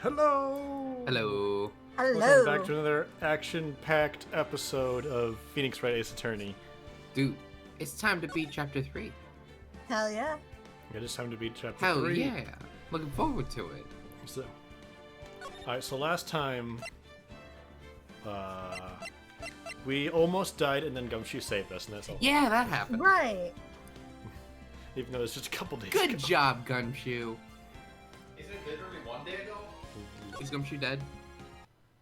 Hello! Hello. Hello. Welcome back to another action-packed episode of Phoenix Wright Ace Attorney. Dude, it's time to beat Chapter 3. Hell yeah. It is time to beat Chapter Hell 3. yeah. Looking forward to it. So, alright, so last time, we almost died and then Gumshoe saved us, and that's all. Yeah, that happened. Right. Even though it's just a couple days ago. Good job, Gumshoe. Is it literally 1 day ago? Is Gumshoe dead?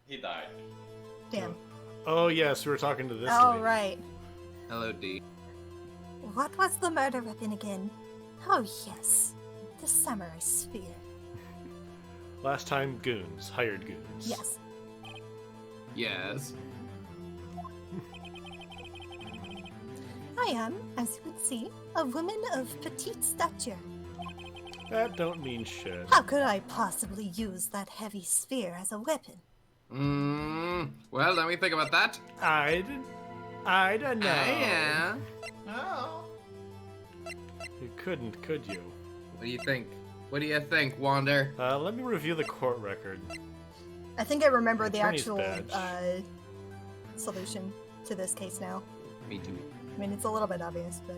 He died. Damn. Oh yes, we were talking to this Oh, lady. right. Hello, D. What was the murder weapon again? Oh, yes. The samurai spear. Last time, goons. Hired goons. Yes. Yes. I am, as you would see, a woman of petite stature. That don't mean shit. How could I possibly use that heavy spear as a weapon? Well, let me think about that. I don't know. Yeah. Oh. You couldn't, could you? What do you think? What do you think, Wander? Let me review the court record. I think I remember the Attorney's actual badge. solution to this case now. Me too. I mean, it's a little bit obvious, but...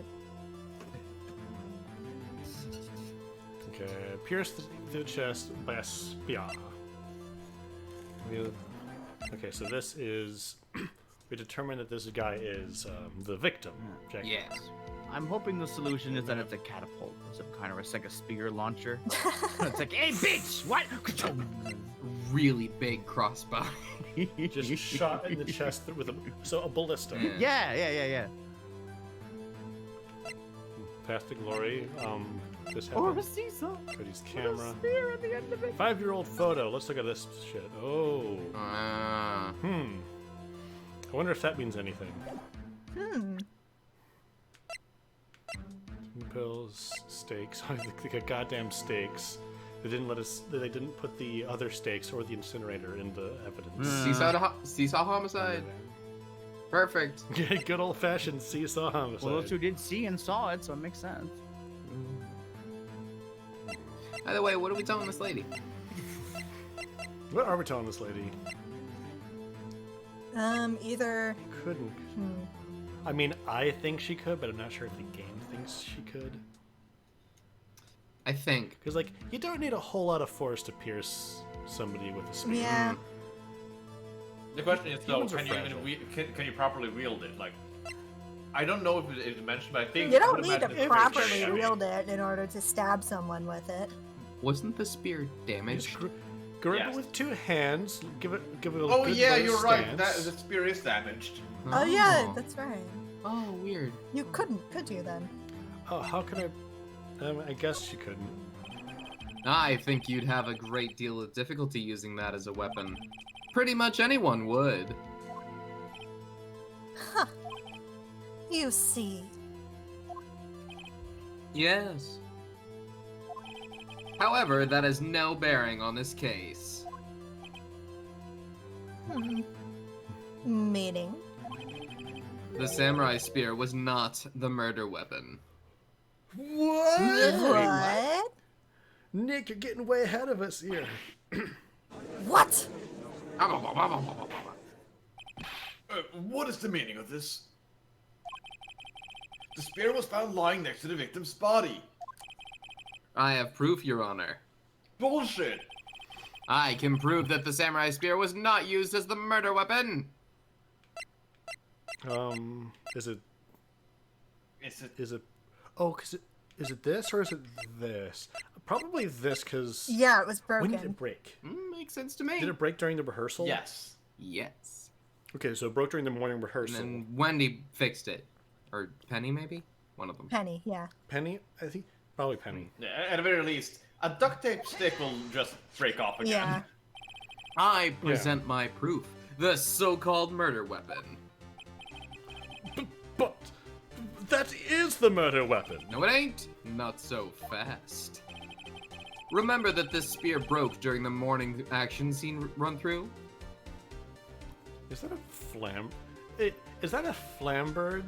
Okay, pierce the chest by a spear. Okay, so this is... we determined that this guy is the victim. Jack. Yes. I'm hoping the solution is that it's a catapult, some kind of, it's like a spear launcher. It's like, hey, bitch, what? Really big crossbow. Just shot in the chest with a ballista. Yeah. Past the glory. This Or a happened. seesaw. Cody's With camera. a spear at the end of it. 5-year-old photo. Let's look at this shit. Oh. Ah. I wonder if that means anything. Pills, steaks. Like a goddamn steaks. They didn't let us. They didn't put the other steaks or the incinerator in the evidence. Seesaw homicide. Perfect. Yeah, good old fashioned seesaw homicide. Well, those who did see and saw it, so it makes sense. By the way, what are we telling this lady? What are we telling this lady? Either... Couldn't. I mean, I think she could, but I'm not sure if the game thinks she could. I think. Because, like, you don't need a whole lot of force to pierce somebody with a spear. Yeah. The question is though, Humans are can you fragile. even can you properly wield it? Like, I don't know if it's mentioned, but I think You I don't would need to imagine it's properly pretty wield it in order to stab someone with it. Wasn't the spear damaged? Just grab Yes. it with 2 hands. Give it a Oh good yeah, low you're right. stance. The spear is damaged. Oh, yeah, that's right. Oh, weird. You couldn't, could you then? Oh, how could I guess she couldn't. I think you'd have a great deal of difficulty using that as a weapon. Pretty much anyone would. Huh. You see. Yes. However, that has no bearing on this case. Meaning? The samurai spear was not the murder weapon. What? What? Nick, you're getting way ahead of us here. What? What is the meaning of this? The spear was found lying next to the victim's body. I have proof, Your Honor. Bullshit. I can prove that the samurai spear was not used as the murder weapon. Is it? Is it? Oh, is it this or is it this? Probably this, because... Yeah, it was When broken. did it break? Makes sense to me. Did it break during the rehearsal? Yes. Yes. Okay, so it broke during the morning And rehearsal. then Wendy fixed it. Or Penny, maybe? One of them. Penny, yeah. Penny? I think... Probably Penny. Yeah, at the very least, a duct tape stick will just break off again. Yeah. I present my proof. The so-called murder weapon. But... That is the murder weapon! No, it ain't. Not so fast. Remember that this spear broke during the morning action scene run-through? Is that a flam... Is that a flamberge?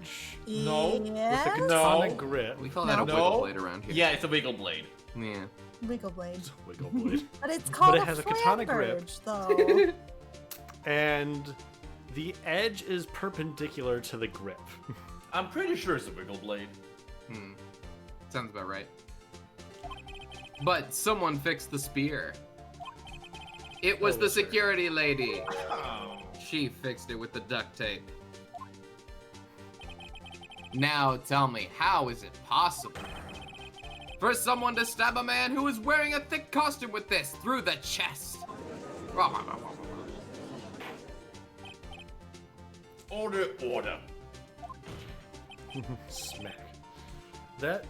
No. Yes? With a katana grip. We call that a No. wiggle blade around here. Yeah, it's a wiggle blade. Yeah. Wiggle blade. It's a wiggle blade. But it's called it a has a katana grip. flamberge, though. And the edge is perpendicular to the grip. I'm pretty sure it's a wiggle blade. Sounds about right. But someone fixed the spear. It was Oh, the was her. security lady. Oh. She fixed it with the duct tape. Now tell me, how is it possible for someone to stab a man who is wearing a thick costume with this through the chest? Order. Smack. That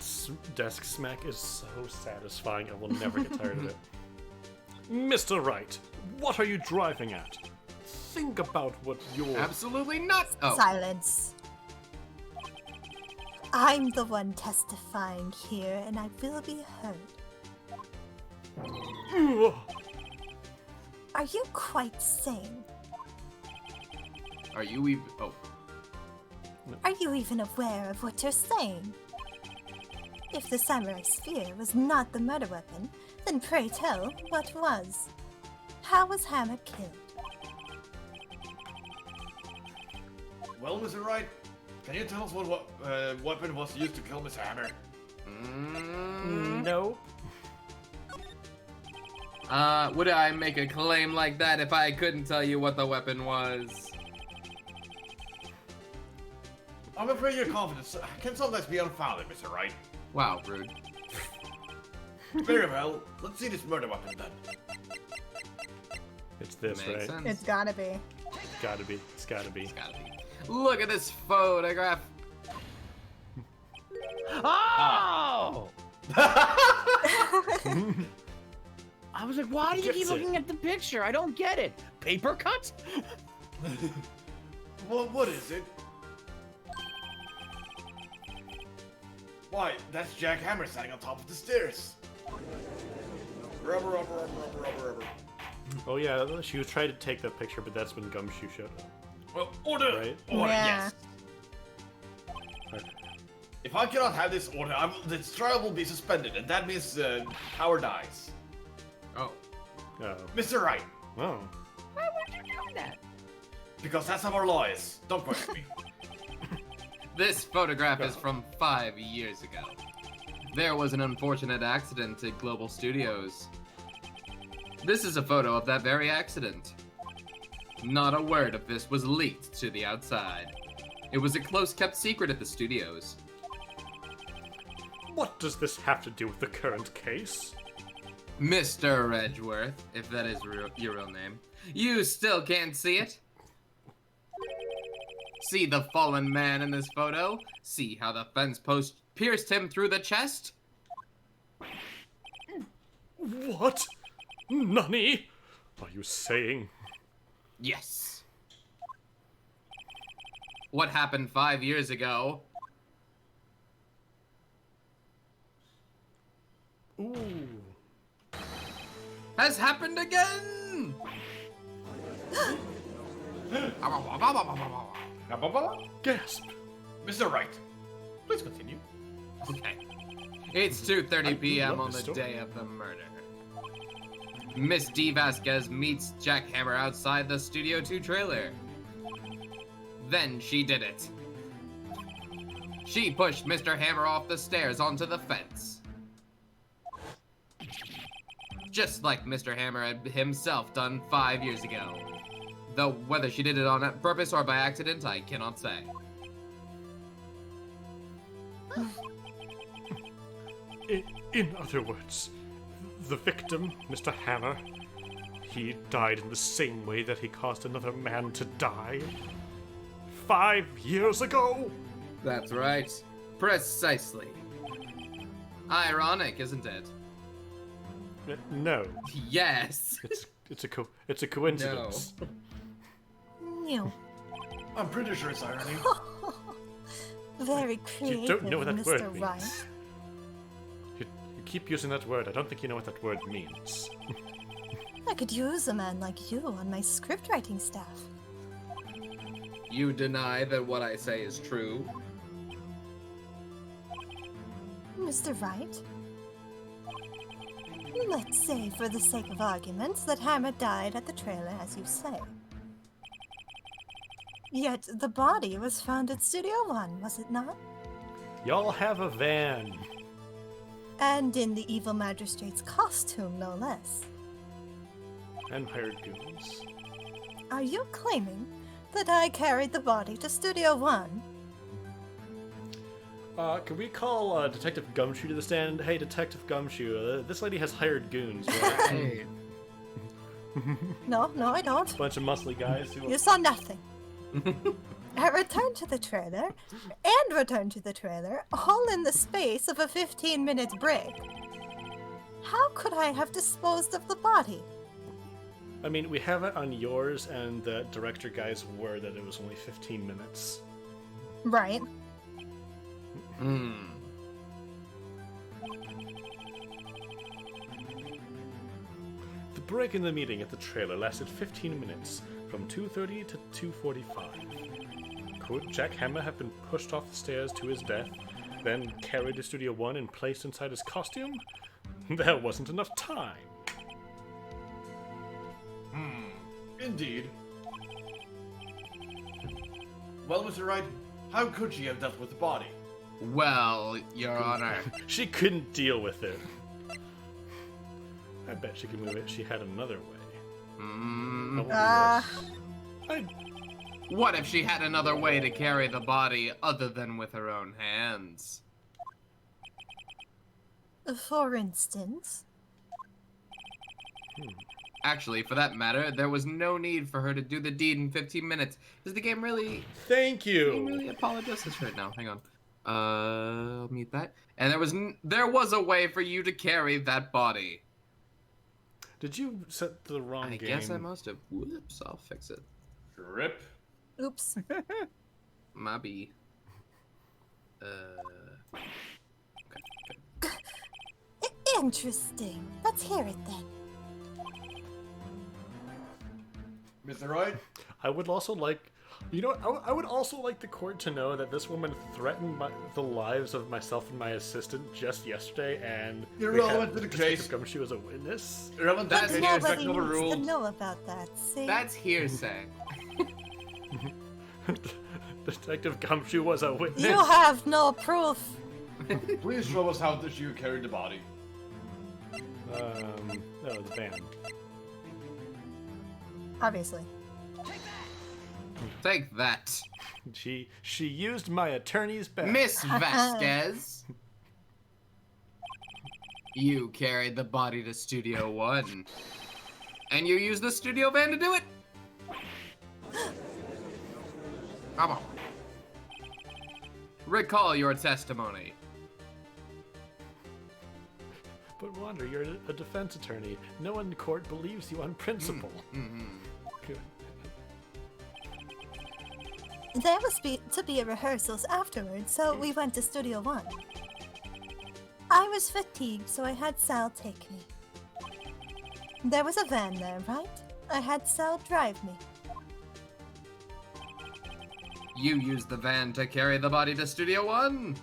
desk smack is so satisfying. I will never get tired of it. Mr. Wright, what are you driving at? Think about what you're... Absolutely not. Oh, Silence. I'm the one testifying here, and I will be heard. Ugh. Are you quite sane? are you even? Oh, Are you even aware of what you're saying? If the samurai spear was not the murder weapon, then pray tell, what was? How was Hammer killed? Well, Mr. Wright, can you tell us what weapon was used to kill Miss Hammer? No. Would I make a claim like that if I couldn't tell you what the weapon was? I'm afraid your confidence can sometimes be unfounded, Mr. Wright. Wow, rude. Very well, let's see this murder weapon then. It's this, Makes right? sense. It's gotta be. It's gotta be. It's gotta be. It's gotta be. Look at this photograph. Oh! I was like, why do you Gets keep it. looking at the picture? I don't get it. Paper cut? Well, what is it? Why, that's Jack Hammer standing on top of the stairs. Rubber. Oh yeah, she was trying to take that picture, but that's when Gumshoe showed up. Well, order! Right? Order, Yeah. yes. If I cannot have this order, this trial will be suspended, and that means power dies. Oh, Oh. Mr. Wright, Oh. Why would you do that? because that's how our law is. Don't question me. this photograph is from 5 years ago. There was an unfortunate accident at Global Studios. This is a photo of that very accident. Not a word of this was leaked to the outside. It was a close-kept secret at the studios. What does this have to do with the current case? Mr. Edgeworth, if that is your real name, you still can't see it? See the fallen man in this photo? See how the fence post pierced him through the chest? What? Nani? Are you saying? Yes. What happened 5 years ago? Ooh. Has happened again! Gasp. Mr. Wright, please continue. Okay. It's 2:30 p.m. love on this the story. day of the murder. Miss D. Vasquez meets Jack Hammer outside the Studio 2 trailer. Then she did it. She pushed Mr. Hammer off the stairs onto the fence. Just like Mr. Hammer had himself done 5 years ago. Though whether she did it on purpose or by accident, I cannot say. In other words, the victim, Mr. Hammer, he died in the same way that he caused another man to die 5 years ago? That's right. Precisely. Ironic, isn't it? No, Yes. it's a coincidence. New. I'm pretty sure it's irony. Very creative, You don't know what that Mr. word means. Wright. You keep using that word. I don't think you know what that word means. I could use a man like you on my script writing staff. You deny that what I say is true? Mr. Wright? Let's say, for the sake of argument, that Hammer died at the trailer, as you say. Yet the body was found at Studio One, was it not? Y'all have a van. And in the evil magistrate's costume, no less. And hired goons. Are you claiming that I carried the body to Studio One? Can we call Detective Gumshoe to the stand? Hey, Detective Gumshoe, this lady has hired goons, right? Hey, No, I don't. Bunch of muscly guys who... You saw nothing. I returned to the trailer, and returned to the trailer, all in the space of a 15-minute break. How could I have disposed of the body? I mean, we have it on yours and the director guy's word that it was only 15 minutes. Right. The break in the meeting at the trailer lasted 15 minutes, from 2:30 to 2:45. Could Jack Hammer have been pushed off the stairs to his death, then carried to Studio One and placed inside his costume? There wasn't enough time. Indeed. Well, Mr. Wright, how could she have dealt with the body? Well, Your Honor. She couldn't deal with it. I bet she could move it. She had another way. Don't do this. What if she had another way to carry the body other than with her own hands? For instance? Actually, for that matter, there was no need for her to do the deed in 15 minutes. Does the game really... Thank The game you. really apologizes right now. Hang on. I'll mute that. And there was a way for you to carry that body. Did you set the wrong I game? guess I must have. Whoops, I'll fix it. Rip. Oops. Maybe. Interesting. Let's hear it then. Mr. Wright? I would also like, you know, I would also like the court to know that this woman threatened the lives of myself and my assistant just yesterday, and Irrelevant to the Detective case. Gumshoe as a witness. Irrelevant to That's the But case, nobody that's needs to overruled. know about that, see? That's hearsay. Detective Gumshoe was a witness. You have no proof. Please show us how you carried the body. No, the van. Obviously. Take that. She used my attorney's bag. Miss Vasquez. You carried the body to Studio One. And you used the studio van to do it? Come on. Recall your testimony. But Wander, you're a defense attorney. No one in court believes you on principle. Good. There was to be a rehearsals afterwards, so we went to Studio One. I was fatigued, so I had Sal take me. There was a van there, right? I had Sal drive me. You used the van to carry the body to Studio One.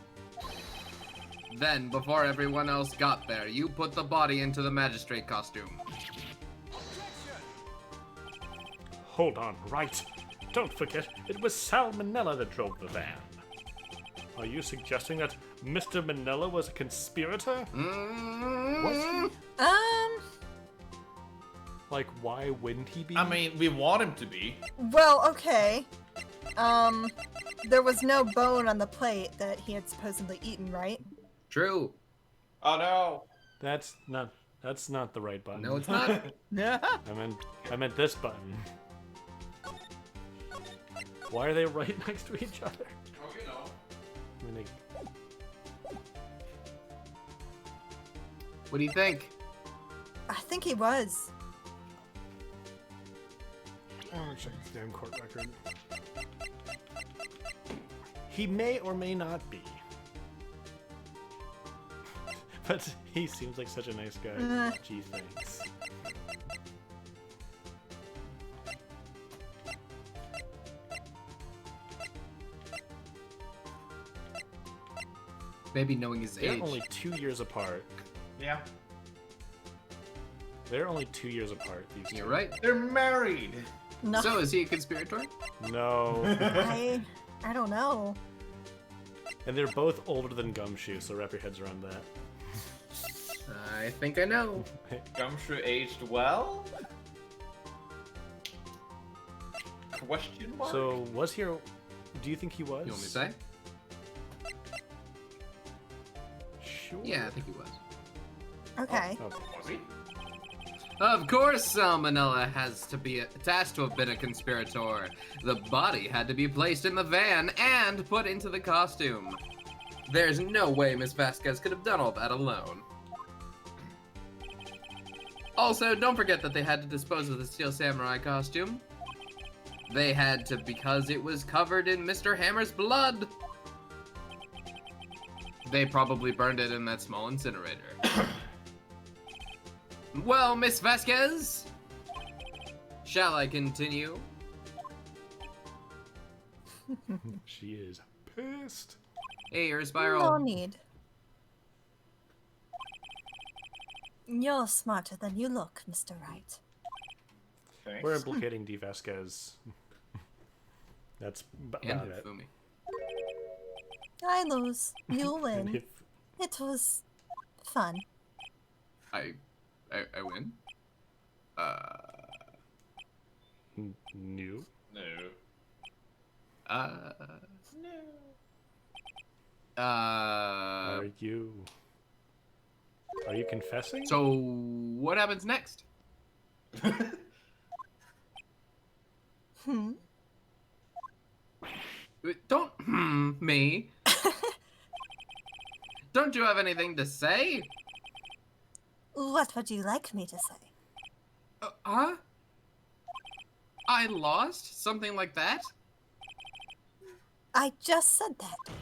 Then, before everyone else got there, you put the body into the magistrate costume. Hold on, right. Don't forget, it was Sal Manella that drove the van. Are you suggesting that Mr. Manella was a conspirator? Was he? Like, why wouldn't he be? I mean, we want him to be. Well, okay. There was no bone on the plate that he had supposedly eaten, right? True. Oh no. That's not the right button. No, it's not. I meant this button. Why are they right next to each other? Oh, you know. I mean, What do you think? I think he was. I want to check this damn court record. He may or may not be. But he seems like such a nice guy. Gee, thanks. Maybe knowing his They're age. only 2 years apart. Yeah. They're only 2 years apart. These You're two. right. They're married. No, So is he a conspirator? No. I don't know. And they're both older than Gumshoe, so wrap your heads around that. I think I know. Gumshoe aged well? Question mark? So, was he... Do you think he was? You want me to say? Sure. Yeah, I think he was. Okay. Oh. Was he? Of course, Salmonella has to have been a conspirator. The body had to be placed in the van and put into the costume. There's no way Miss Vasquez could have done all that alone. Also, don't forget that they had to dispose of the Steel Samurai costume. They had to because it was covered in Mr. Hammer's blood. They probably burned it in that small incinerator. Well, Miss Vasquez, shall I continue? She is pissed. Hey, your No spiral. need. You're smarter than you look, Mr. Wright. Thanks. We're implicating D. Vasquez. That's And about it. Hifumi. I lose. You And win. if It was fun. I win. new. No. Are you confessing? So what happens next? Don't me. Don't you have anything to say? What would you like me to say? Huh? I lost? Something like that? I just said that.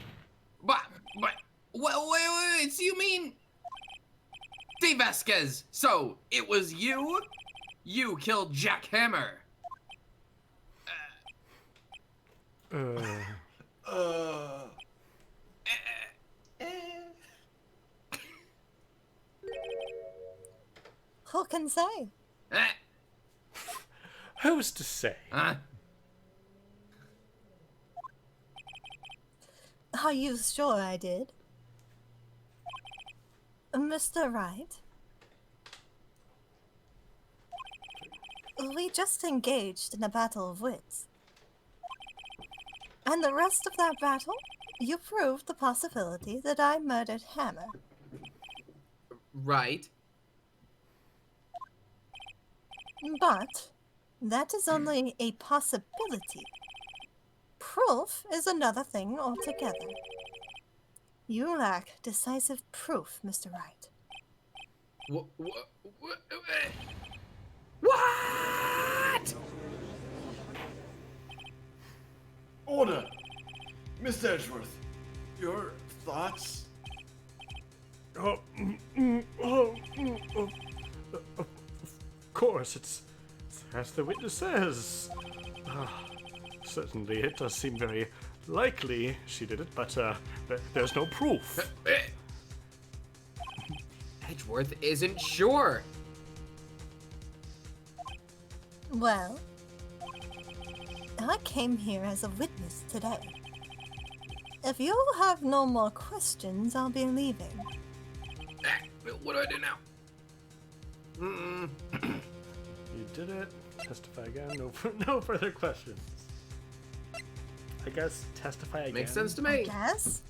But, wait, so you mean... D. Vasquez, so it was you? You killed Jack Hammer. Who can say? Eh, Who's to say? huh? Are you sure I did? Mr. Wright? We just engaged in a battle of wits. And the rest of that battle, you proved the possibility that I murdered Hammer. Right. But that is only a possibility. Proof is another thing altogether. You lack decisive proof, Mr. Wright. What? Order! Mr. Edgeworth, your thoughts? Of course, it's as the witness says. Certainly, it does seem very likely she did it, but there's no proof. Edgeworth isn't sure. Well, I came here as a witness today. If you have no more questions, I'll be leaving. What do I do now? You did it. Testify again. No further questions. I guess testify again. Makes sense to I me. guess?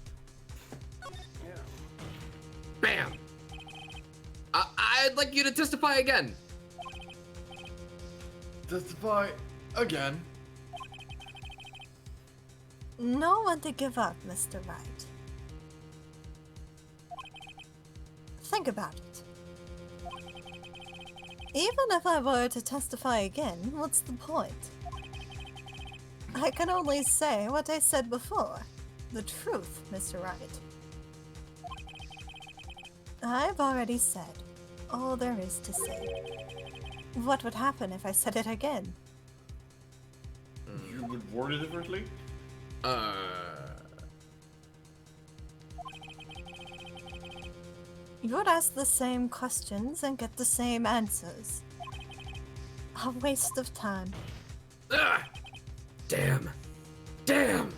Yeah. Bam. I'd like you to testify again. Testify again. No one to give up, Mr. Wright. Think about it. Even if I were to testify again, what's the point? I can only say what I said before. The truth, Mr. Wright. I've already said all there is to say. What would happen if I said it again? You would word it differently? You would ask the same questions and get the same answers. A waste of time. Ah! Damn. Damn!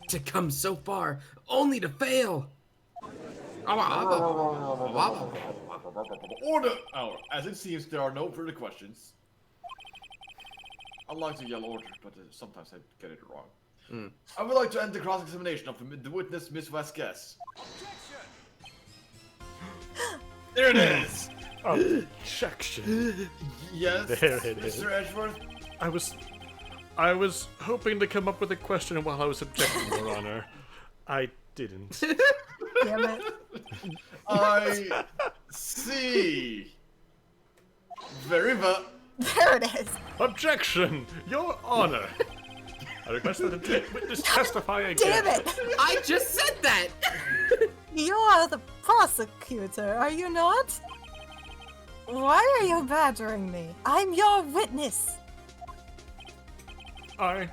To come so far, only to fail! Order! Oh, as it seems, there are no further questions. I like to yell order, but sometimes I get it wrong. I would like to end the cross-examination of the witness, Miss Vasquez. There it is! Objection. Yes, There it is. Mr. Edgeworth? I was hoping to come up with a question while I was objecting, Your Honor. I didn't. Damn it. I see. Very well. There it is. Objection, Your Honor. I request that the witness testify again. Damn it. I just said that! You are the prosecutor, are you not? Why are you badgering me? I'm your witness. I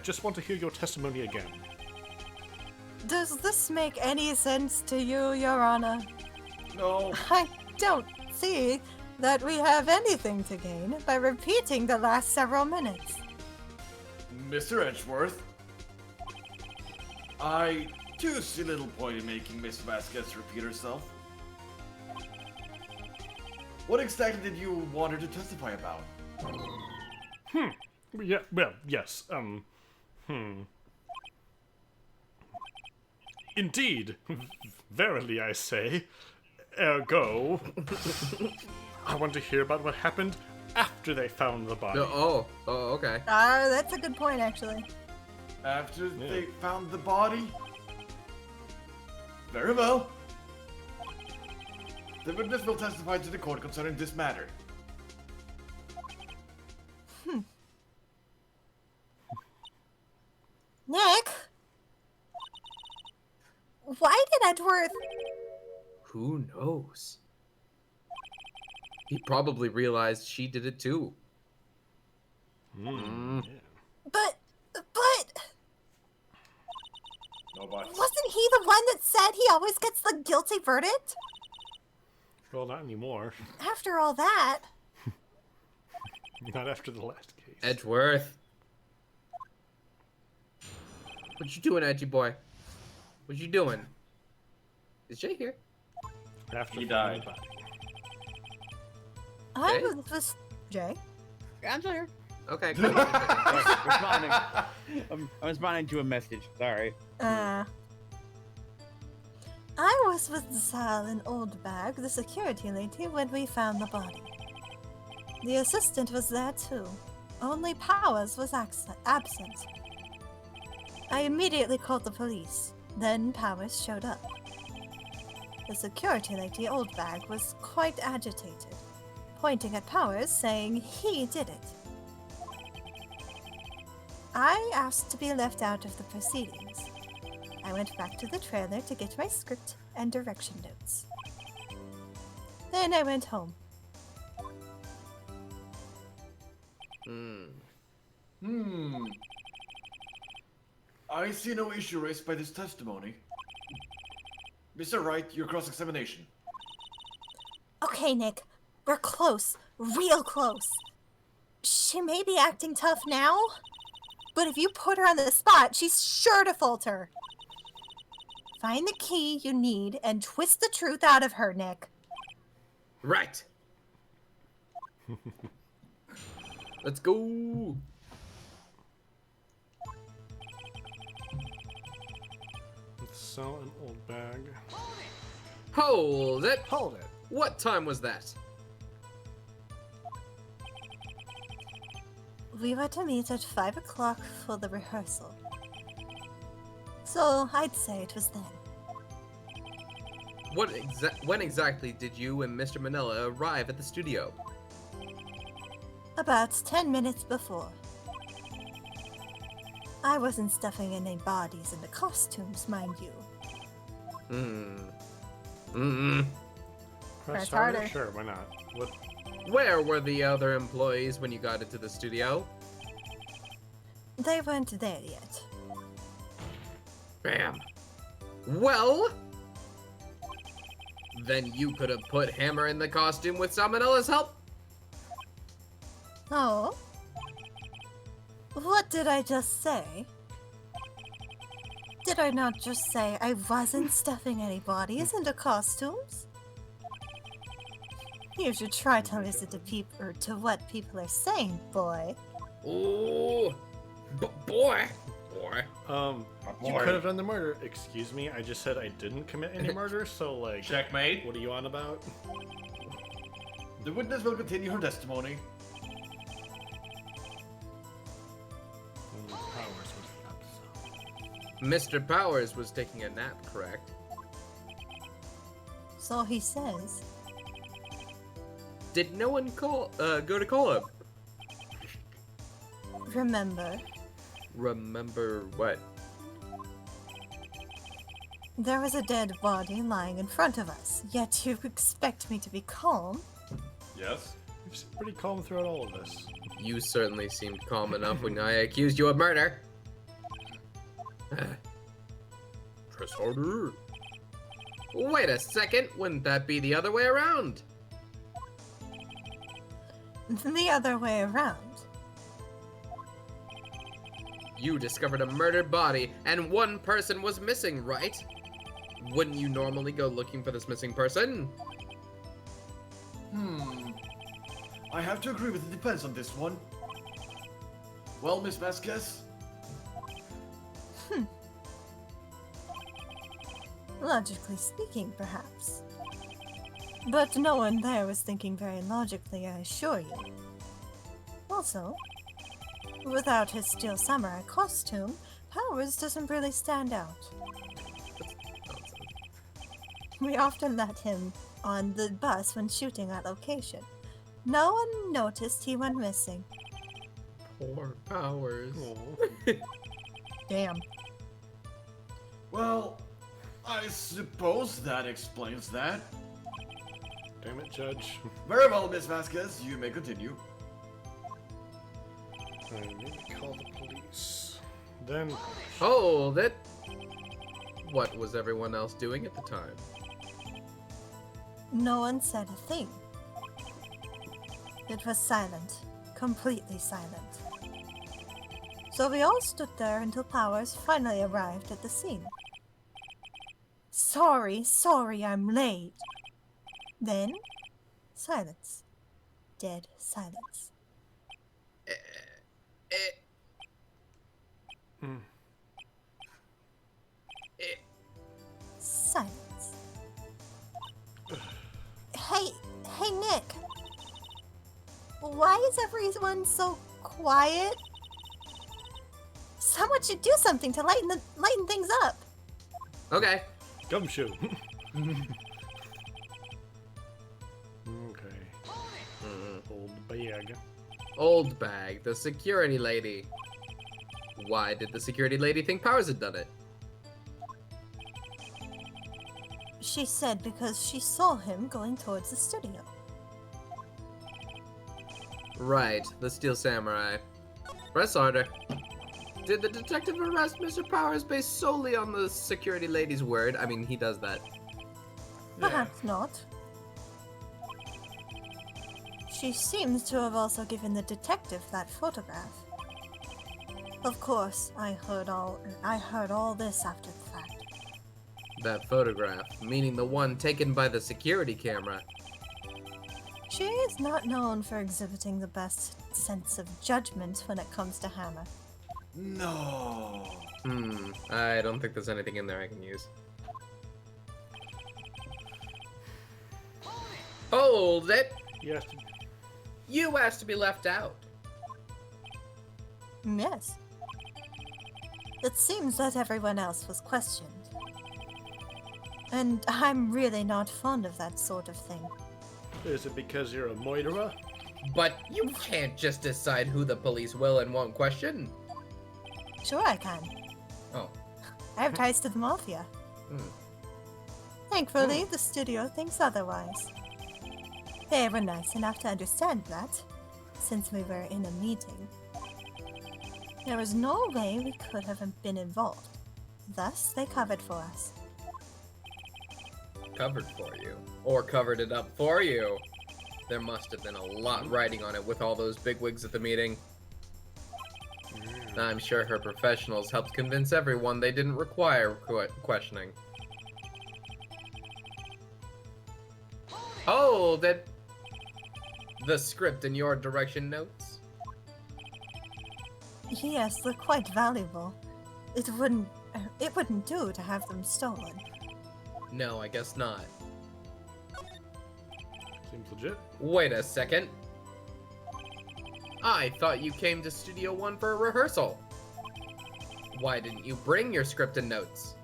just want to hear your testimony again. Does this make any sense to you, Your Honor? No. I don't see that we have anything to gain by repeating the last several minutes. Mr. Edgeworth? I do see little point in making Miss Vasquez repeat herself. What exactly did you want her to testify about? Yeah, well, yes, Indeed, verily I say, ergo, I want to hear about what happened after they found the body. Okay. That's a good point, actually. After they found the body? Very well. The witness will testify to the court concerning this matter. Nick? Why did Edgeworth... Who knows? He probably realized she did it too. But... No buts. Wasn't he the one that said he always gets the guilty verdict? Well, not anymore. After all that... Not after the last case. Edgeworth. What you doing, Edgy boy? What you doing? Is Jay here? After He finding died. the body. I Jay? was... Jay? Yeah, I'm still here. Okay, cool. Responding. I'm responding to a message. Sorry. I was with Sal and Oldbag, the security lady, when we found the body. The assistant was there too. Only Powers was absent. I immediately called the police. Then Powers showed up. The security lady, Oldbag, was quite agitated, pointing at Powers, saying he did it. I asked to be left out of the proceedings. I went back to the trailer to get my script and direction notes. Then I went home. I see no issue raised by this testimony. Mr. Wright, your cross-examination. Okay, Nick. We're close. Real close. She may be acting tough now, but if you put her on the spot, she's sure to falter. Find the key you need and twist the truth out of her, Nick. Right. Let's go. Let's sell an old bag. Hold it. Hold it. What time was that? We were to meet at 5 o'clock for the rehearsal. So I'd say it was then. When exactly did you and Mr. Manila arrive at the studio? About 10 minutes before. I wasn't stuffing any bodies into costumes, mind you. Press Press harder. Sure, why not? What? Where were the other employees when you got into the studio? They weren't there yet. Bam. Well, then you could have put Hammer in the costume with Salmonella's help. Oh? What did I just say? Did I not just say I wasn't stuffing any bodies into costumes? You should try to listen to what people are saying, boy. Ooh, boy. You could have done the murder. Excuse me, I just said I didn't commit any murder, so like... Checkmate. What are you on about? The witness will continue her testimony. Mr. Powers was taking a nap, correct? So he says. Did no one go to call him? Remember, Remember what? there was a dead body lying in front of us, yet you expect me to be calm? Yes. You've been pretty calm throughout all of this. You certainly seemed calm enough when I accused you of murder. Press harder. Wait a second, wouldn't that be the other way around? The other way around. You discovered a murdered body, and one person was missing, right? Wouldn't you normally go looking for this missing person? I have to agree with the defense on this one. Well, Miss Vasquez? Logically speaking, perhaps. But no one there was thinking very logically, I assure you. Also, without his steel samurai costume, Powers doesn't really stand out. We often let him on the bus when shooting at location. No one noticed he went missing. Poor Powers. Damn. Well, I suppose that explains that. Damn it, Judge. Very well, Miss Vasquez, you may continue. I need to call the police. Then... Hold it! What was everyone else doing at the time? No one said a thing. It was silent. Completely silent. So we all stood there until Powers finally arrived at the scene. Sorry, I'm late. Then, silence. Dead silence. Silence. Hey Nick. Why is everyone so quiet? Someone should do something to lighten things up. Okay. Gumshoe. Okay. Old bag. Old Bag, the security lady. Why did the security lady think Powers had done it? She said because she saw him going towards the studio. Right, the Steel Samurai. Press harder. Did the detective arrest Mr. Powers based solely on the security lady's word? I mean, he does that. Perhaps not. She seems to have also given the detective that photograph. Of course, I heard all this after the fact. That photograph, meaning the one taken by the security camera. She is not known for exhibiting the best sense of judgment when it comes to Hammer. No. I don't think there's anything in there I can use. Hold it! Yes. You asked to be left out. Yes. It seems that everyone else was questioned. And I'm really not fond of that sort of thing. Is it because you're a moiterer? But you can't just decide who the police will and won't question. Sure I can. Oh. I have ties to the Mafia. Thankfully, the studio thinks otherwise. They were nice enough to understand that, since we were in a meeting. There was no way we could have been involved. Thus, they covered for us. covered for you. Or covered it up for you. There must have been a lot writing on it with all those bigwigs at the meeting. I'm sure her professionals helped convince everyone they didn't require questioning. Hold it! The script in your direction notes? Yes, they're quite valuable. It wouldn't do to have them stolen. No, I guess not. Seems legit. Wait a second. I thought you came to Studio One for a rehearsal. Why didn't you bring your script and notes?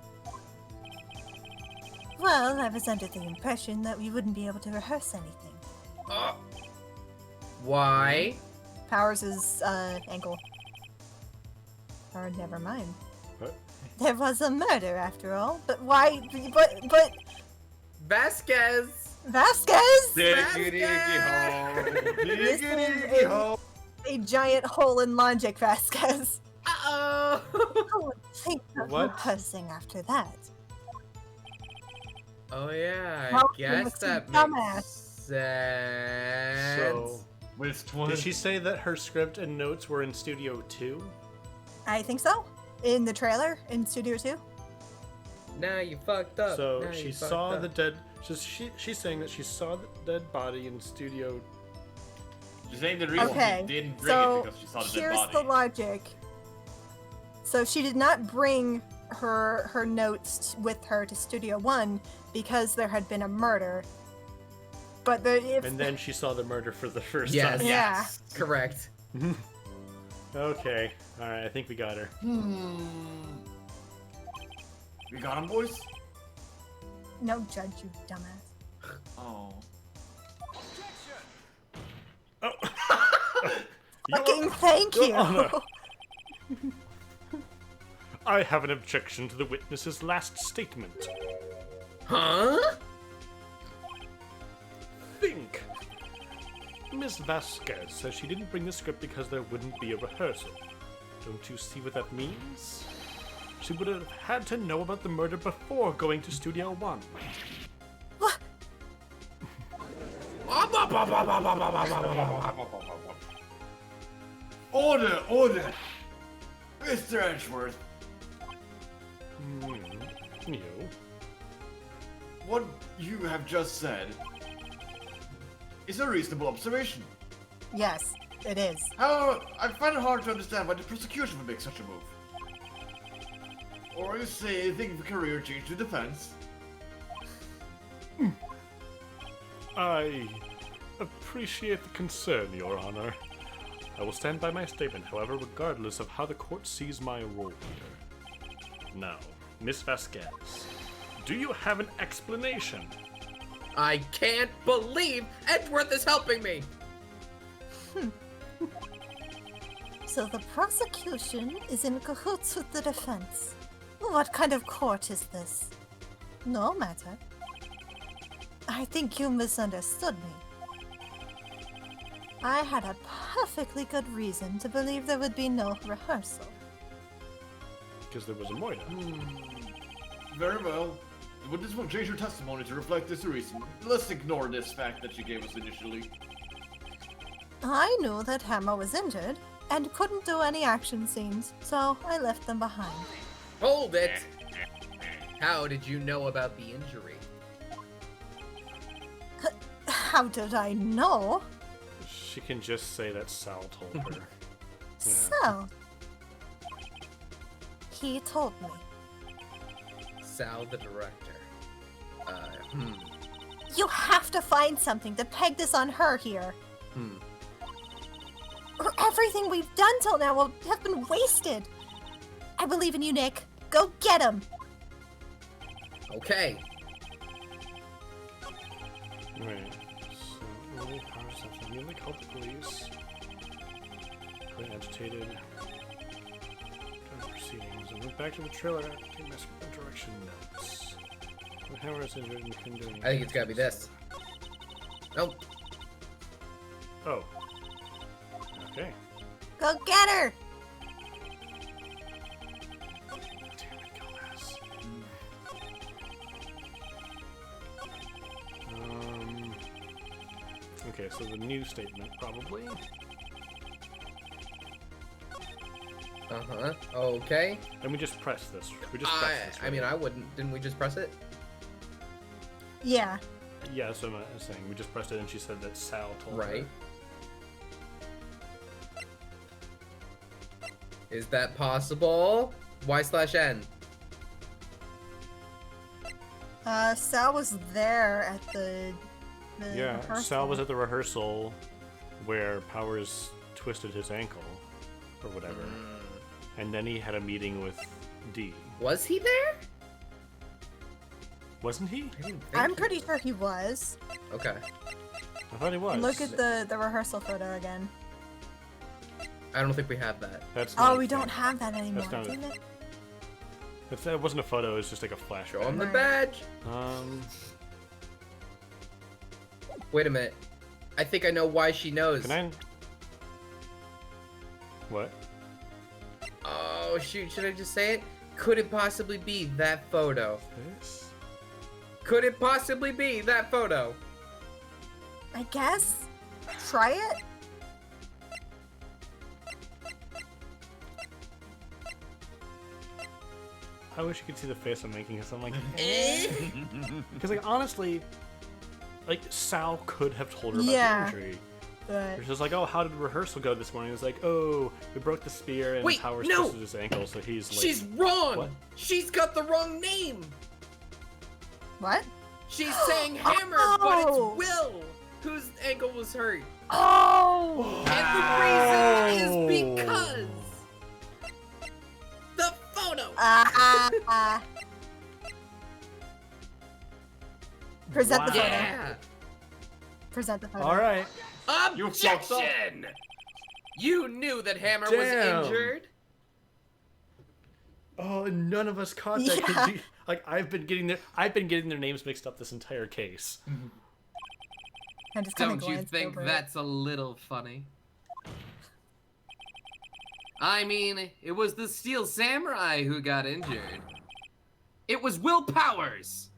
Well, I was under the impression that we wouldn't be able to rehearse anything. Why? Powers' ankle. Or never mind. What? There was a murder after all, but why? But Vasquez! Vasquez! Diggity This is a giant hole in logic, Vasquez. Uh-oh! Who would think of What? rehearsing after that? Oh yeah, I Well, guess looks that like makes dumbass. sense. So, Which one? did she say that her script and notes were in Studio 2? I think so. In the trailer, in Studio 2. Now you fucked up. So Now she you saw fucked the up. dead. So she's saying that she saw the dead body in Studio. She's saying the reason Okay, she didn't bring so it because she saw the dead here's body. the logic. So she did not bring her notes with her to Studio 1 because there had been a murder. But And then she saw the murder for the first Yes. time. Yeah. Correct. Okay. All right. I think we got her. We got him, boys? No judge, you dumbass. Oh. Oh. Fucking thank Your you! Honor. I have an objection to the witness's last statement. Huh? Think. Miss Vasquez says she didn't bring the script because there wouldn't be a rehearsal. Don't you see what that means? She would have had to know about the murder before going to Studio 1. What? Order, order! Mr. Edgeworth, You? what you have just said is a reasonable observation. Yes, it is. However, I find it hard to understand why the prosecution would make such a move. Or you say think of a career change to defense. I appreciate the concern, Your Honor. I will stand by my statement, however, regardless of how the court sees my role here. Now, Miss Vasquez, do you have an explanation? I can't believe Edgeworth is helping me! So the prosecution is in cahoots with the defense. What kind of court is this? No matter. I think you misunderstood me. I had a perfectly good reason to believe there would be no rehearsal. Because there was a Moira. Very well. The witness will change her testimony to reflect this reason. Let's ignore this fact that she gave us initially. I knew that Hammer was injured and couldn't do any action scenes, so I left them behind. Hold it! How did you know about the injury? How did I know? She can just say that Sal told her. Yeah. So, he told me. Sal, the director. You have to find something to peg this on her here. Or everything we've done till now will have been wasted. I believe in you, Nick. Go get him. Okay. Right. So, early power substance immediately called the police. Quite agitated. During proceedings. I went back to the trailer to take my script direction notes. The hammer is injured and couldn't do anything. I think it's gotta be this. Nope. Oh. Okay. Go get her. Damn it, Gomez. so the new statement, probably. Uh-huh. Okay. And we just press this. We just press this. I mean, I wouldn't. Didn't we just press it? Yeah. Yeah, that's what I'm saying. We just pressed it and she said that Sal told her. Right. Is that possible? Y/N. Sal was there at the Yeah, rehearsal. Sal was at the rehearsal where Powers twisted his ankle or whatever. And then he had a meeting with D. Was he there? Wasn't he? I didn't think I'm he pretty sure he was. Okay. I thought he was. Look at the rehearsal photo again. I don't think we have that. That's not Oh, a we thing. don't have that anymore, not a- damn it. That wasn't a photo, it was just like a flashback. Show him the Right. badge. Wait a minute. I think I know why she knows. Can I... What? Oh, shoot. Should I just say it? Could it possibly be that photo? This? Could it possibly be that photo? I guess. Try it. I wish you could see the face I'm making because I'm like... Because, like, honestly, like, Sal could have told her about Yeah. the injury. But It's just like, oh, how did rehearsal go this morning? It's like, oh, we broke the spear and Wait, Powers no! twisted his ankle, so he's like... She's wrong! What? She's got the wrong name! what? She's saying Hammer, Oh! but it's Will whose ankle was hurt. Oh! And the reason is because the photo. Present the photo. Yeah. Present the photo. Alright. You fucked up. Objection! You knew that Hammer Damn. was injured. Oh, none of us caught that. 'Cause Yeah. you, like, I've been getting their names mixed up this entire case. And just kind of Don't you glanced think over it. that's a little funny? I mean, it was the Steel Samurai who got injured. It was Will Powers!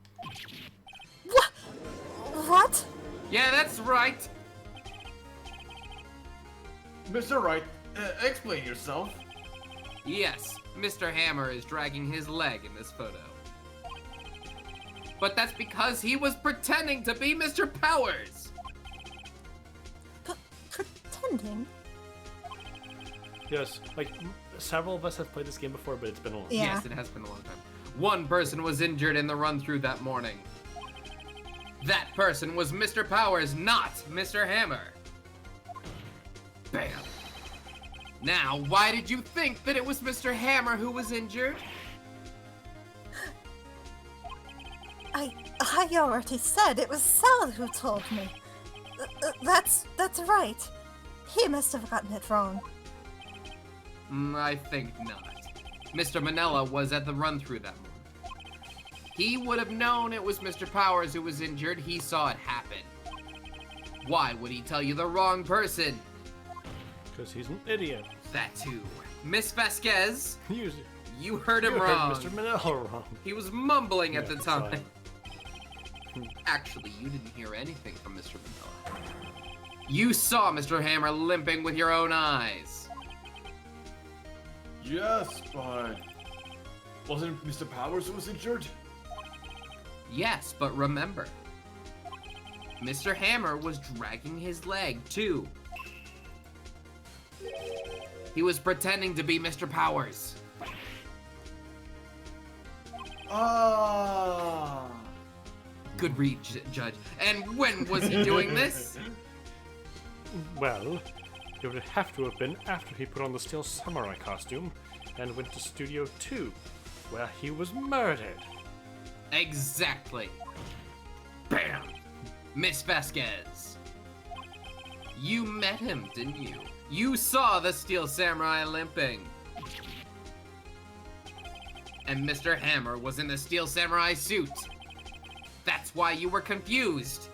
What? What? Yeah, that's right. Mr. Wright, explain yourself. Yes, Mr. Hammer is dragging his leg in this photo. But that's because he was pretending to be Mr. Powers! Pretending? Yes, like, several of us have played this game before, but it's been a long time. Yeah. Yes, it has been a long time. One person was injured in the run-through that morning. That person was Mr. Powers, not Mr. Hammer. Bam. Now, why did you think that it was Mr. Hammer who was injured? I already said it was Sal who told me. That's right. He must have gotten it wrong. I think not. Mr. Manella was at the run-through that morning. He would have known it was Mr. Powers who was injured. He saw it happen. Why would he tell you the wrong person? Because he's an idiot. That too. Miss Vasquez, You you heard him heard wrong. Mr. Manila wrong. He was mumbling at Yeah, the it's fine. time. Actually, you didn't hear anything from Mr. Manila. You saw Mr. Hammer limping with your own eyes. Yes, but wasn't Mr. Powers who was injured? Yes, but remember, Mr. Hammer was dragging his leg too. He was pretending to be Mr. Powers. Ah. Good read, Judge. And when was he doing this? Well, it would have to have been after he put on the Steel Samurai costume and went to Studio 2, where he was murdered. Exactly. Bam! Miss Vasquez. You met him, didn't you? You saw the Steel Samurai limping. And Mr. Hammer was in the Steel Samurai suit. That's why you were confused.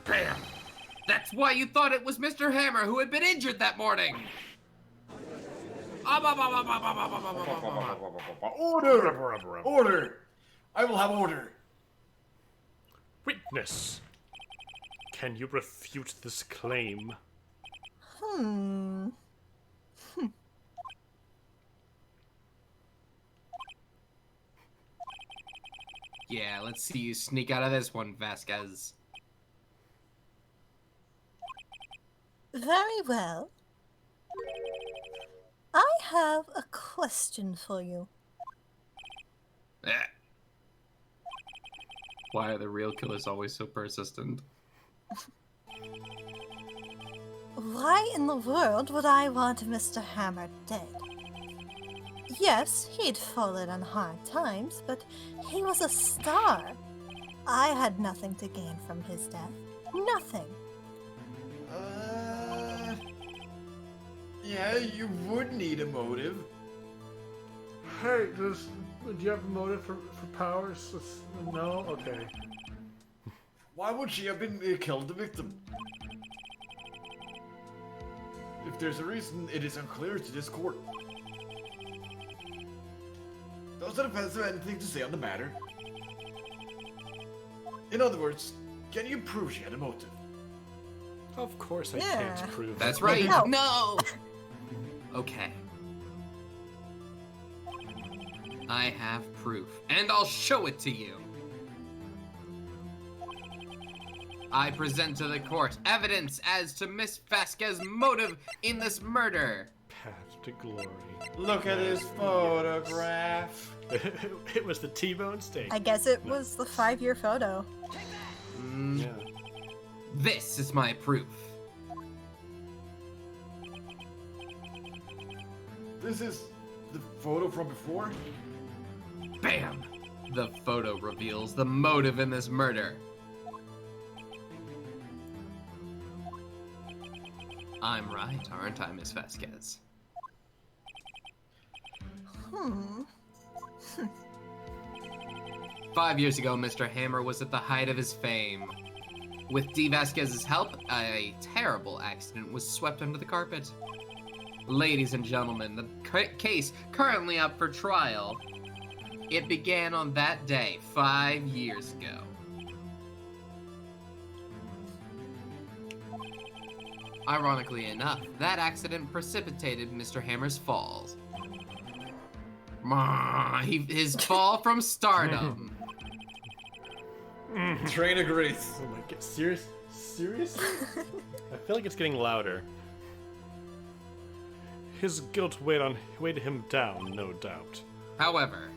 Bam! That's why you thought it was Mr. Hammer who had been injured that morning. Order! Order! I will have order. Witness! Can you refute this claim? Yeah, let's see you sneak out of this one, Vasquez. Very well. I have a question for you. Eh. Why are the real killers always so persistent? Why in the world would I want Mr. Hammer dead? Yes, he'd fallen on hard times, but he was a star. I had nothing to gain from his death. Nothing. Yeah, you would need a motive. Hey, do you have a motive for Powers? No? Okay. Why would she have been killed the victim? If there's a reason, it is unclear to this court. Does the defense have anything to say on the matter? In other words, can you prove she had a motive? Of course I Yeah. can't prove That's it. right. No. No! Okay. I have proof, and I'll show it to you. I present to the court evidence as to Miss Vasquez's motive in this murder. Path to glory. Look at this photograph. It was the T-bone steak. I guess it was the 5-year photo. Yeah. This is my proof. This is the photo from before? Bam! The photo reveals the motive in this murder. I'm right, aren't I, Miss Vasquez? 5 years ago, Mr. Hammer was at the height of his fame. With D. Vasquez's help, a terrible accident was swept under the carpet. Ladies and gentlemen, the case currently up for trial. It began on that day 5 years ago. Ironically enough, that accident precipitated Mr. Hammer's falls. His fall from stardom. Train agrees. Oh my god, seriously? I feel like it's getting louder. His guilt weighed him down, no doubt. However,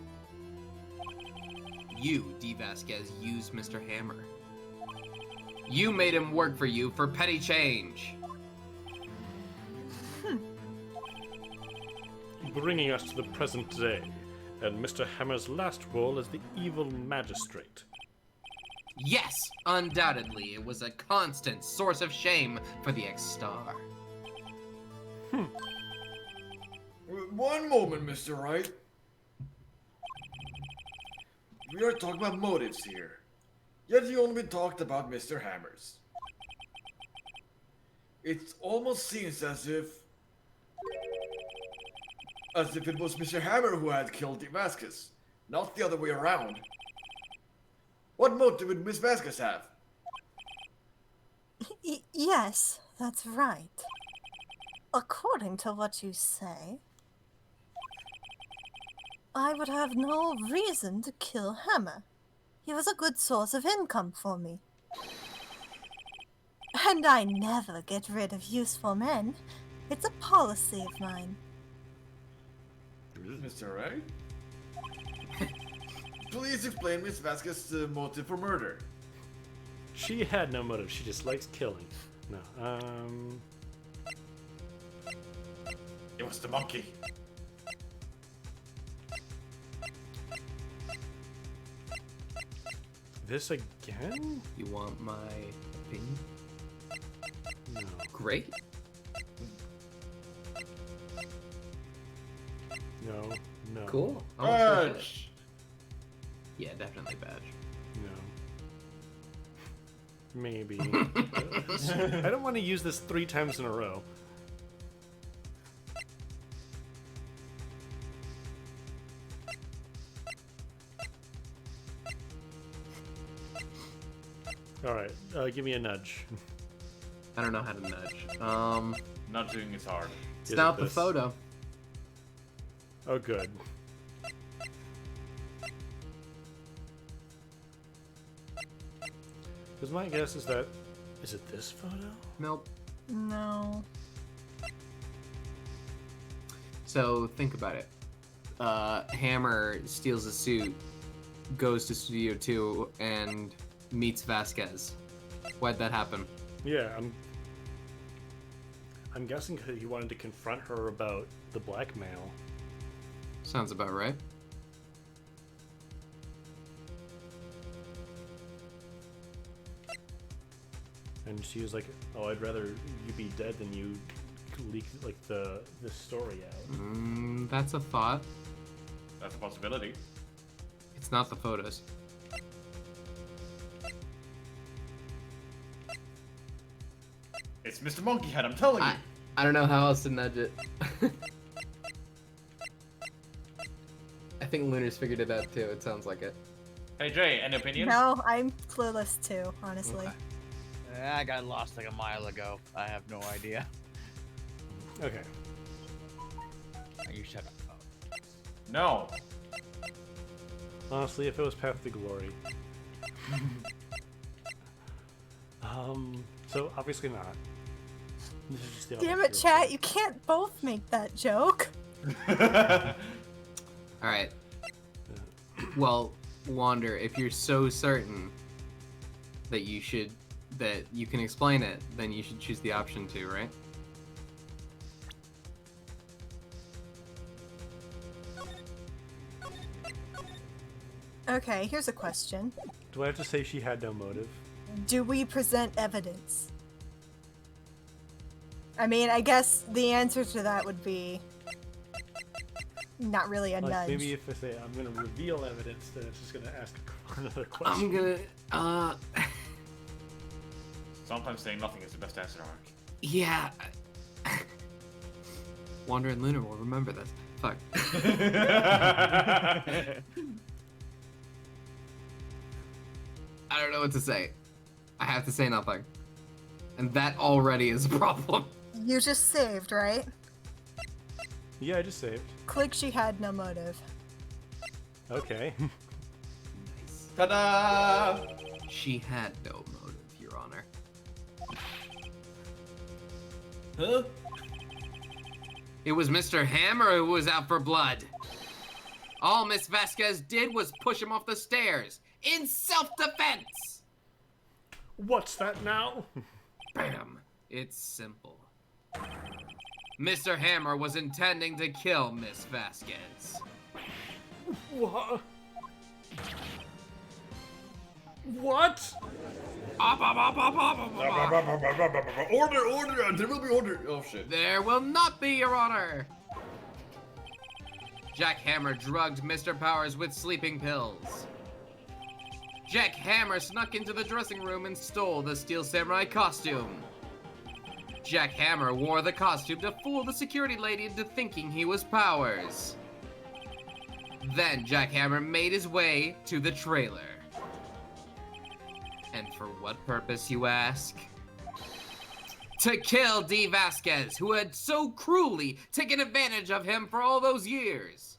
you, D. Vasquez, used Mr. Hammer. You made him work for you for petty change. Bringing us to the present day, and Mr. Hammer's last role as the evil magistrate. Yes, undoubtedly, it was a constant source of shame for the ex-star. One moment, Mr. Wright. We are talking about motives here. Yet you only talked about Mr. Hammers. It almost seems as if it was Mr. Hammer who had killed Vasquez, not the other way around. What motive would Miss Vasquez have? Yes, that's right. According to what you say, I would have no reason to kill Hammer. He was a good source of income for me. And I never get rid of useful men. It's a policy of mine. Mr. Wright? Please explain Miss Vasquez's motive for murder. She had no motive, she just likes killing. No, It was the monkey. This again? You want my opinion? No. Great. No, no. Cool. Badge! Yeah, definitely badge. No. Maybe. I don't want to use this 3 times in a row. Alright, give me a nudge. I don't know how to nudge. Nudging is hard. It's Is not it the this? photo. Oh, good. Because my guess is that... Is it this photo? Nope. No. So think about it. Hammer steals a suit, goes to Studio 2, and meets Vasquez. Why'd that happen? Yeah, I'm guessing because he wanted to confront her about the blackmail. Sounds about right. And she was like, "Oh, I'd rather you be dead than you leak like this story out." That's a thought. That's a possibility. It's not the photos. It's Mr. Monkey Head, I'm telling you. I don't know how else to nudge it. I think Lunar's figured it out too. It sounds like it. Hey Jay, any opinion? No, I'm clueless too, honestly. Okay. I got lost like a mile ago. I have no idea. Okay. You shut up. No. Honestly, if it was Path to Glory. So obviously not. This is just the Damn obvious it, chat, real you can't both make that joke. Alright. Well, Wander, if you're so certain that you can explain it, then you should choose the option 2, right? Okay, here's a question. Do I have to say she had no motive? Do we present evidence? I mean, I guess the answer to that would be not really a Like nudge. maybe if I say I'm gonna reveal evidence, then it's just gonna ask another question. I'm gonna, Sometimes saying nothing is the best answer, Ark. yeah. Wander and Lunar will remember this. Fuck. I don't know what to say. I have to say nothing. And that already is a problem. You just saved, right? Yeah, I just saved. Click she had no motive. Okay. Ta-da! She had no motive, Your Honor. Huh? It was Mr. Hammer who was out for blood. All Miss Vasquez did was push him off the stairs in self-defense. What's that now? Bam. It's simple. Mr. Hammer was intending to kill Miss Vasquez. What? What? Order! There will be order! Oh shit. There will not be, Your Honor. Jack Hammer drugged Mr. Powers with sleeping pills. Jack Hammer snuck into the dressing room and stole the Steel Samurai costume. Jack Hammer wore the costume to fool the security lady into thinking he was Powers. Then Jack Hammer made his way to the trailer. And for what purpose, you ask? To kill Dee Vasquez, who had so cruelly taken advantage of him for all those years.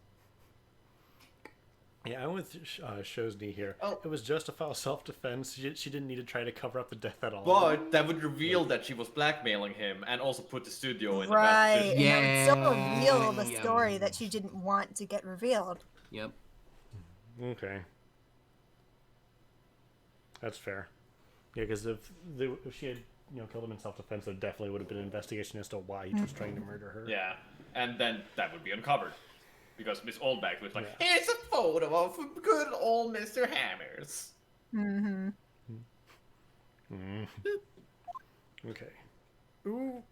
Yeah, I went with Shosny here. Oh. It was justifiable self-defense. She didn't need to try to cover up the death at all. But that would reveal that she was blackmailing him and also put the studio in Right, the bad position. and that would so reveal the Yeah. story that she didn't want to get revealed. Yep. Okay. That's fair. Yeah, because if she had killed him in self-defense, there definitely would have been an investigation as to why he was trying to murder her. Yeah, and then that would be uncovered. Because Miss Oldback was like, Yeah. here's a photo of good old Mr. Hammers. Mm-hmm. Okay. Ooh.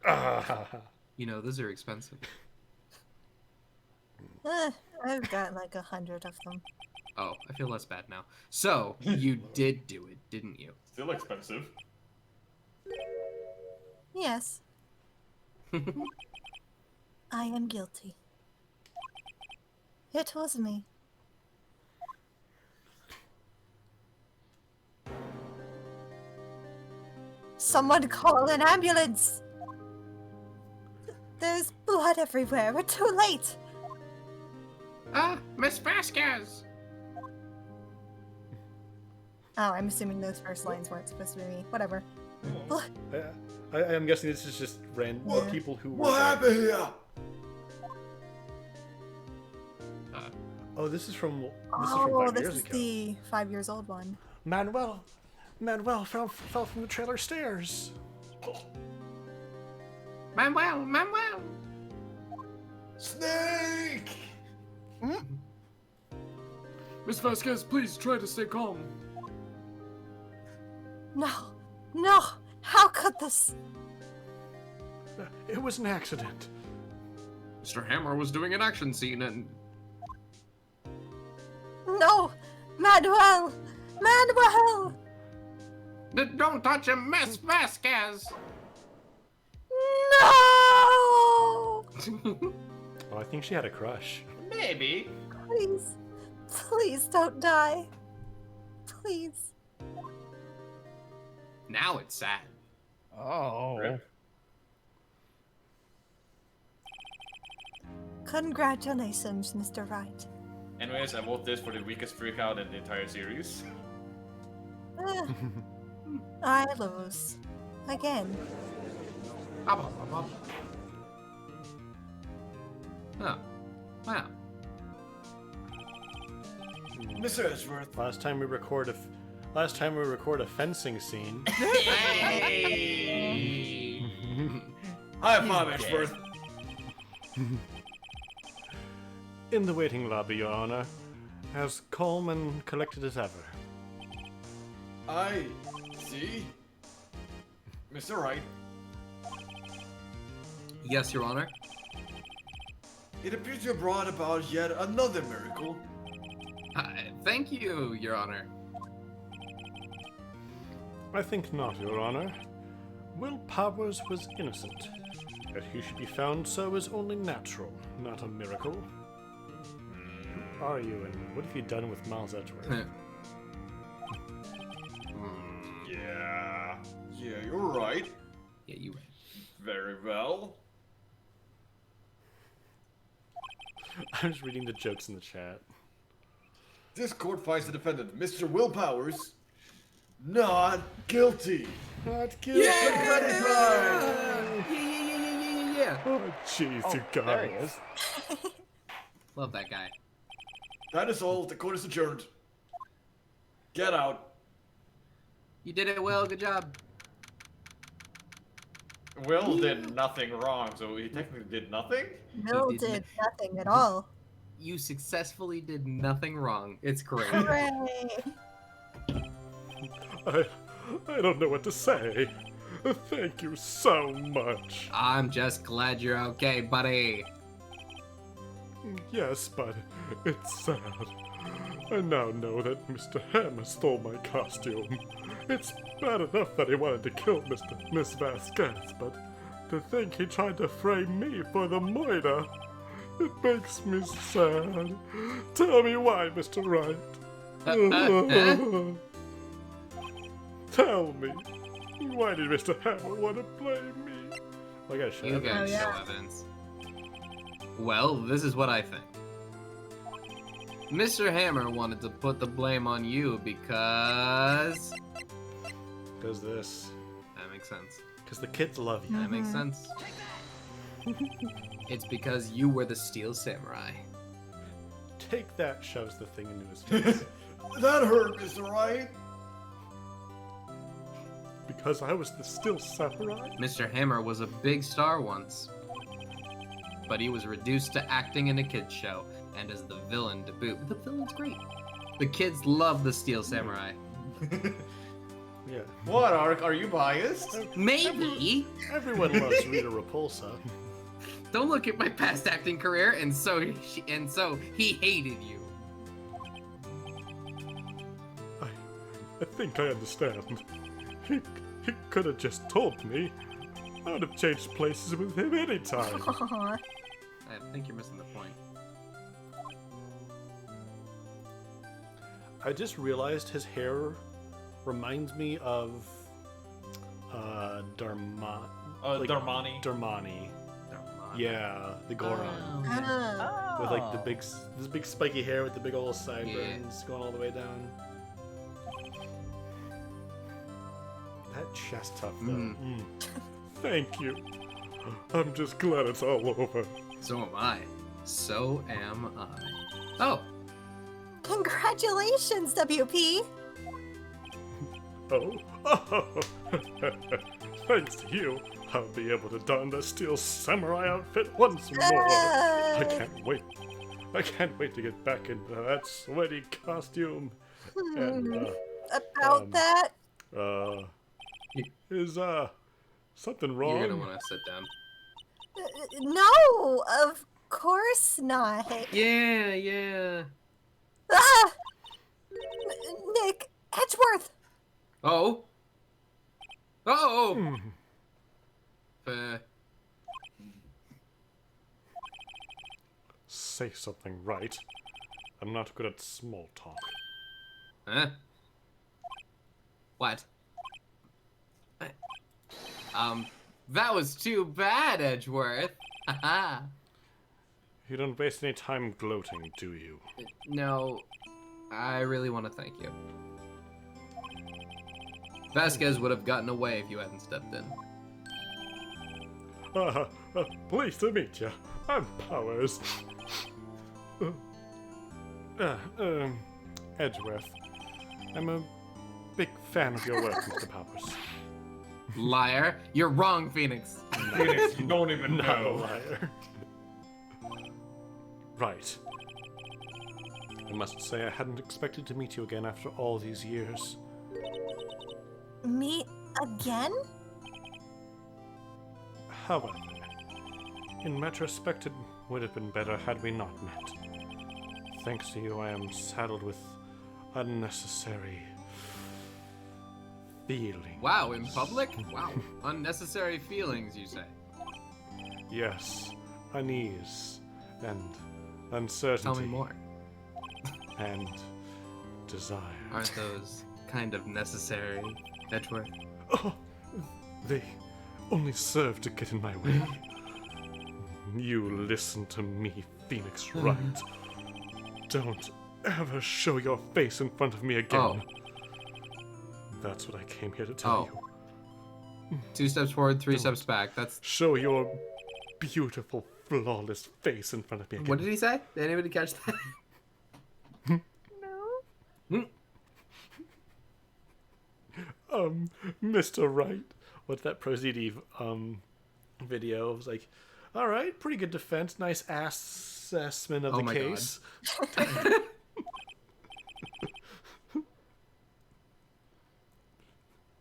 Ah. You know, those are expensive. I've got like 100 of them. Oh, I feel less bad now. So, you did do it, didn't you? Still expensive. Yes. I am guilty. It was me. Someone call an ambulance! There's blood everywhere. We're too late. Miss Vasquez! Oh, I'm assuming those first lines weren't supposed to be me. Whatever. Blood. I am guessing this is just random people who What were. happened here? Oh, this is from. This is Oh, from 5 this years is ago. the 5 years old one. Manuel fell from the trailer stairs. Manuel! Snake! Miss Vasquez, please try to stay calm. No! How could this? It was an accident. Mr. Hammer was doing an action scene and... No! Manuel! Don't touch him, Miss Vasquez! No! Oh, I think she had a crush. Maybe. Please don't die. Please. Now it's sad. Oh. Congratulations, Mr. Wright. Anyways, I vote this for the weakest freakout in the entire series. I lose. Again. Oh, wow. Mr. Edgeworth. Last time we record a fencing scene. Hey! High five, Edgeworth. In the waiting lobby, Your Honor, as calm and collected as ever. I see. Mr. Wright, Yes, Your Honor. it appears you brought about yet another miracle. Thank you, Your Honor. I think not, Your Honor. Will Powers was innocent. That he should be found so is only natural, not a miracle. Who are you, and what have you done with Miles Edgeworth? Yeah, you're right. Yeah, you right. Very well. I'm just reading the jokes in the chat. This court finds the defendant, Mr. Will Powers, not guilty. Not guilty! Yeah. Oh, jeez, you guys. There he is. Love that guy. That is all. The court is adjourned. Get out. You did it well, good job. Will did nothing wrong, so he technically did nothing? Bill did did nothing at all. You successfully did nothing wrong. It's great. Hooray! I don't know what to say. Thank you so much. I'm just glad you're okay, buddy. Yes, but it's sad. I now know that Mr. Hammer stole my costume. It's bad enough that he wanted to kill Miss Vasquez, but to think he tried to frame me for the murder, it makes me sad. Tell me why, Mr. Wright. Tell me, why did Mr. Hammer want to blame me? I gotta show You you. guys yeah. show evidence. Well, this is what I think. Mr. Hammer wanted to put the blame on you because... Because this. That makes sense. Because the kids love you. That makes sense. It's because you were the Steel Samurai. Take that, shoves the thing into his face. That hurt, Mr. Wright. Because I was the Steel Samurai? Mr. Hammer was a big star once, but he was reduced to acting in a kids show and as the villain to boot. But the villain's great. The kids love the Steel Samurai. Yeah. What, Ark? Are you biased? Maybe. Everyone loves Rita Repulsa. Don't look at my past acting career, and so he hated you. I think I understand. He could have just told me. I would have changed places with him anytime. Aw. I think you're missing the point. I just realized his hair reminds me of Darmani. Darmani. Yeah, the Goron. Ah. With like this big spiky hair with the big old sideburns going all the way down. That chest tough though. Mm. Thank you. I'm just glad it's all over. So am I. So am I. Oh, Congratulations, WP! Oh, thanks to you, I'll be able to don the steel samurai outfit once more. I can't wait. I can't wait to get back into that sweaty costume. And, About that? Is something wrong? you're gonna want to sit down. No, of course not. Yeah. Ah! Nick, Edgeworth! Oh. Oh. Say something right. I'm not good at small talk. Huh? What? That was too bad, Edgeworth. Haha. You don't waste any time gloating, do you? No, I really want to thank you. Vasquez would have gotten away if you hadn't stepped in. Pleased to meet you. I'm Powers. Edgeworth. I'm a big fan of your work, Mr. Powers. Liar. You're wrong, Phoenix. Phoenix, you don't even Not a know. liar. Right. I must say I hadn't expected to meet you again after all these years. Meet again? However, in retrospect, it would have been better had we not met. Thanks to you, I am saddled with unnecessary feelings. Wow, in public? Wow. Unnecessary feelings, you say? Yes, unease and uncertainty. Tell me more. And desire. Aren't those kind of necessary, Edgeworth? Oh, they only serve to get in my way. You listen to me, Phoenix Wright. Don't ever show your face in front of me again. Oh. That's what I came here to tell you. 2 steps forward, 3 steps back. That's... Show your beautiful, flawless face in front of me again. What did he say? Did anybody catch that? Mr. Wright. What's that Proceed video? It was like, all right, pretty good defense, nice assessment of Oh the my God. case.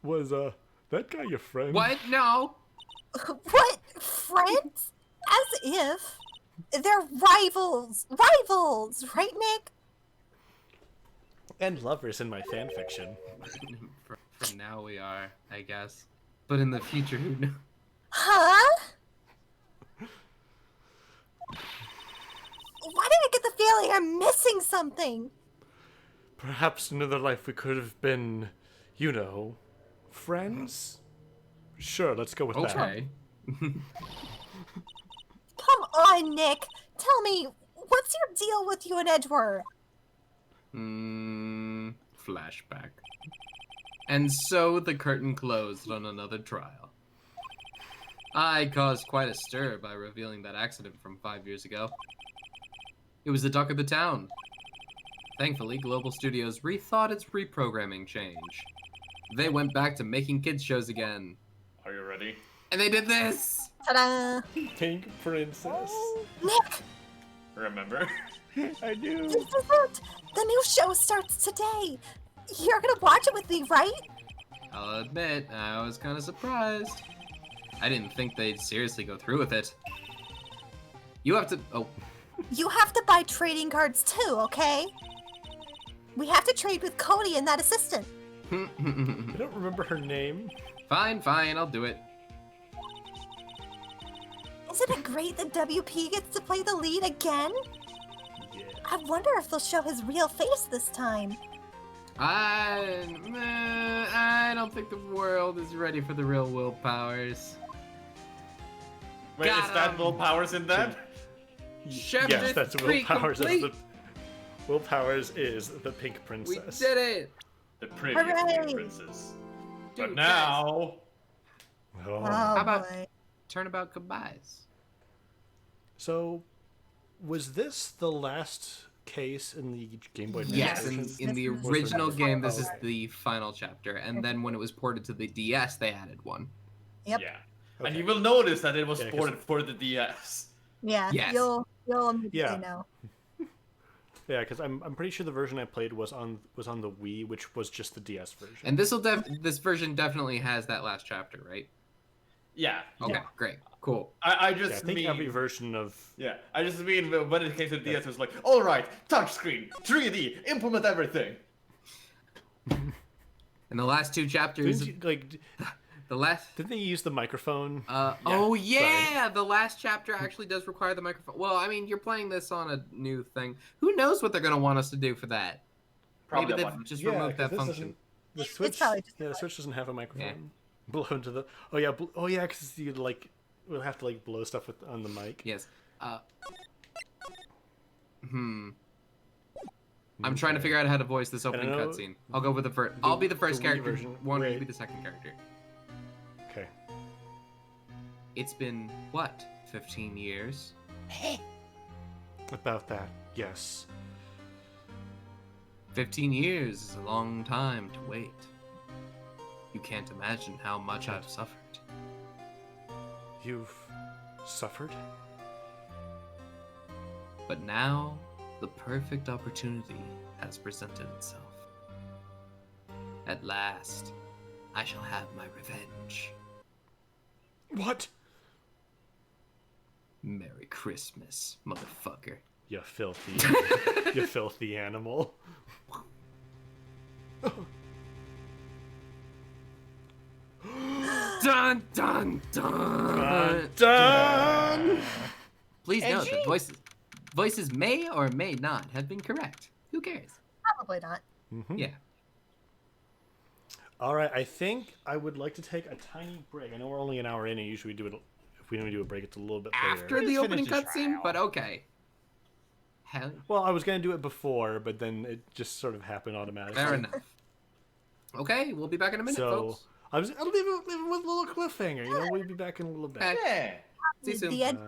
Was that guy your friend? What? No. What? Friends? As if. They're rivals! Rivals! Right, Nick? And lovers in my fan fiction. For now we are, I guess. But in the future, who knows? Huh? Why did I get the feeling I'm missing something? Perhaps in another life we could have been, you know, friends? Sure, let's go with that. Okay. Come on, Nick. Tell me, what's your deal with you and Edgeworth? Flashback. And so the curtain closed on another trial. I caused quite a stir by revealing that accident from 5 years ago. It was the talk of the town. Thankfully, Global Studios rethought its reprogramming change. They went back to making kids shows again. Are you ready? And they did this! Ta-da! Pink Princess. Nick, Remember? I do. this is it! The new show starts today! You're gonna watch it with me, right? I'll admit, I was kind of surprised. I didn't think they'd seriously go through with it. You have to... Oh. You have to buy trading cards too, okay? We have to trade with Cody and that assistant. I don't remember her name. Fine, I'll do it. Isn't it great that WP gets to play the lead again? Yeah. I wonder if they'll show his real face this time. I don't think the world is ready for the real willpowers. Wait, Got is that 'em. Willpowers in that? Chapter Yes, that's 3 Willpowers. complete. Willpowers is the Pink We Princess. did it. The prettiest Hooray! Pink Princess. Dude, But now... Oh. Oh, about- boy. Turnabout goodbyes. So, was this the last case in the Game Boy Advance Yes, version? in the This is- original game, this is Okay. the final chapter, and then when it was ported to the DS, they added one. Yep. Yeah. Okay. And you will notice that it was Yeah, 'cause- ported for the DS. Yeah, Yes. you'll immediately Yeah. know. Yeah, because I'm pretty sure the version I played was on the Wii, which was just the DS version. And this version definitely has that last chapter, right? Yeah. Okay, great, cool. I yeah, just I think mean... every version of Yeah, I just mean when it came to the DS, it was like, alright, touchscreen, 3D, implement everything. And the last two chapters, didn't you, like the last. didn't they use the microphone? Oh yeah, the last chapter actually does require the microphone. Well, I mean, you're playing this on a new thing. Who knows what they're gonna want us to do for that? Probably Maybe that they've one. just Yeah, removed 'cause that this function. doesn't- The Switch, probably just the Switch doesn't have a microphone. Blow into the. Oh yeah, because you like we'll have to like blow stuff on the mic. Yes. I'm trying to figure out how to voice this opening know cutscene. I'll go with the first. I'll be the first the Wii character. version- One will wait. be the second character. Okay. It's been what? 15 years. About that, yes. 15 years is a long time to wait. You can't imagine how much I've suffered. You've suffered. But now, the perfect opportunity has presented itself. At last, I shall have my revenge. What? Merry Christmas, motherfucker. You filthy, you filthy animal. Dun dun dun! Done. Please note that voices may or may not have been correct. Who cares? Probably not. Yeah. All right, I think I would like to take a tiny break. I know we're only an hour in, and usually we do it. If we don't do a break, it's a little bit After later. the Just opening finish the cutscene, trial. but okay. Hell, Well, I was gonna do it before, but then it just sort of happened automatically. fair enough. Okay, we'll be back in a minute, So folks. I'll leave it with a little cliffhanger. You know, we'll be back in a little bit. Okay. Yeah. See you soon. The end.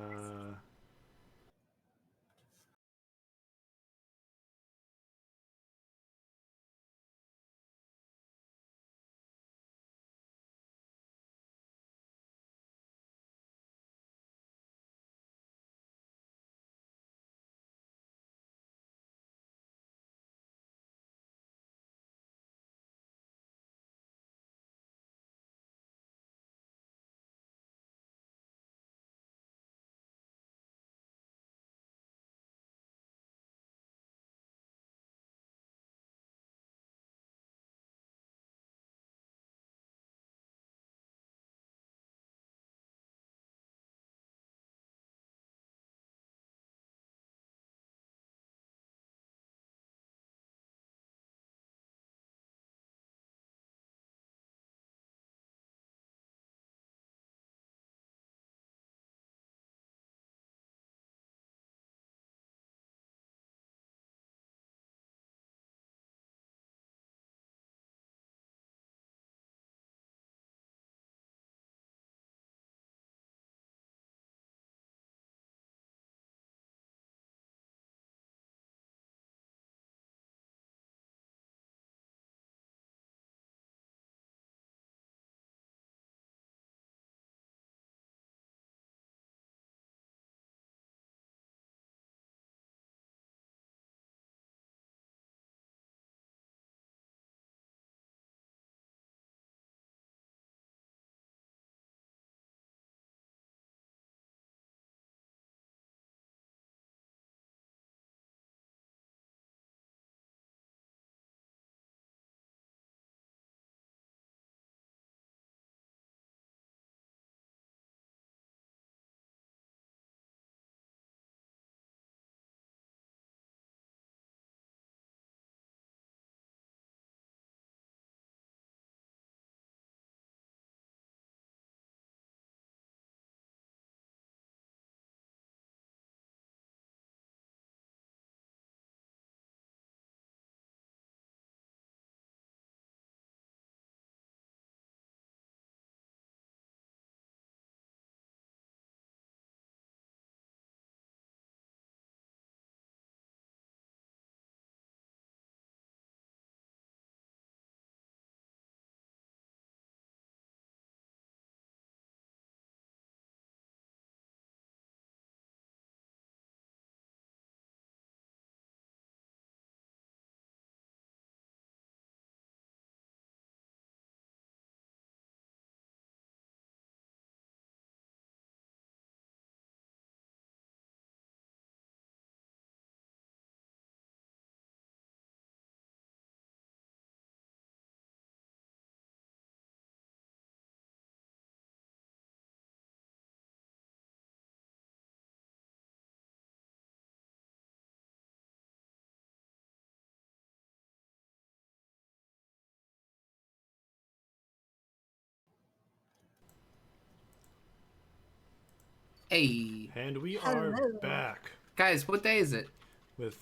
Hey, And we are Hello. back guys, what day is it? with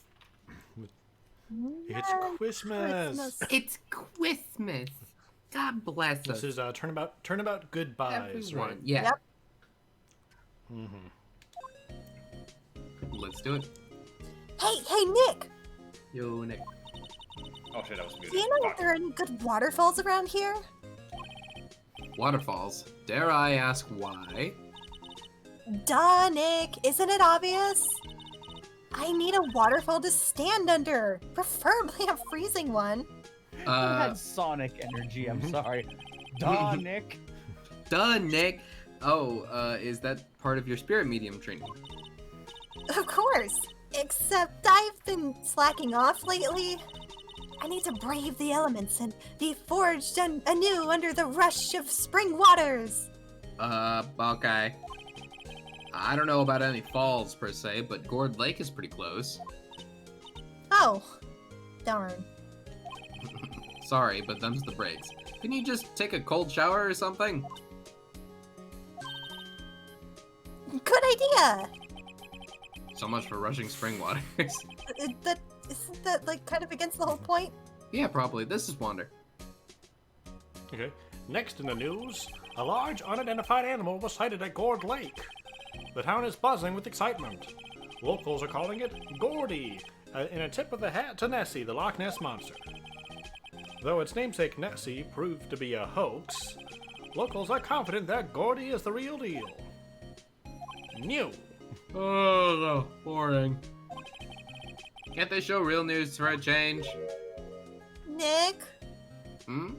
it's Merry Christmas. Christmas. It's Christmas. God bless This us. is turnabout goodbyes, Everyone. right? Yeah. Yep. Let's do it. Hey, Nick! Yo, Nick. Oh shit, that was muted. Do you know if Fuck. there are any good waterfalls around here? Waterfalls. Dare I ask why? Duh, Nick. Isn't it obvious? I need a waterfall to stand under. Preferably a freezing one. You had Sonic energy. I'm sorry. Duh, Nick. Duh, Nick. Oh, is that part of your spirit medium training? Of course. Except I've been slacking off lately. I need to brave the elements and be forged anew under the rush of spring waters. Okay. I don't know about any falls per se, but Gourd Lake is pretty close. Oh, darn. Sorry, but them's the breaks. Can you just take a cold shower or something? Good idea. So much for rushing spring waters. Isn't that like kind of against the whole point? Yeah, probably. This is Wander. Okay. Next in the news, a large unidentified animal was sighted at Gourd Lake. The town is buzzing with excitement. Locals are calling it Gordy, in a tip of the hat to Nessie, the Loch Ness monster. Though its namesake Nessie proved to be a hoax, locals are confident that Gordy is the real deal. New. Oh, no. Boring. Can't they show real news for a change? Nick, Hmm?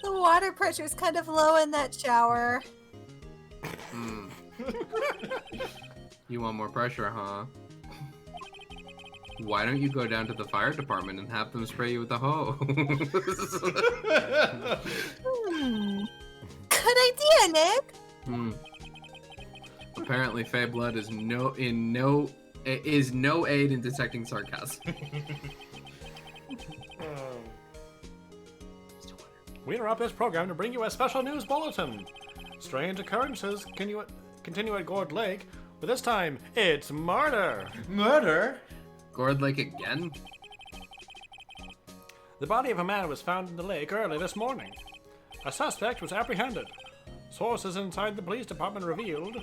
the water pressure's kind of low in that shower. Hmm. You want more pressure, huh? Why don't you go down to the fire department and have them spray you with a hose? Good idea, Nick. Hmm. Apparently, Fey Blood is no aid in detecting sarcasm. We interrupt this program to bring you a special news bulletin. Strange occurrences continue at Gourd Lake, but this time it's murder. Murder? Gourd Lake again? The body of a man was found in the lake early this morning. A suspect was apprehended. Sources inside the police department revealed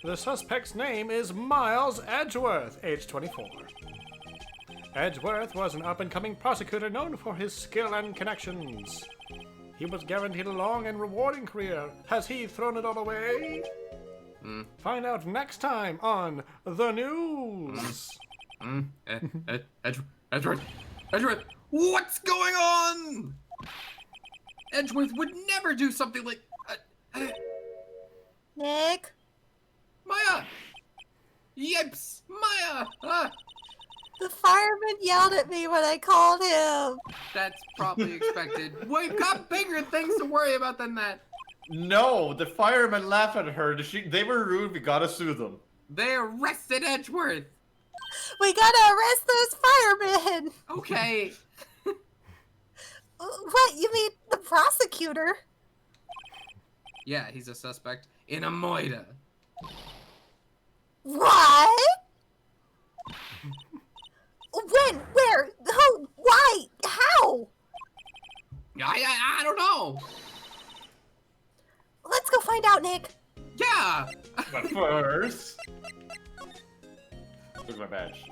the suspect's name is Miles Edgeworth, age 24. Edgeworth was an up-and-coming prosecutor known for his skill and connections. He was guaranteed a long and rewarding career. Has he thrown it all away? Find out next time on The News. Edgeworth! Edgeworth! What's going on? Edgeworth would never do something like... Nick, Maya! Yips! Maya! the fireman yelled at me when I called him. That's probably expected. We've got bigger things to worry about than that. No, the firemen laughed at her. They were rude. We gotta sue them. They arrested Edgeworth. We gotta arrest those firemen. Okay. What, you mean the prosecutor? Yeah, he's a suspect in a moida. What? When? Where? Who? Why? How? I don't know. Let's go find out, Nick. Yeah. But first... Look at my badge.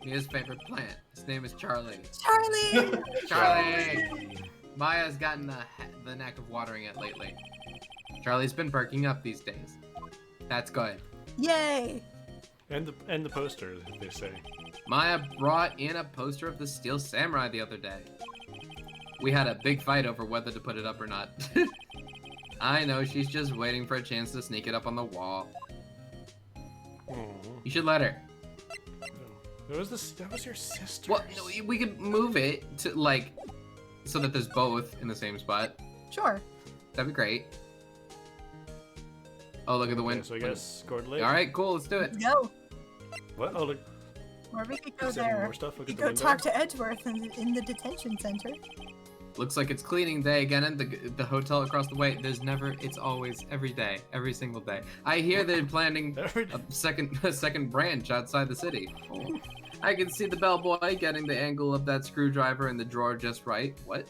His favorite plant. His name is Charlie. Charlie! Charlie! Maya's gotten the knack of watering it lately. Charlie's been perking up these days. That's good. Yay! And the poster, they say. Maya brought in a poster of the Steel Samurai the other day. We had a big fight over whether to put it up or not. I know, she's just waiting for a chance to sneak it up on the wall. You should let her. That was your sister. Well, no, we could move it to, like, so that there's both in the same spot. Sure. That'd be great. Oh, look at the Okay, wind. so I guess Gourd Lake. All right, cool, let's do it. Go. What? Oh, look. Or we could go Is there there. more stuff? Look We at could the go window. talk to Edgeworth in the detention center. Looks like it's cleaning day again at the hotel across the way. It's always, every day, every single day. I hear they're planning a second branch outside the city. Oh. I can see the bellboy getting the angle of that screwdriver in the drawer just right. What?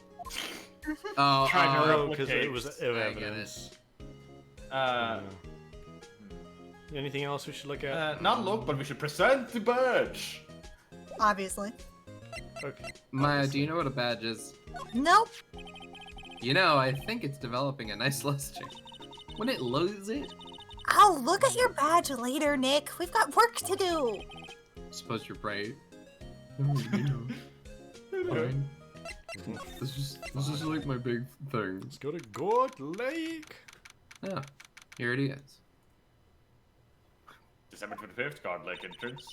Oh, Trying to because it was replicate. evidence. Anything else we should look at? Not look, but we should present the badge. Obviously. Okay. Maya, do you know what a badge is? Nope. You know, I think it's developing a nice luster. When it loses it, I'll look at your badge later, Nick. We've got work to do. suppose you're right. Fine. This is like my big thing. Let's go to Gourd Lake. Yeah, here it is. December 25th, Guard Lake entrance.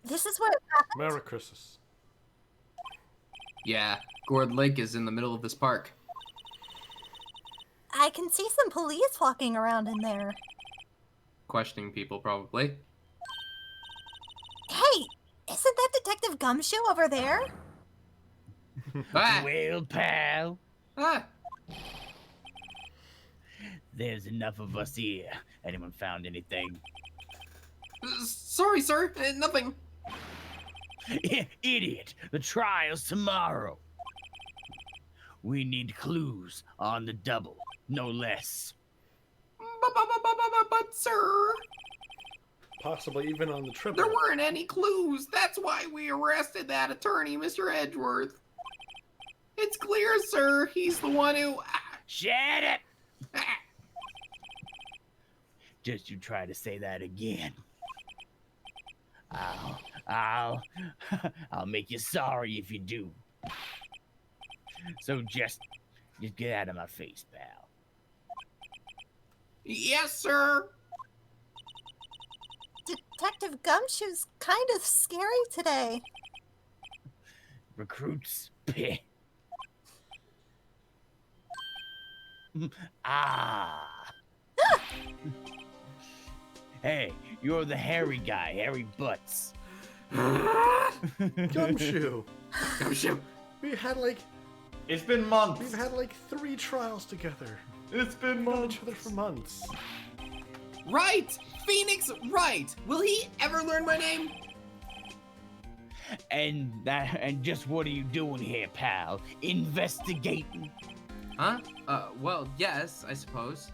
This is where it happened. Merry Christmas. Yeah, Gourd Lake is in the middle of this park. I can see some police walking around in there. Questioning people, probably. Hey, isn't that Detective Gumshoe over there? Ah! Well, pal, Ah! there's enough of us here. Anyone found anything? Sorry, sir. Nothing. Idiot! The trial's tomorrow. We need clues on the double, no less. But, sir, Possibly even on the triple. there weren't any clues. That's why we arrested that attorney, Mr. Edgeworth. It's clear, sir. He's the one who... Shut up! Just you try to say that again. I'll make you sorry if you do. So just get out of my face, pal. Yes, sir. Detective Gumshoe's kind of scary today. Recruits, peh. Ah. Hey, you're the hairy guy, hairy butts. Gumshoe. Gumshoe. We had like It's been months. we've had like 3 trials together. It's been We've known months. each other for months. Right. Phoenix Wright. Will he ever learn my name? And just what are you doing here, pal? Investigating? Huh? Well, yes, I suppose.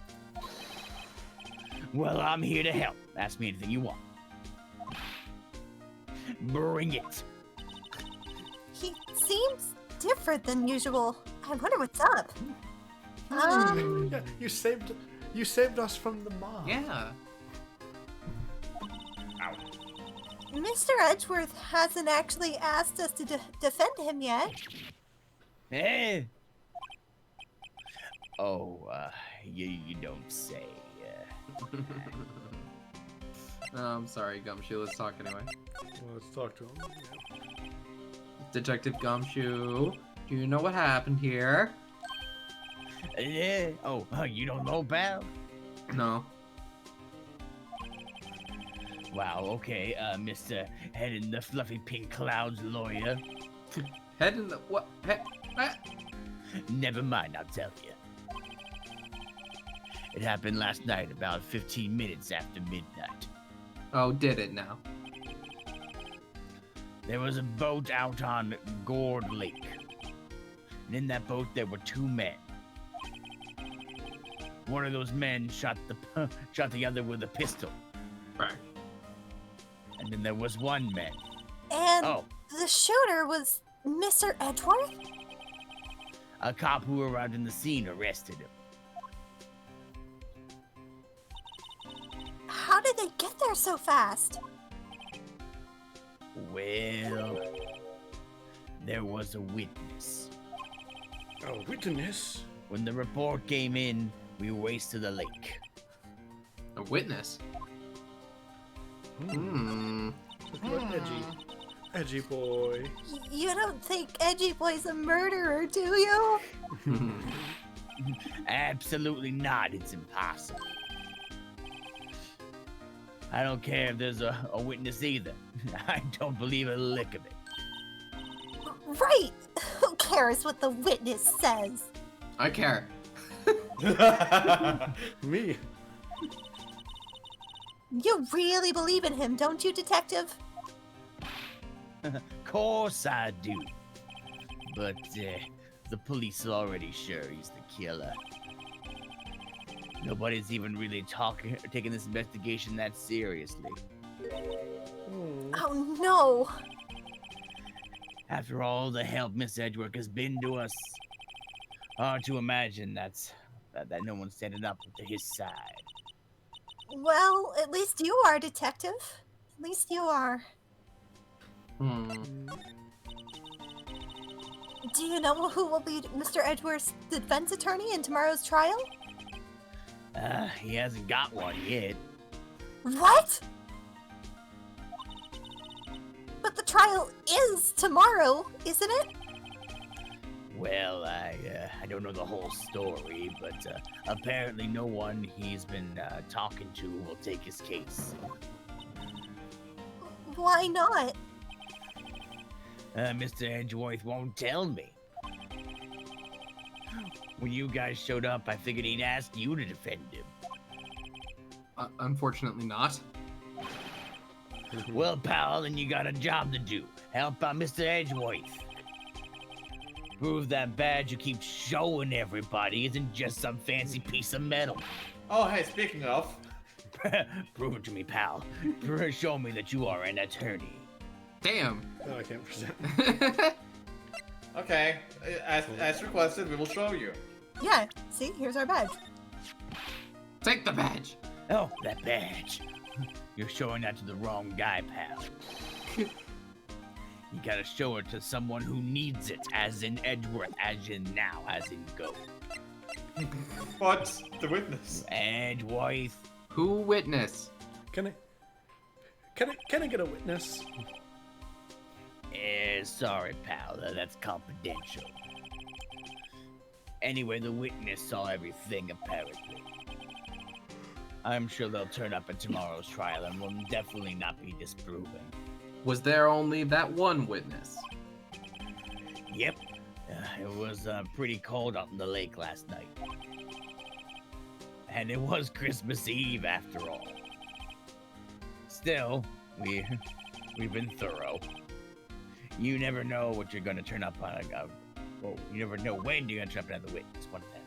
Well, I'm here to help. Ask me anything you want. Bring it. He seems different than usual. I wonder what's up. Yeah, you saved us from the mob. Yeah. Mr. Edgeworth hasn't actually asked us to defend him yet. Eh? Oh, you don't say. I'm sorry, Gumshoe. Let's talk anyway. Well, let's talk to him. Yeah. Detective Gumshoe, do you know what happened here? Yeah. Oh, you don't know, pal? No. Wow. Okay, Mr. Head in the Fluffy Pink Clouds lawyer. Head in the what? Head? Never mind. I'll tell you. It happened last night, about 15 minutes after midnight. Oh, did it now? There was a boat out on Gourd Lake. And in that boat, there were 2 men. One of those men shot the other with a pistol. Right. And then there was one man. And Oh, the shooter was Mr. Edgeworth? a cop who arrived in the scene arrested him. How did they get there so fast? Well, there was a witness. Oh, witness. When the report came in, we raced to the lake. A witness. Hmm. Look at edgy boy. You don't think Edgy Boy's a murderer, do you? Absolutely not. It's impossible. I don't care if there's a witness either. I don't believe a lick of it. Right. Who cares cares what the witness says? I care. Me. You really believe in him, don't you, Detective? Course I do. But the police are already sure he's the killer. Nobody's even really taking this investigation that seriously. Oh no! After all the help Miss Edgeworth has been to us, hard to imagine that no one's standing up to his side. Well, at least you are, Detective. At least you are. Do you know who will be Mr. Edgeworth's defense attorney in tomorrow's trial? He hasn't got one yet. What? But the trial is tomorrow, isn't it? Well, I don't know the whole story, but apparently no one he's been talking to will take his case. Why not? Mr. Edgeworth won't tell me. When you guys showed up, I figured he'd ask you to defend him. Unfortunately not. Well, pal, then you got a job to do. Help out Mr. Edgeworth. Prove that badge you keep showing everybody isn't just some fancy piece of metal. Oh, hey, speaking of. Prove it to me, pal. Show me that you are an attorney. Damn. No, I can't present. Okay, as requested, we will show you. Yeah, see, here's our badge. Take the badge. Oh, that badge. You're showing that to the wrong guy, pal. You gotta show it to someone who needs it, as in Edgeworth, as in now, as in go. What? The witness. Edgeworth. Who witness? Can I get a witness? Sorry, pal, that's confidential. Anyway, the witness saw everything, apparently. I'm sure they'll turn up at tomorrow's trial and will definitely not be disproven. Was there only that one witness? Yep. It was pretty cold out in the lake last night. And it was Christmas Eve, after all. Still, we've been thorough. You never know what you're gonna turn up on. Well, you never know when you're gonna turn up another witness. One of them,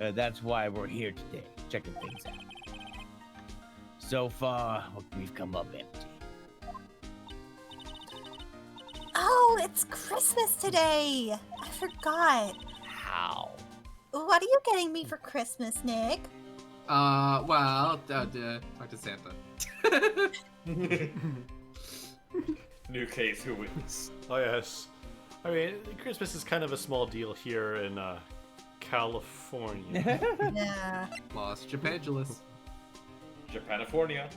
yeah. That's why we're here today, checking things out. So far, we've come up empty. Oh, it's Christmas today! I forgot. How? What are you getting me for Christmas, Nick? Well, talk to Santa. New case, who witness? Oh yes. I mean, Christmas is kind of a small deal here in California. Yeah. Los Japangelis. Japanifornia.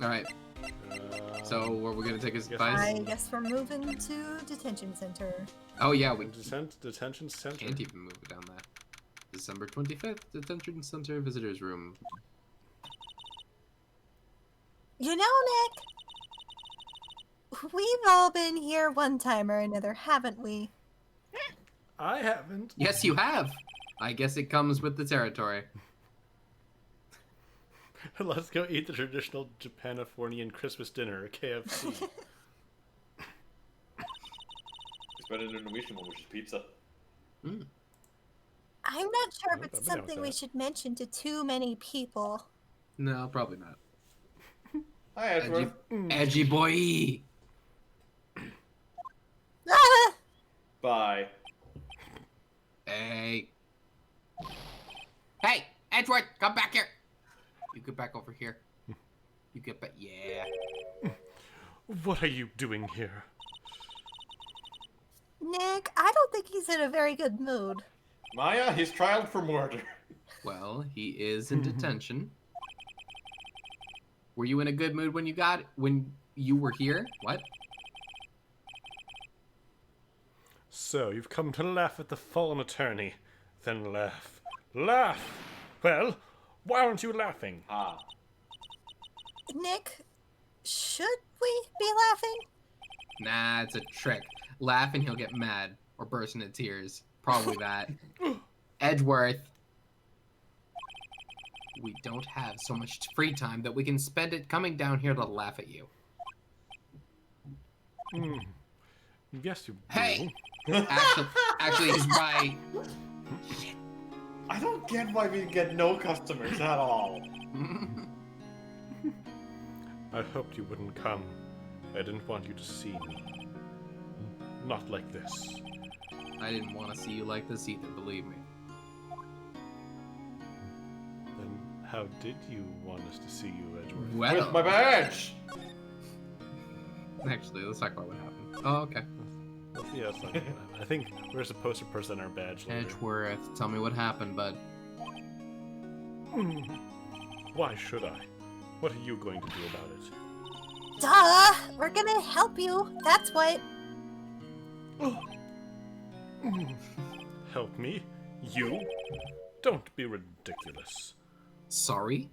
All right. So, where we gonna take his advice? I guess we're moving to detention center. Oh yeah, we Detention center. can't even move it down that. December 25th, detention center visitors room. You know, Nick, we've all been here one time or another, haven't we? I haven't. Yes, you have. I guess it comes with the territory. Let's go eat the traditional Japanifornian Christmas dinner, KFC. It's better than the Norwegian one, which is pizza. Mm. I'm not sure if I'd it's be down with something we that. should mention to too many people. No, probably not. Hi, Edgeworth. Edgy boy. Ah! Bye. Hey. Hey, Edgeworth, come back here. You get back over here. You get back. Yeah. What are you doing here? Nick, I don't think he's in a very good mood. Maya, he's trialed for murder. Well, he is in detention. Were you in a good mood when you were here? What? So, you've come to laugh at the fallen attorney. Then laugh. Laugh! Well, why aren't you laughing? Ah. Nick, should we be laughing? Nah, it's a trick. Laugh and he'll get mad or burst into tears. Probably that. Edgeworth. We don't have so much free time that we can spend it coming down here to laugh at you. Yes, you Hey! do. Actually, he's right. I don't get why we get no customers at all. I hoped you wouldn't come. I didn't want you to see me. Not like this. I didn't want to see you like this either, believe me. Then how did you want us to see you, Edgeworth? Well, With my badge! actually, let's talk about what happened. Oh, okay. Yeah, it's like, I think we're supposed to present our badge later. Edgeworth, tell me what happened, bud. Why should I? What are you going to do about it? Duh! We're gonna help you. That's what. Help me? You? Don't be ridiculous. Sorry?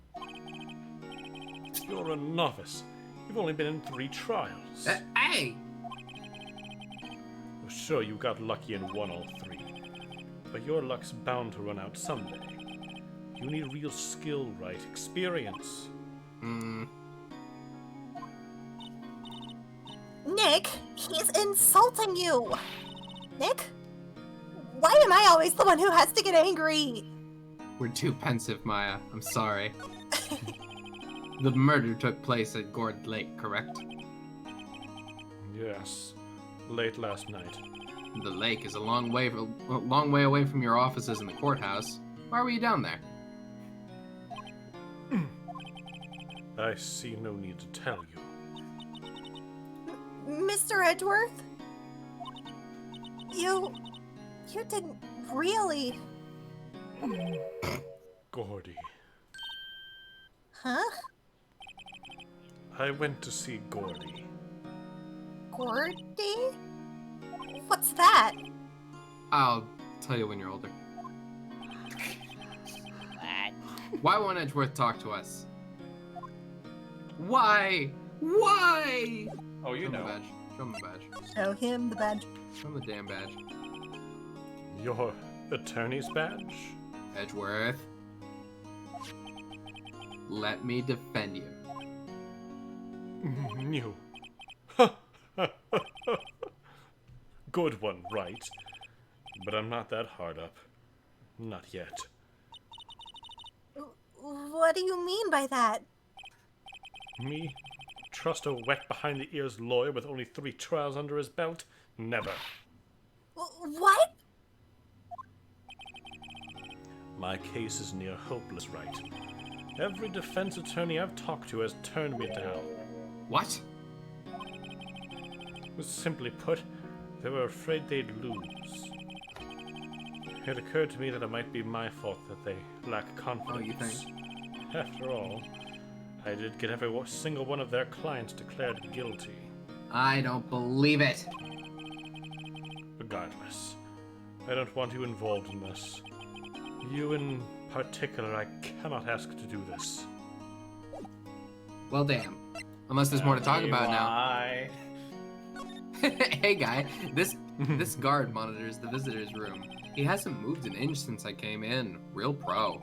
You're a novice. You've only been in 3 trials. Hey! Sure, you got lucky and won all 3. But your luck's bound to run out someday. You need real skill, right? Experience. Nick, he's insulting you! Nick? Why am I always the one who has to get angry? We're too pensive, Maya. I'm sorry. The murder took place at Gord Lake, correct? Yes. Late last night. The lake is a long way away from your offices in the courthouse. Why were you down there? I see no need to tell you. Mr. Edgeworth? You didn't really... Gordy. Huh? I went to see Gordy. Gordy? What's that? I'll tell you when you're older. Why won't Edgeworth talk to us? Why? Why? Oh, you Show him the know. badge. Show him the badge. Show him the badge. Show him the damn badge. Your attorney's badge? Edgeworth. Let me defend you. You. Good one, right? But I'm not that hard up. Not yet. What do you mean by that? Me? Trust a wet behind-the-ears lawyer with only 3 trials under his belt? Never. What? My case is near hopeless, right? Every defense attorney I've talked to has turned me down. What? Simply put, they were afraid they'd lose. It occurred to me that it might be my fault that they lack confidence. Oh, you think? After all, I did get every single one of their clients declared guilty. I don't believe it. Regardless, I don't want you involved in this. You in particular, I cannot ask to do this. Well, damn. Unless there's more to talk about now. Why? Hey, guy. This guard monitors the visitor's room. He hasn't moved an inch since I came in. Real pro.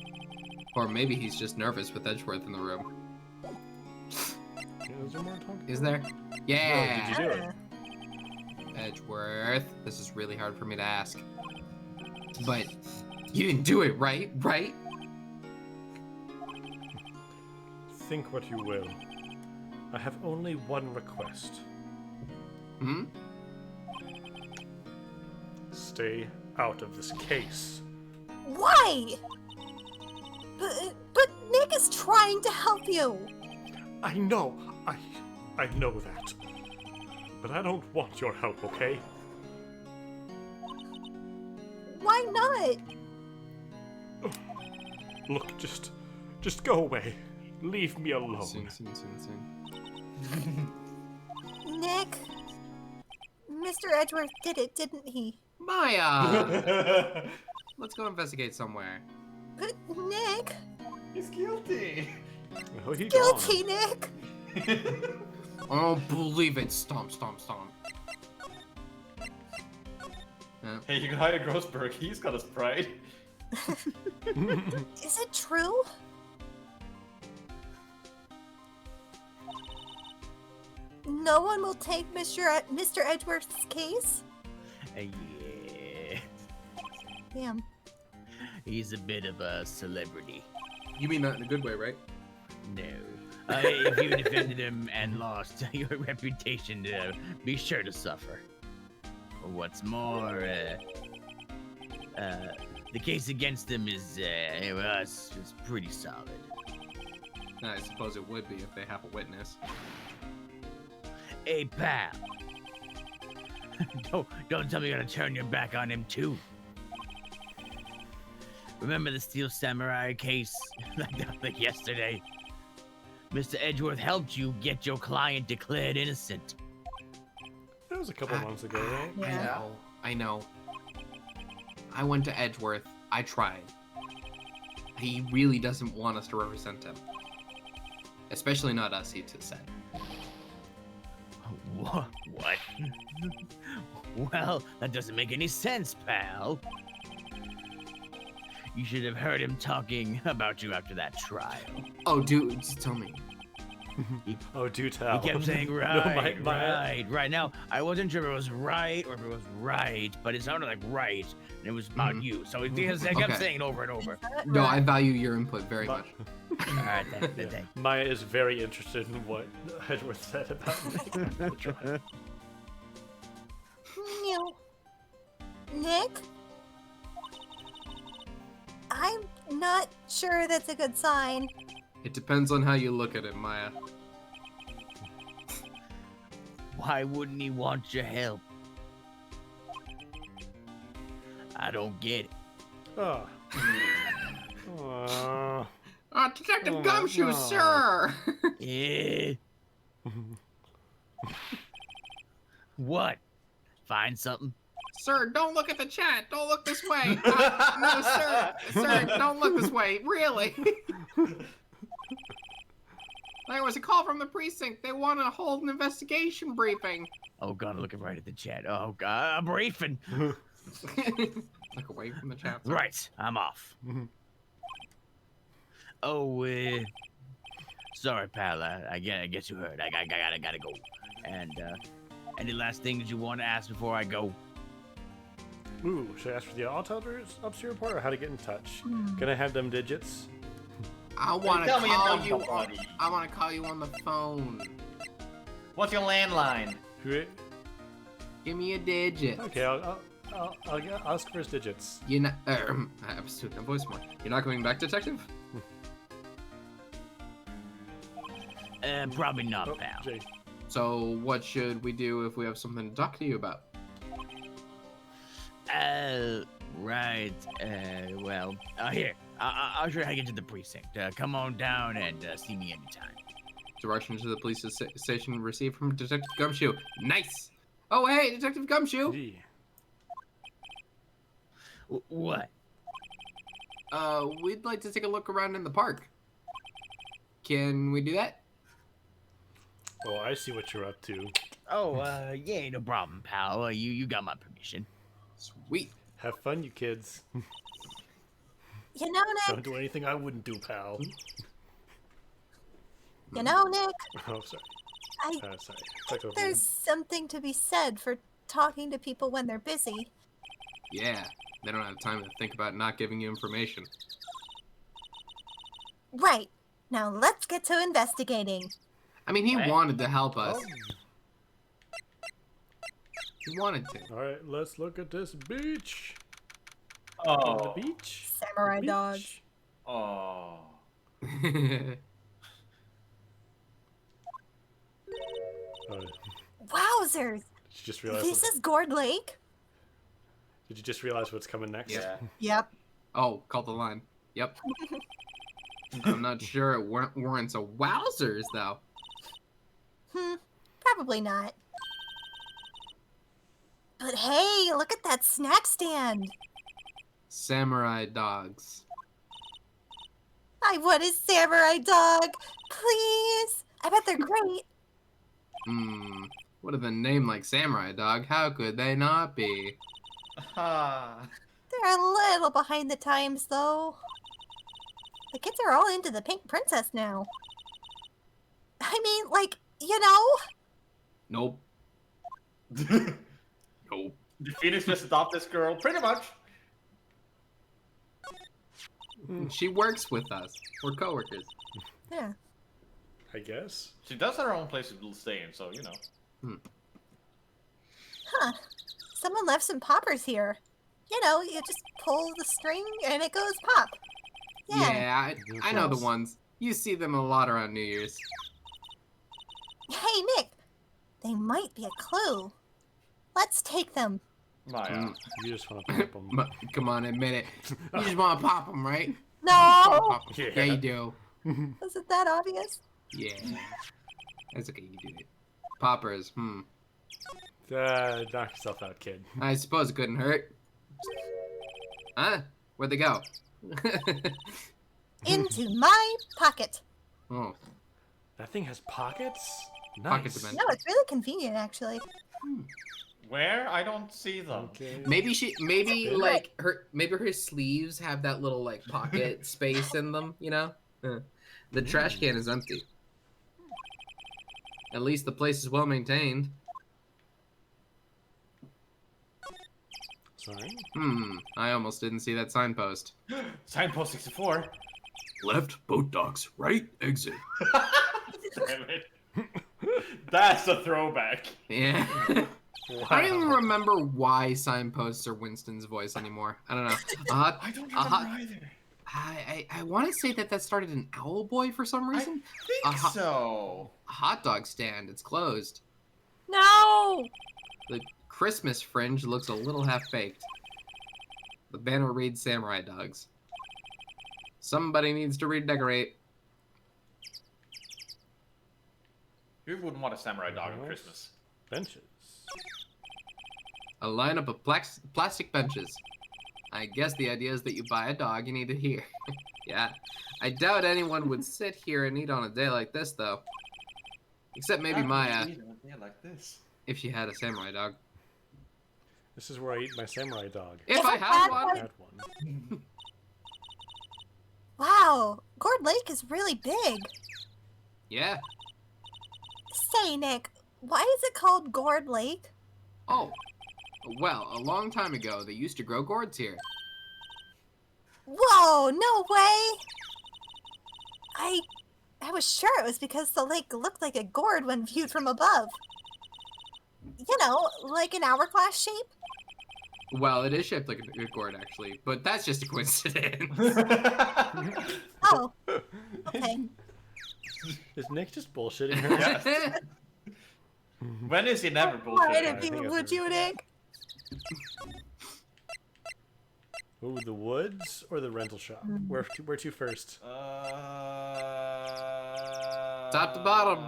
Or maybe he's just nervous with Edgeworth in the room. Is there more to talk? Is there? Yeah. Did you do it? Edgeworth. This is really hard for me to ask. But you didn't do it, right? Right? Think what you will. I have only one request. Hmm? Stay out of this case. Why? But Nick is trying to help you. I know. I know that. But I don't want your help, okay? Why not? Look, just go away. Leave me alone. Soon. Nick, Mr. Edgeworth did it, didn't he? Maya! Let's go investigate somewhere. But Nick, He's guilty. Oh, he's guilty, gone. Nick. I don't believe it. Stomp, stomp, stomp. Hey, you can hire Grossberg. He's got his pride. Is it true? No one will take Mr. Edgeworth's case? Yeah. Damn. He's a bit of a celebrity. You mean that in a good way, right? No. If you defended him and lost your reputation, be sure to suffer. What's more, the case against him is pretty solid. I suppose it would be if they have a witness. Hey, pal. don't tell me you're gonna turn your back on him too. Remember the Steel Samurai case like yesterday? Mr. Edgeworth helped you get your client declared innocent. That was a couple months ago, right? Yeah. I know. I went to Edgeworth. I tried. He really doesn't want us to represent him. Especially not us, he said. What? Well, that doesn't make any sense, pal. You should have heard him talking about you after that trial. Oh, dude, just tell me. Oh, do tell. He kept saying No, right. Now, I wasn't sure if it was right or if it was right, but it sounded like right, and it was about you. So I kept saying it over and over. No, I value your input very much. All right, thank Maya is very interested in what Edgeworth said about me. No. Nick? I'm not sure that's a good sign. It depends on how you look at it, Maya. Why wouldn't he want your help? I don't get it. Oh. Detective Oh, Gumshoe, no. sir! Yeah. What? Find something? Sir, don't look at the chat. Don't look this way. No, sir. Sir, don't look this way. Really? There was a call from the precinct. They want to hold an investigation briefing. Oh God, I'm looking right at the chat. Oh God, I'm briefing. Look away from the chat. Sir. Right, I'm off. Oh, sorry, pal. I guess you heard. I gotta go. And any last things you want to ask before I go? Ooh, should I ask for the autotellers up to your report or how to get in touch? Can I have them digits? I want to Tell me your call number, you. buddy. I want to call you on the phone. What's your landline? Give me a digit. Okay, I'll ask for his digits. You're not. I was doing that voice more. You're not coming back, detective? Probably not, Oh, pal. Jay. So what should we do if we have something to talk to you about? Right. Well, here. I'll show you how to get to the precinct. Come on down and see me anytime. Direction to the police station received from Detective Gumshoe. Nice. Oh, hey, Detective Gumshoe. Gee. What? We'd like to take a look around in the park. Can we do that? Oh, I see what you're up to. Oh, yeah, no problem, pal. You got my permission. Sweet. Have fun, you kids. You know, Don't Nick? do anything I wouldn't do, pal. You know, Nick? Oh, sorry. I Sorry. Take over. There's something to be said for talking to people when they're busy. Yeah, they don't have time to think about not giving you information. Right. Now let's get to investigating. I mean, he What? wanted to help us. Oh. He wanted to. All right, let's look at this beach. Oh. The beach. Samurai dog. Beach. Oh. Oh, Wowzers! did you just realize? This is Gourd Lake? Did you just realize what's coming next? Yeah. Yep. Oh, call the line. Yep. I'm not sure it warrants a wowzers, though. Probably not. But hey, look at that snack stand! Samurai dogs. I want a samurai dog! Please! I bet they're great. With a name like Samurai Dog, how could they not be? Ah. They're a little behind the times, though. The kids are all into the Pink Princess now. I mean, like, you know? Nope. Did Nope. Phoenix just adopt this girl? Pretty much. She works with us. We're coworkers. Yeah. I guess. She does have her own place to stay in, so you know. Huh. Someone left some poppers here. You know, you just pull the string and it goes pop. Yeah. I know the ones. You see them a lot around New Year's. Hey, Nick. They might be a clue. Let's take them. Maya. You just want to pop them. Come on, admit it. You just want to pop them, right? No! Pop 'em. Yeah. Yeah, you do. Was it that obvious? Yeah. That's okay, you can do it. Poppers, Knock yourself out, kid. I suppose it couldn't hurt. Huh? Where'd they go? Into my pocket. Oh, That thing has pockets? Pocket Nice. dimension. No, it's really convenient, actually. Where? I don't see them. Okay. maybe her sleeves have that little like pocket space in them, you know? The trash can is empty. At least the place is well maintained. Sorry. I almost didn't see that signpost. Signpost 64. Left, boat docks, right, exit. Damn it. That's a throwback. Yeah. Wow. I don't even remember why signposts are Winston's voice anymore. I don't know. I don't remember either. I want to say that started in Owlboy for some reason. I think so. A hot dog stand. It's closed. No! The Christmas fringe looks a little half-baked. The banner reads Samurai Dogs. Somebody needs to redecorate. Who wouldn't want a samurai dog on Christmas? Benches. A lineup of plastic benches. I guess the idea is that you buy a dog and eat it here. Yeah. I doubt anyone would sit here and eat on a day like this, though. Except maybe Maya, Yeah, like this. if she had a samurai dog. This is where I eat my samurai dog. If I I had had one! one- I had one. Wow, Gourd Lake is really big. Yeah. Say, Nick, why is it called Gourd Lake? Oh. Well, a long time ago, they used to grow gourds here. Whoa, no way! I was sure it was because the lake looked like a gourd when viewed from above. You know, like an hourglass shape? Well, it is shaped like a gourd, actually, but that's just a coincidence. Oh, okay. Is Nick just bullshitting her? Yes. When is he never Why bullshit? did you, would you, Nick? Ooh, the woods or the rental shop? Where to first? Top to bottom.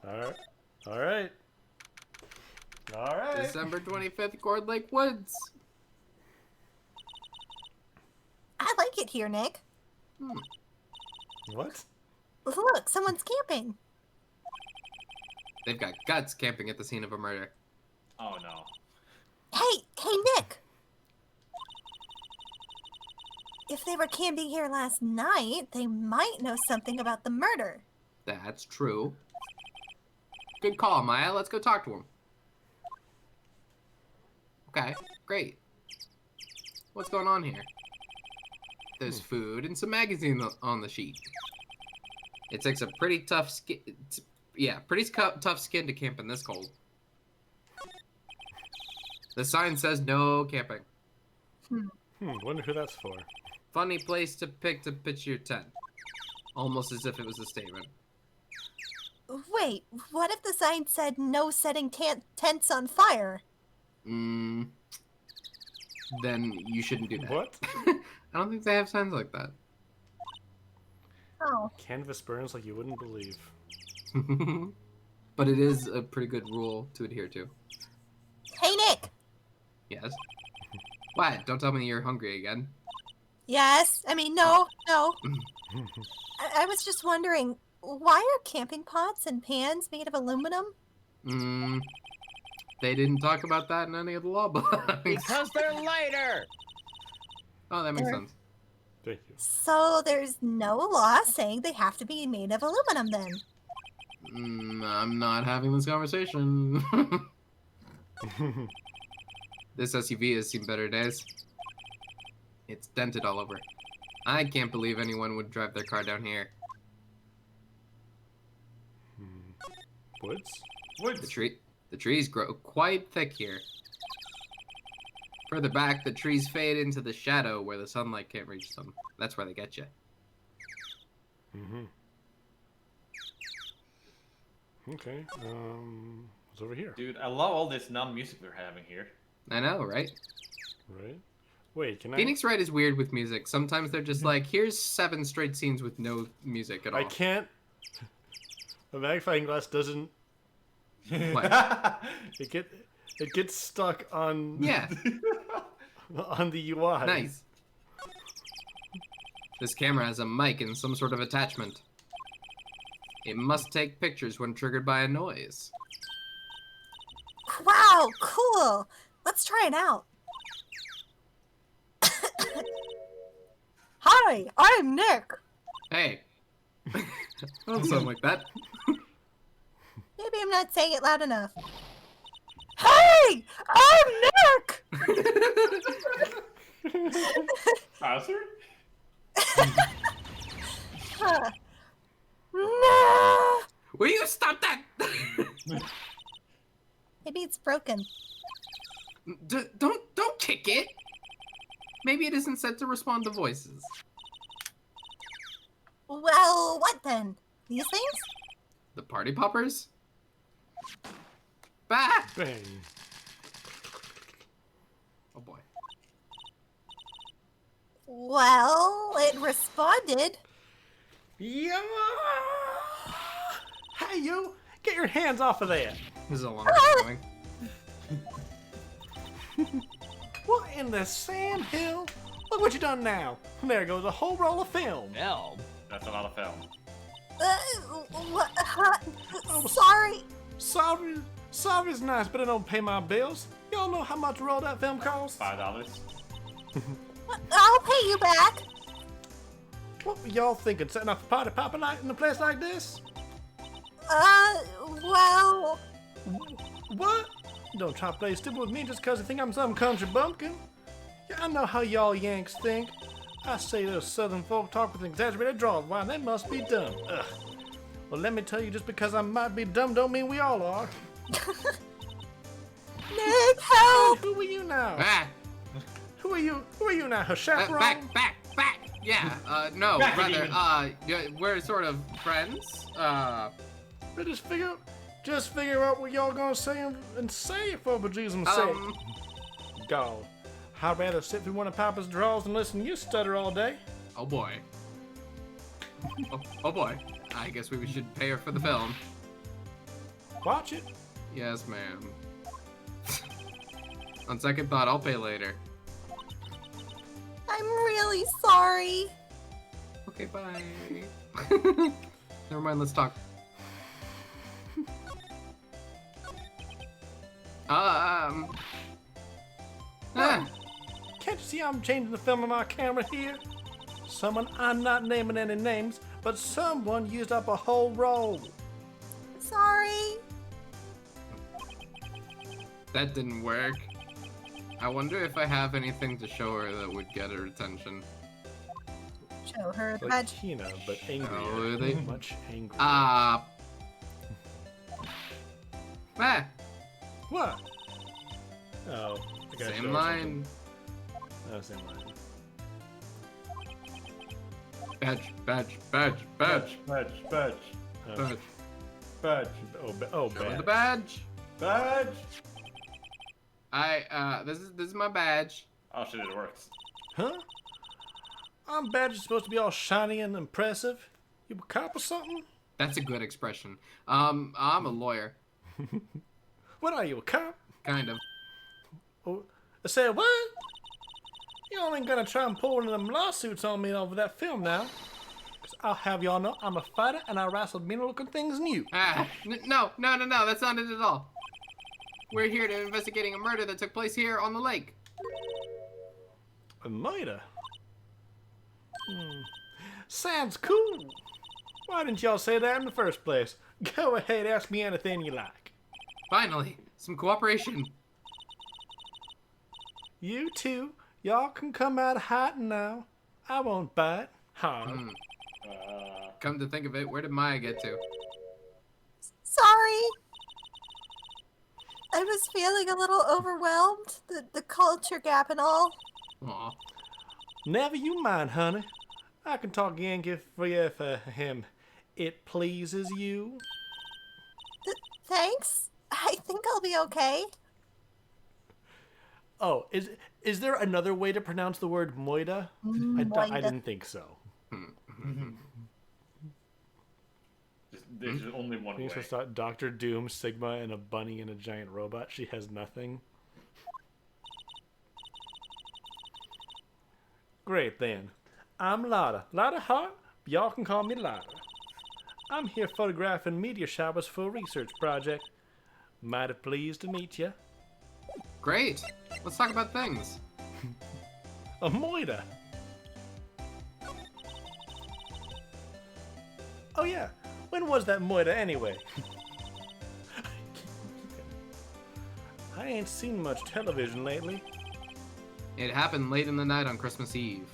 Alright. Alright. Alright. December 25th, Gourd Lake Woods. I like it here, Nick. What? Look, someone's camping. They've got guts camping at the scene of a murder. Oh no. Hey, Nick! If they were camping here last night, they might know something about the murder. That's true. Good call, Maya. Let's go talk to him. Okay, great. What's going on here? There's food and some magazine on the sheet. It takes a pretty tough skin. Yeah, pretty tough skin to camp in this cold. The sign says no camping. Wonder who that's for. Funny place to pick to pitch your tent. Almost as if it was a statement. Wait, what if the sign said no setting tents on fire? Then you shouldn't do that. What? I don't think they have signs like that. Oh. Canvas burns like you wouldn't believe. But it is a pretty good rule to adhere to. Hey, Nick! Yes. What? Don't tell me you're hungry again. Yes, I mean, no. I was just wondering, why are camping pots and pans made of aluminum? They didn't talk about that in any of the law books. Because they're lighter. Oh, that makes sense. Thank you. So there's no law saying they have to be made of aluminum then. I'm not having this conversation. This SUV has seen better days. It's dented all over. I can't believe anyone would drive their car down here. Woods? The trees grow quite thick here. Further back, the trees fade into the shadow where the sunlight can't reach them. That's where they get you. Okay. What's over here? Dude, I love all this non-music we're having here. I know, right? Right. Wait, can Phoenix Wright is weird with music. Sometimes they're just like, here's 7 straight scenes with no music at all. I can't. The magnifying glass doesn't. What? It gets stuck on. Yeah. On the UI. Nice. This camera has a mic and some sort of attachment. It must take pictures when triggered by a noise. Wow, cool. Let's try it out. Hi, I'm Nick. Hey. Don't sound like that. Maybe I'm not saying it loud enough. Hey, I'm Nick. Bowser? No. Will you stop that? Maybe it's broken. Don't kick it. Maybe it isn't set to respond to voices. Well, what then? These things? The party poppers? Bah! Bang. Oh boy. Well, it responded. Yeah. Hey, you! Get your hands off of there! This is a long time going. What in the Sam Hill? Look what you done now. There goes a whole roll of film. No. That's a lot of film. Sorry. Sorry's nice, but it don't pay my bills. Y'all know how much a roll that film costs? $5. I'll pay you back. What were y'all thinking, setting off a party popper night in a place like this? Well... What? Don't try to play stupid with me just because you think I'm some country bumpkin. Yeah, I know how y'all Yanks think. I say those southern folk talk with an exaggerated drawl. Why, they must be dumb. Ugh. Well, let me tell you, just because I might be dumb don't mean we all are. Nick, help! Who are you now? Ah! Who are you now, her chaperone? Back! Yeah, no, Back, rather, demon. yeah, we're sort of friends. But just figure out what y'all gonna say and say it for bejesus sake. God, I'd rather sit through one of Papa's draws than listen to you stutter all day. Oh boy. Oh boy. I guess we should pay her for the film. Watch it. Yes, ma'am. On second thought, I'll pay later. I'm really sorry. Okay, bye. Never mind, let's talk. Can't you see I'm changing the film of my camera here? Someone, I'm not naming any names, but someone used up a whole roll. Sorry. That didn't work. I wonder if I have anything to show her that would get her attention. Show her the Like badge. Tina, but angrier. Oh, they- Much angrier. What? Oh, I gotta show Same her line. something. Oh, same line. Badge. Badge. Badge. Badge. Oh, Show her the bad. badge. Badge. This is my badge. Oh shit, it works. Huh? I'm bad. You're supposed to be all shiny and impressive. You a cop or something? That's a good expression. I'm a lawyer. What are you, a cop? Kind of. Oh, I said what? You ain't gonna try and pull one of them lawsuits on me over that film now? Cause I'll have y'all know I'm a fighter and I wrestle mean-looking things new. No, that's not it at all. We're here to investigating a murder that took place here on the lake. A murder? Sounds cool. Why didn't y'all say that in the first place? Go ahead, ask me anything you like. Finally, some cooperation. You two, y'all can come out of hiding now. I won't bite. Hard. Come to think of it, where did Maya get to? Sorry. I was feeling a little overwhelmed. The culture gap and all. Aw. Never you mind, honey. I can talk Yankee for you if him. It pleases you. Thanks. I think I'll be okay. Oh, is there another way to pronounce the word moida? I didn't think so. There's only one way. You just thought Dr. Doom, Sigma, and a bunny and a giant robot. She has nothing. Great then. I'm Lotta. Lotta Hart. Y'all can call me Lotta. I'm here photographing meteor showers for a research project. Mighty pleased to meet you. Great. Let's talk about things. A moida. Oh yeah. When was that moida anyway? I ain't seen much television lately. It happened late in the night on Christmas Eve.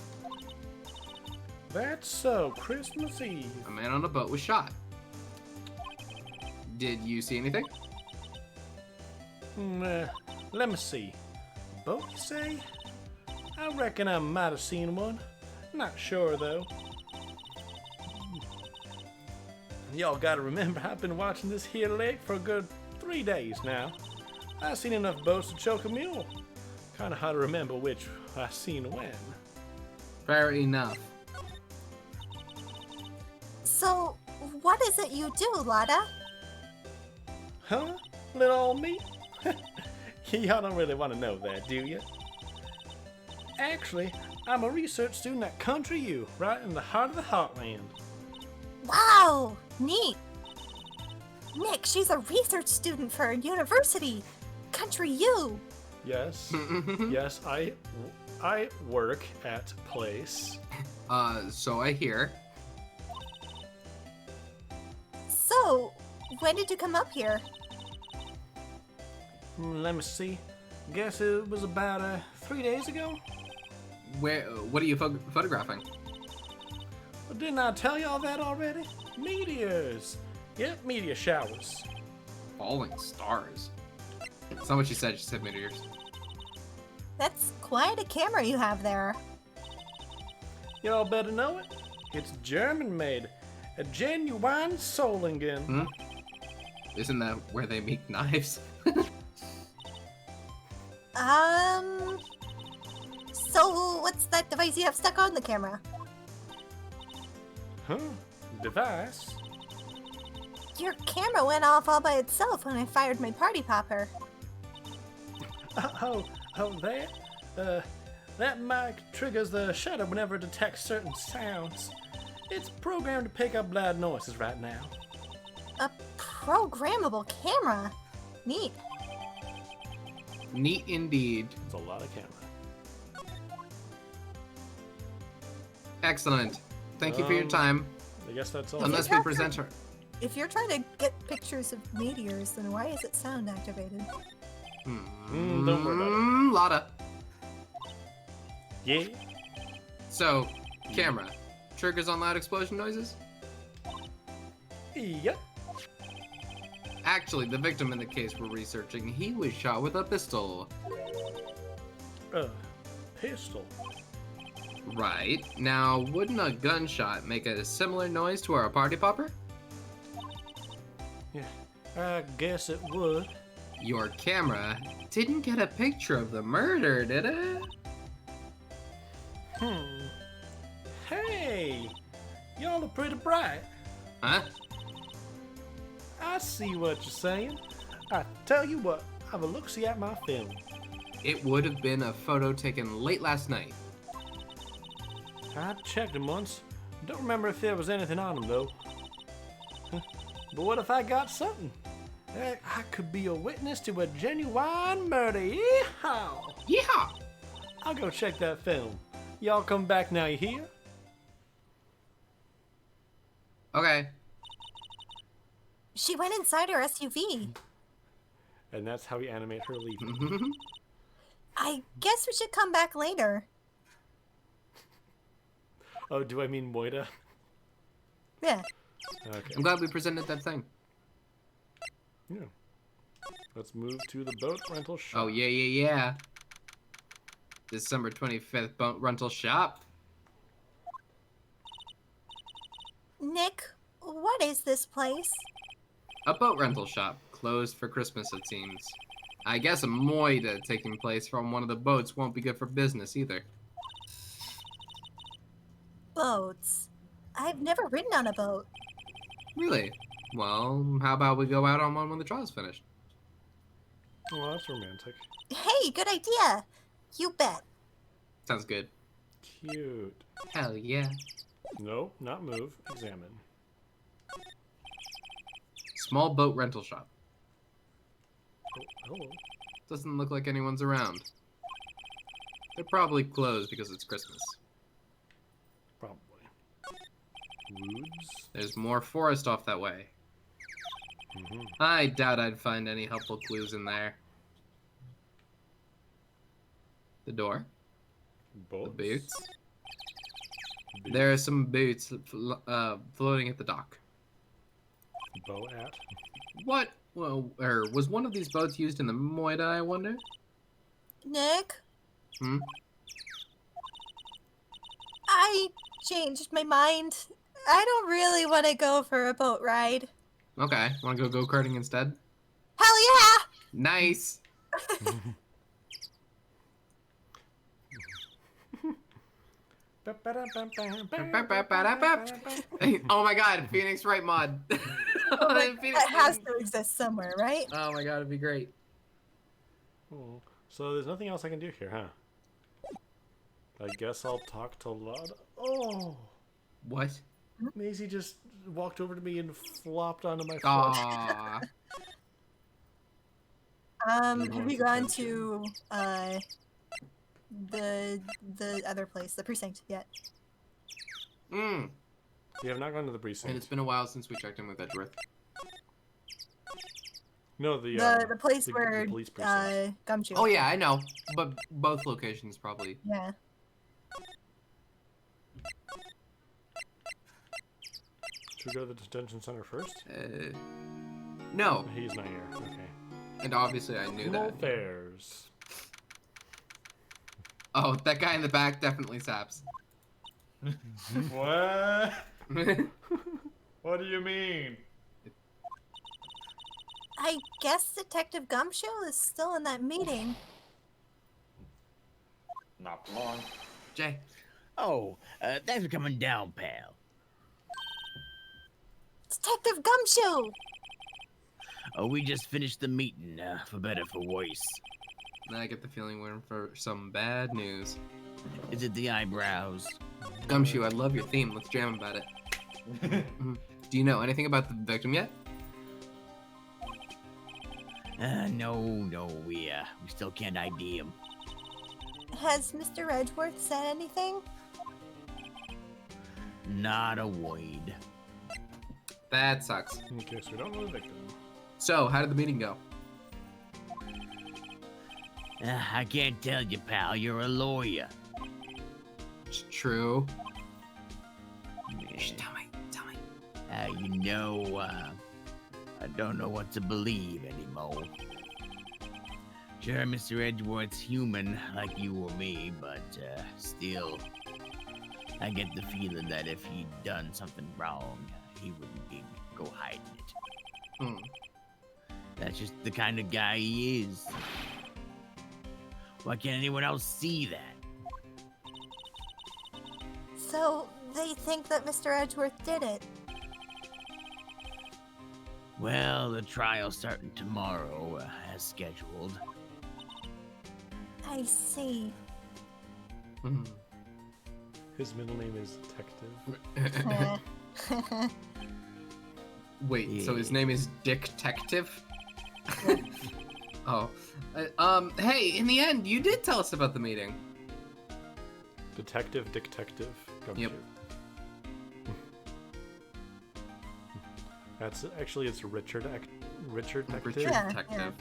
That's so. Christmas Eve. A man on a boat was shot. Did you see anything? Let me see. Boat, you say? I reckon I might have seen one. Not sure, though. Y'all gotta remember, I've been watching this here lake for a good 3 days now. I've seen enough boats to choke a mule. Kinda hard to remember which I seen when. Fair enough. So, what is it you do, Lotta? Huh? Little old me? Y'all don't really want to know that, do you? Actually, I'm a research student at Country U, right in the heart of the heartland. Wow, neat. Nick, she's a research student for a university. Country U. Yes. Yes, I work at place. So I hear. So, when did you come up here? Let me see. Guess it was about 3 days ago. What are you photographing? Well, didn't I tell y'all that already? Meteors. Yep, meteor showers. Falling stars. That's not what she said meteors. That's quite a camera you have there. Y'all better know it. It's German made. A genuine Solingen. Isn't that where they make knives? So what's that device you have stuck on the camera? Huh? Device? Your camera went off all by itself when I fired my party popper. That mic triggers the shutter whenever it detects certain sounds. It's programmed to pick up loud noises right now. A programmable camera? Neat. Neat indeed. It's a lot of camera. Excellent. Thank you for your time. I guess that's all. Unless we present her. If you're trying to get pictures of meteors, then why is it sound activated? Don't worry about it. Lotta. Yeah? So, camera. Triggers on loud explosion noises? Yep. Actually, the victim in the case we're researching, he was shot with a pistol. Pistol. Right. Now, wouldn't a gunshot make a similar noise to our party popper? Yeah, I guess it would. Your camera didn't get a picture of the murder, did it? Hey! Y'all are pretty bright. Huh? I see what you're saying. I tell you what, have a look-see at my film. It would have been a photo taken late last night. I checked them once. Don't remember if there was anything on him, though. But what if I got something? I could be a witness to a genuine murder. Yeehaw! Yeehaw! I'll go check that film. Y'all come back now, you hear? Okay. She went inside her SUV. And that's how we animate her leaving. I guess we should come back later. Oh, do I mean Moida? Yeah. Okay. I'm glad we presented that thing. Yeah. Let's move to the boat rental shop. Oh, yeah. December 25th, boat rental shop. Nick, what is this place? A boat rental shop. Closed for Christmas, it seems. I guess a moida taking place from one of the boats won't be good for business either. Boats. I've never ridden on a boat. Really? Well, how about we go out on one when the trial's finished? Well, that's romantic. Hey, good idea. You bet. Sounds good. Cute. Hell yeah. No, not move. Examine. Small boat rental shop. Oh, hello. Doesn't look like anyone's around. They're probably closed because it's Christmas. Probably. Woods. There's more forest off that way. I doubt I'd find any helpful clues in there. The door. Boats. The boots. There are some boots floating at the dock. Bow at. What? Well, was one of these boats used in the moida, I wonder? Nick? Hmm? I changed my mind. I don't really want to go for a boat ride. Okay, wanna go go-karting instead? Hell yeah! Nice! Oh my god, Phoenix Wright mod. That has to exist somewhere, right? Oh my god, it'd be great. Oh, so there's nothing else I can do here, huh? I guess I'll talk to Lada. Oh! What? Maisie just walked over to me and flopped onto my foot. Aww. Have you gone to the other place, the precinct yet? Mm. We have not gone to the And precinct. it's been a while since we checked in with Edgeworth. No, the place the where police precinct. Gumshoe. Oh yeah, I know. But both locations probably. Yeah. Should we go to the detention center first? No. He's not here. Okay. And obviously I knew No that. fares. Oh, that guy in the back definitely saps. What? What do you mean? I guess Detective Gumshoe is still in that meeting. Not long. Jay. Oh, thanks for coming down, pal. Detective Gumshoe! Oh, we just finished the meeting, for better for worse. I get the feeling we're in for some bad news. Is it the eyebrows? Gumshoe, I love your theme. Let's jam about it. Do you know anything about the victim yet? No, we still can't ID him. Has Mr. Edgeworth said anything? Not a word. That sucks. Okay, so we don't know the victim. So, how did the meeting go? I can't tell you, pal. You're a lawyer. It's true. Yeah. Shh, tell me. I don't know what to believe anymore. Sure, Mr. Edgeworth's human, like you or me, but still, I get the feeling that if he'd done something wrong, he wouldn't go hiding it. Hmm. That's just the kind of guy he is. Why can't anyone else see that? So, they think that Mr. Edgeworth did it. Well, the trial's starting tomorrow, as scheduled. I see. Hmm. His middle name is Detective. Wait, so his name is Dick Detective? Oh. Hey, in the end, you did tell us about the meeting. Detective. Yep. That's actually it's Richard Detective. Richard Yeah, Detective.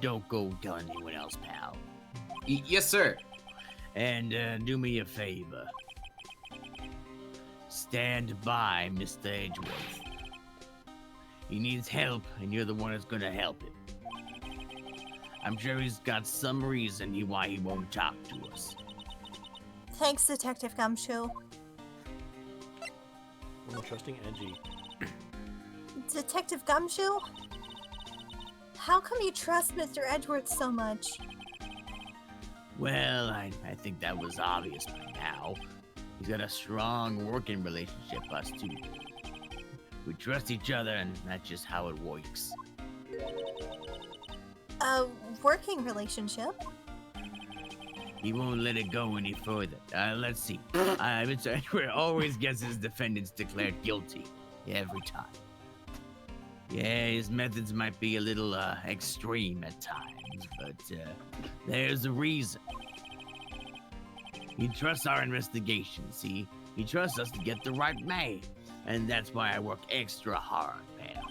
Don't go telling anyone else, pal. Yes, sir. And do me a favor. Stand by Mr. Edgeworth. He needs help, and you're the one that's gonna help him. I'm sure he's got some reason why he won't talk to us. Thanks, Detective Gumshoe. I'm trusting Edgy. Detective Gumshoe? How come you trust Mr. Edgeworth so much? Well, I think that was obvious by now. He's got a strong working relationship, us two. We trust each other, and that's just how it works. A working relationship? He won't let it go any further. Let's see. Mr. Edgeworth always gets his defendants declared guilty. Every time. Yeah, his methods might be a little extreme at times, but there's a reason. He trusts our investigation, see? He trusts us to get the right man, and that's why I work extra hard, man.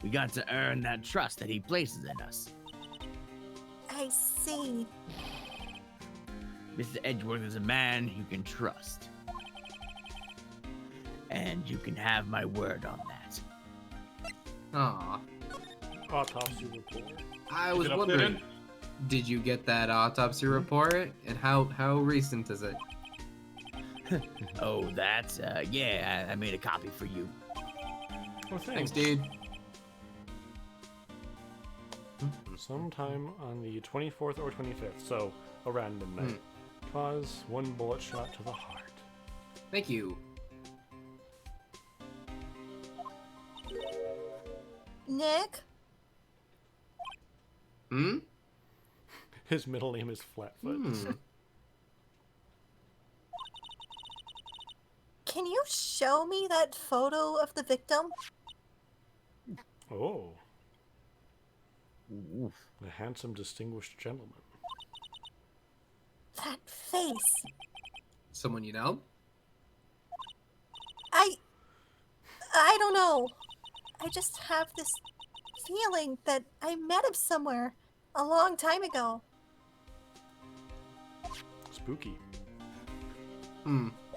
We got to earn that trust that he places in us. I see. Mr. Edgeworth is a man you can trust. And you can have my word on that. Aw. Autopsy report. I was it wondering, updated? did you get that autopsy report? And how recent is it? Oh, that's, yeah, I made a copy for you. Oh, Thanks, dude. Sometime on the 24th or 25th, so around midnight. Cause 1 bullet shot to the heart. Thank you. Nick? Hmm? His middle name is Flatfoot. Can you show me that photo of the victim? Oh, Oof. a handsome, distinguished gentleman. That face. Someone you know? I don't know. I just have this feeling that I met him somewhere a long time ago. Spooky.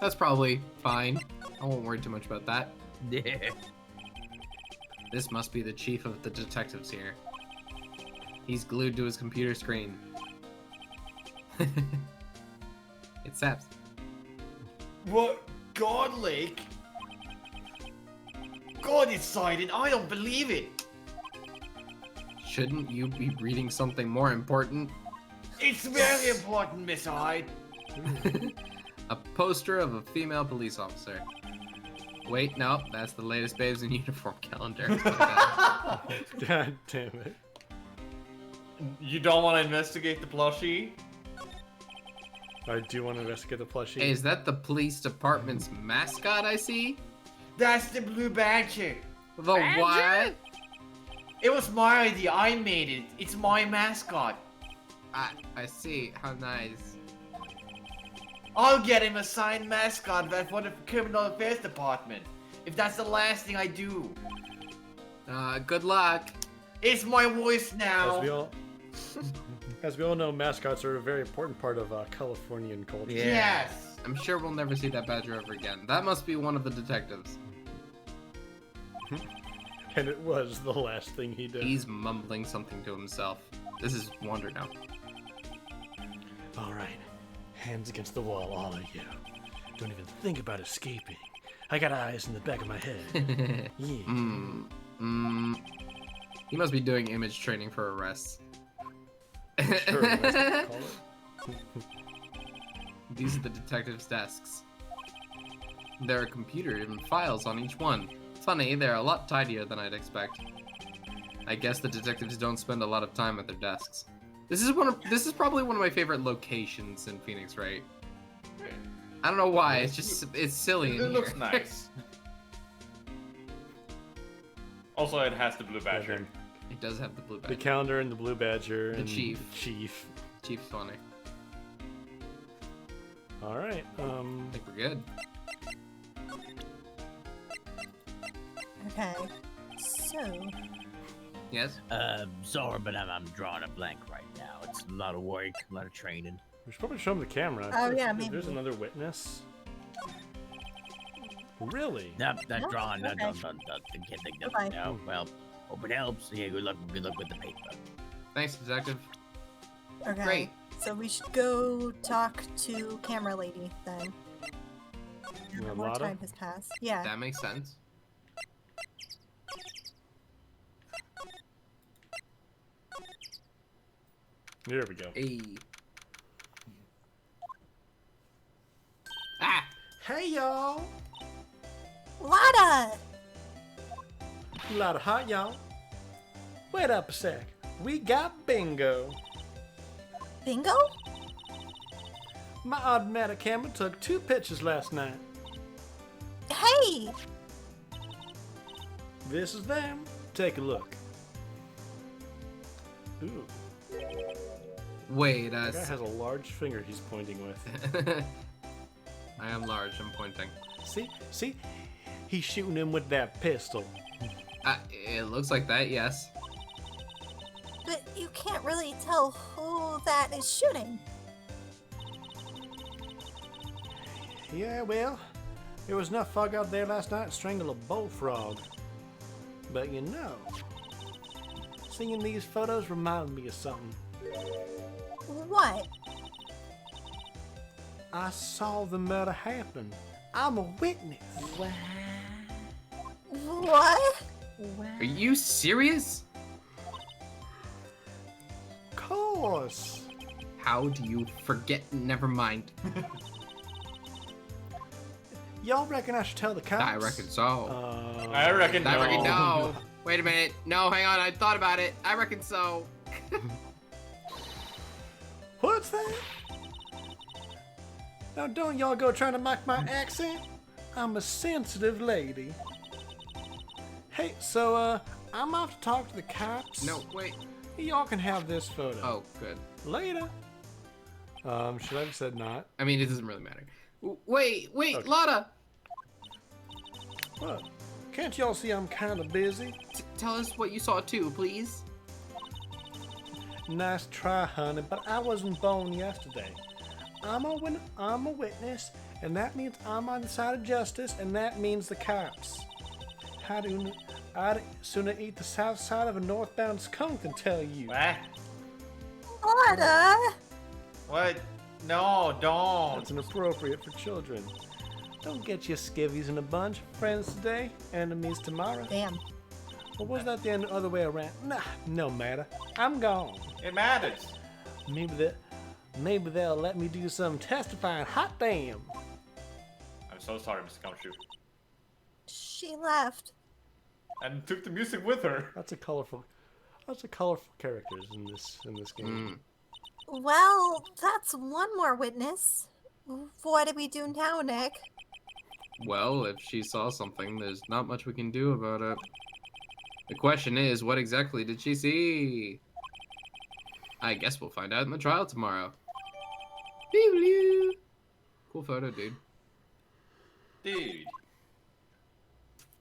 That's probably fine. I won't worry too much about that. Yeah. This must be the chief of the detectives here. He's glued to his computer screen. It's Saps. What? God, Lake? God is silent. I don't believe it. Shouldn't you be reading something more important? It's very important, Miss Hyde. A poster of a female police officer. Wait, no, that's the latest Babes in Uniform calendar. God damn it. You don't want to investigate the plushie? I do want to investigate the plushie. Hey, is that the police department's mascot I see? That's the Blue Badger. The what? It was my idea. I made it. It's my mascot. I see. How nice. I'll get him a signed mascot for the Criminal Affairs Department. If that's the last thing I do. Good luck. It's my voice now. As we all know, mascots are a very important part of Californian culture. Yeah. Yes. I'm sure we'll never see that badger ever again. That must be one of the detectives. And it was the last thing he did. He's mumbling something to himself. This is Wonder now. All right, hands against the wall, all of you. Don't even think about escaping. I got eyes in the back of my head. Yeah. He must be doing image training for arrests. Sure, that's what they call it. These are the detectives' desks. There are computers and files on each one. Funny, they're a lot tidier than I'd expect. I guess the detectives don't spend a lot of time at their desks. This is probably one of my favorite locations in Phoenix, right? I don't know why. It's silly. It in looks here. nice. Also, it has the blue badger. It does have the blue badge. The calendar and the blue badger The and chief. Chief. Chief's funny. All right. I think we're good. Okay. So, Yes. Sorry, but I'm drawing a blank right now. It's a lot of work, a lot of training. We should probably show him the camera. Oh, yeah, There's maybe. another witness. Really? That No, drawing, okay. can't think of Bye-bye. it now. Well, hope it helps. Yeah, good luck with the paper. Thanks, detective. okay. Great. So we should go talk to camera lady then. You want More Lotta? time has passed. Yeah. That makes sense. There we go. Hey. Ah! Hey, y'all. Lotta! Lot of hot, y'all. Wait up a sec. We got bingo. Bingo? My automatic camera took 2 pictures last night. Hey! This is them. Take a look. Ooh, Wait, that guy has a large finger he's pointing with. I am large, I'm pointing. See? He's shooting him with that pistol. It looks like that, yes. But you can't really tell who that is shooting. Yeah, well, there was enough fog out there last night to strangle a bullfrog. But you know, seeing these photos reminded me of something. What? I saw the murder happen. I'm a witness. What? Are you serious? Of course. How do you forget? Never mind. Y'all reckon I should tell the cops? I reckon so. I reckon I reckon no. no. Wait a minute. No, hang on. I thought about it. I reckon so. What's that? Now don't y'all go trying to mock my accent. I'm a sensitive lady. Hey, so I'm off to talk to the cops. No, wait. Y'all can have this photo. Oh, good. Later. Should I have said not? I mean, it doesn't really matter. Wait, Okay. Lotta. What? Can't y'all see I'm kind of busy? Tell us what you saw too, please. Nice try, honey, but I wasn't born yesterday. I'm a witness, and that means I'm on the side of justice, and that means the cops. I'd sooner eat the south side of a northbound skunk than tell you. What? Lotta! What? No, don't. That's inappropriate for children. Don't get your skivvies in a bunch. Friends today, enemies tomorrow. Damn. Or was that the other way around? Nah, no matter. I'm gone. It matters. Maybe they'll let me do some testifying. Hot damn. I'm so sorry, Mr. Gumshoe. She left. And took the music with her. Lots of colorful characters in this game. Well, that's one more witness. What do we do now, Nick? Well, if she saw something, there's not much we can do about it. The question is, what exactly did she see? I guess we'll find out in the trial tomorrow. Cool photo, dude. Dude.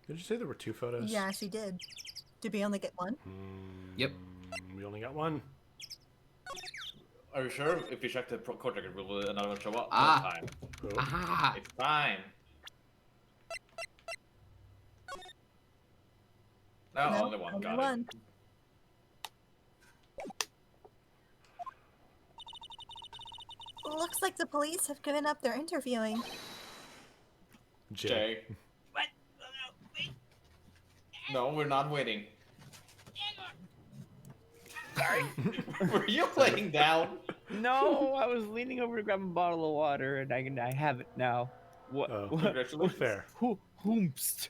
Did you say there were 2 photos? Yeah, she did. Did we only get one? Yep. We only got one. Are you sure? If we check the court record, will another one show up? Ah. No time. Cool. Ah, It's fine. No, No, only one. only Got one. Looks like the police have given up their interviewing. it. Jay. Jay. What? Oh, no, wait. No, we're not waiting. Sorry. Were you laying down? No, I was leaning over to grab a bottle of water, and I have it now. What? Oh. What? Congratulations. Fair. Whoomst.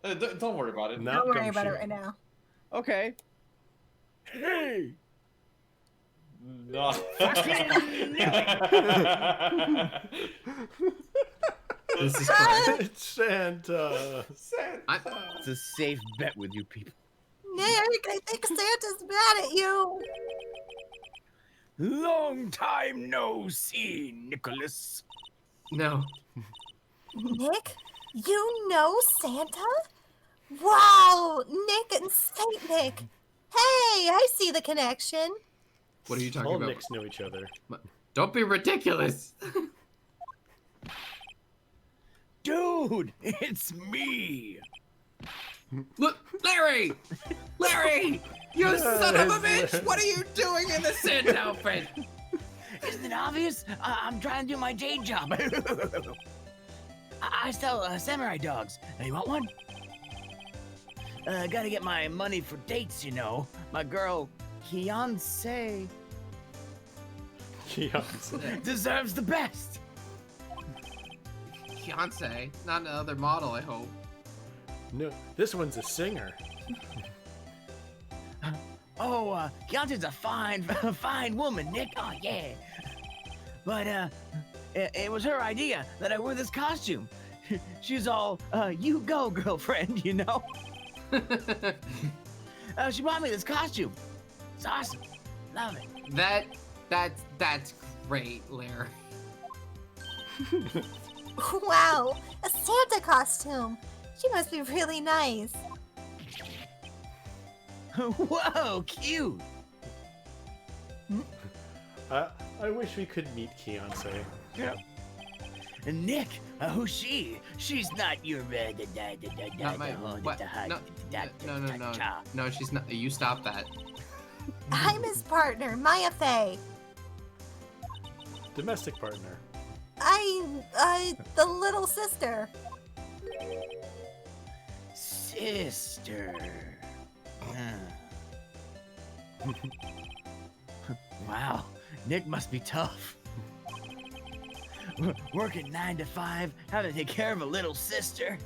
Don't worry about it. Not Don't worry about it gumshoe. right now. Okay. Hey! No. This is correct. It's Santa. It's a safe bet with you people. Nick, I think Santa's mad at you. Long time no see, Nicholas. No. Nick, you know Santa? Wow, Nick and Saint Nick. Hey, I see the connection. What are you talking All about? Nicks know each other. Don't be ridiculous. Dude, it's me. Look, Larry! Larry! You son of a bitch! What are you doing in the Santa outfit? Isn't it obvious? I'm trying to do my day job. I sell samurai dogs. You want one? Gotta get my money for dates, you know. My girl, fiance, Beyonce. deserves the best. Beyonce, not another model, I hope. No, this one's a singer. Oh, Keontae's a fine woman, Nick. Oh, yeah. But, it was her idea that I wear this costume. She's all, you go, girlfriend, you know? She bought me this costume. It's awesome. Love it. That's great, Larry. Wow, a Santa costume. She must be really nice. Whoa, cute. I wish we could meet Beyonce. And Nick, who's she? She's not your Not my what? No. No, she's not. You stop that. I'm his partner, Maya Fey. Domestic partner. The little sister. Sister. Wow, Nick must be tough. Working 9 to 5, having to take care of a little sister.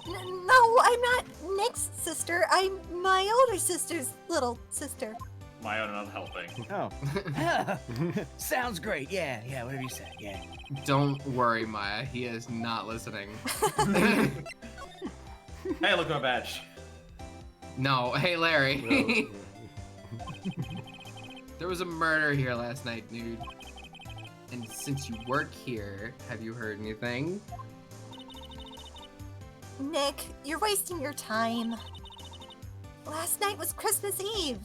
No, I'm not Nick's sister. I'm my older sister's little sister. My own not helping. Oh. Sounds great. Yeah, whatever you said. Yeah. Don't worry, Maya. He is not listening. Hey, look at my badge. No, hey, Larry. No. There was a murder here last night, dude. And since you work here, have you heard anything? Nick, you're wasting your time. Last night was Christmas Eve.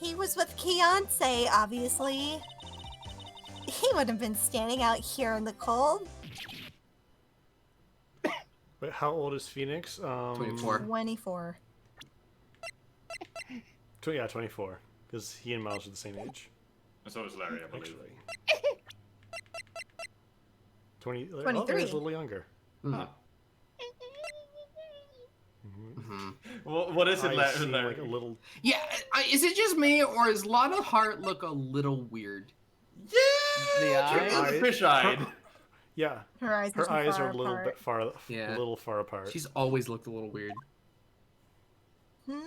He was with Beyonce, obviously. He wouldn't have been standing out here in the cold. Wait, how old is Phoenix? 24. 24. Yeah, 24. Because he and Miles are the same age. And so is Larry, I believe. Actually. 23. Oh, he's a little younger. Hmm. Well, what is it, I seem Larry? like a little. Yeah, is it just me, or does Lana Hart look a little weird? Yeah! The eyes? She's fish-eyed. Yeah, Her eyes, her eyes are a little apart. bit far, Yeah. a little far apart. She's always looked a little weird. Hmm?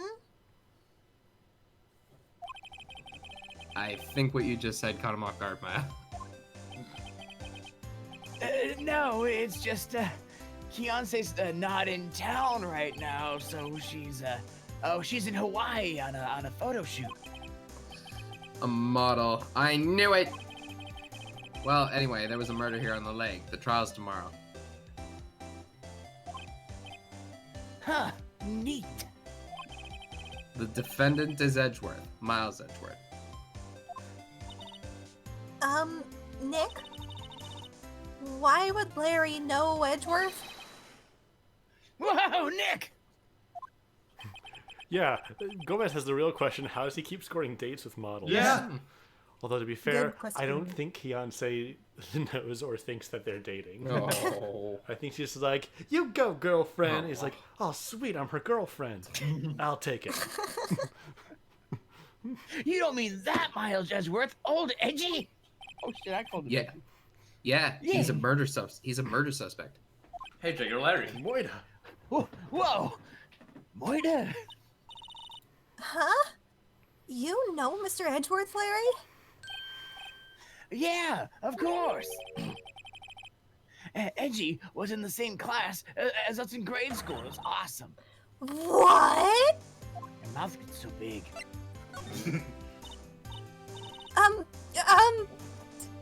I think what you just said caught him off guard, Maya. No, it's just, Beyonce's not in town right now, so she's, she's in Hawaii on a photo shoot. A model. I knew it! Well, anyway, there was a murder here on the lake. The trial's tomorrow. Huh, neat. The defendant is Edgeworth. Miles Edgeworth. Nick? Why would Larry know Edgeworth? Whoa, Nick! Yeah, Gomez has the real question: how does he keep scoring dates with models? Yeah. Although to be fair, question. I don't think Beyonce knows or thinks that they're dating. Oh. I think she's like, "You go, girlfriend." He's like, "Oh, sweet, I'm her girlfriend. I'll take it." You don't mean that, Miles Edgeworth, old edgy? Oh shit, I called him. Yeah. Yeah, he's a murder suspect. Hey, Jake, you're Larry. Moira. Whoa! Moida! Huh? You know Mr. Edgeworth, Larry? Yeah, of course! Edgy was in the same class as us in grade school. It was awesome. What? Your mouth gets so big.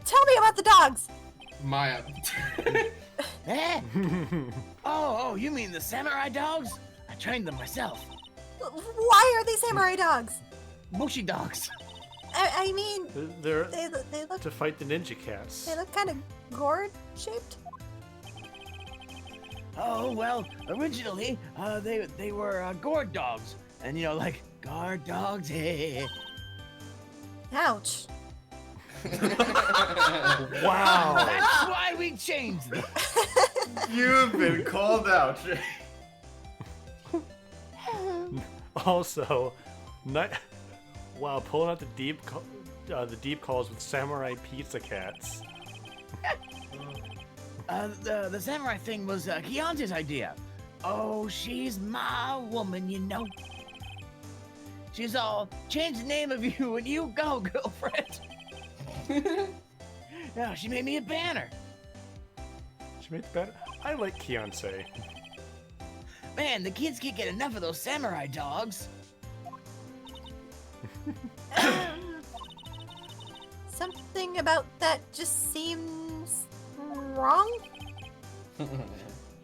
Tell me about the dogs. Maya. Eh? Oh, you mean the samurai dogs? I trained them myself. Why are they samurai dogs? Bushy dogs. I mean, They're they look to fight the ninja cats. they look kind of gourd shaped. Oh, well, originally, they were gourd dogs. And, you know, like, guard dogs, hey. Ouch. Wow. That's why we changed them. You've been called out, Jake. Also, wow, pulling out the deep calls with samurai pizza cats. The samurai thing was Keontae's idea. Oh, she's my woman, you know. She's all, change the name of you and you go, girlfriend. Yeah, she made me a banner. She made the better. I like Keontae. Man, the kids can't get enough of those samurai dogs. Something about that just seems wrong.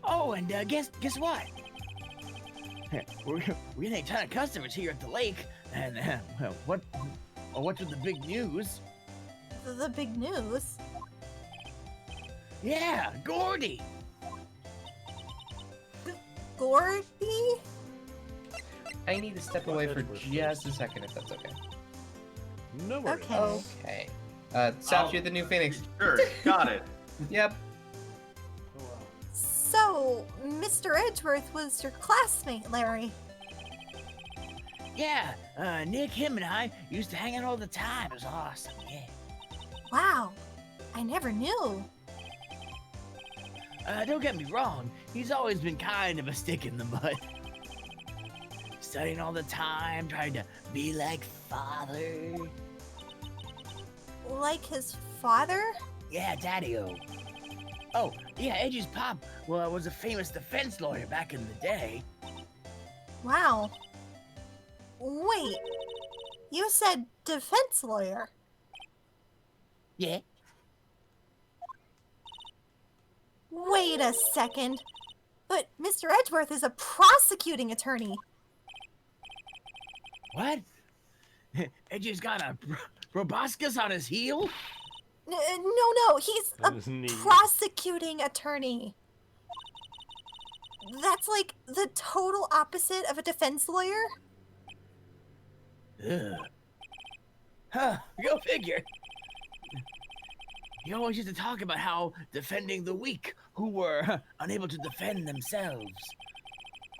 Oh, and guess what? We're getting a ton of customers here at the lake, and what's with the big news? The big news. Yeah, Gordy. Gordy? I need to step away for just a second, if that's okay. No worries. Okay. Okay. South, you're the new Phoenix. Sure, got it. Yep. So, Mr. Edgeworth was your classmate, Larry. Yeah, Nick, him, and I used to hang out all the time. It was awesome. Yeah. Wow. I never knew. Don't get me wrong. He's always been kind of a stick in the mud. Studying all the time, trying to be like father. Like his father? Yeah, Daddy-o. Oh, yeah, Edgy's pop was a famous defense lawyer back in the day. Wow. Wait. You said defense lawyer. Yeah. Wait a second. But Mr. Edgeworth is a prosecuting attorney. What? Edgy's got a proboscis on his heel? No, he's On a his knee. prosecuting attorney. That's like the total opposite of a defense lawyer. Ugh. Huh, go figure. He always used to talk about how defending the weak who were unable to defend themselves.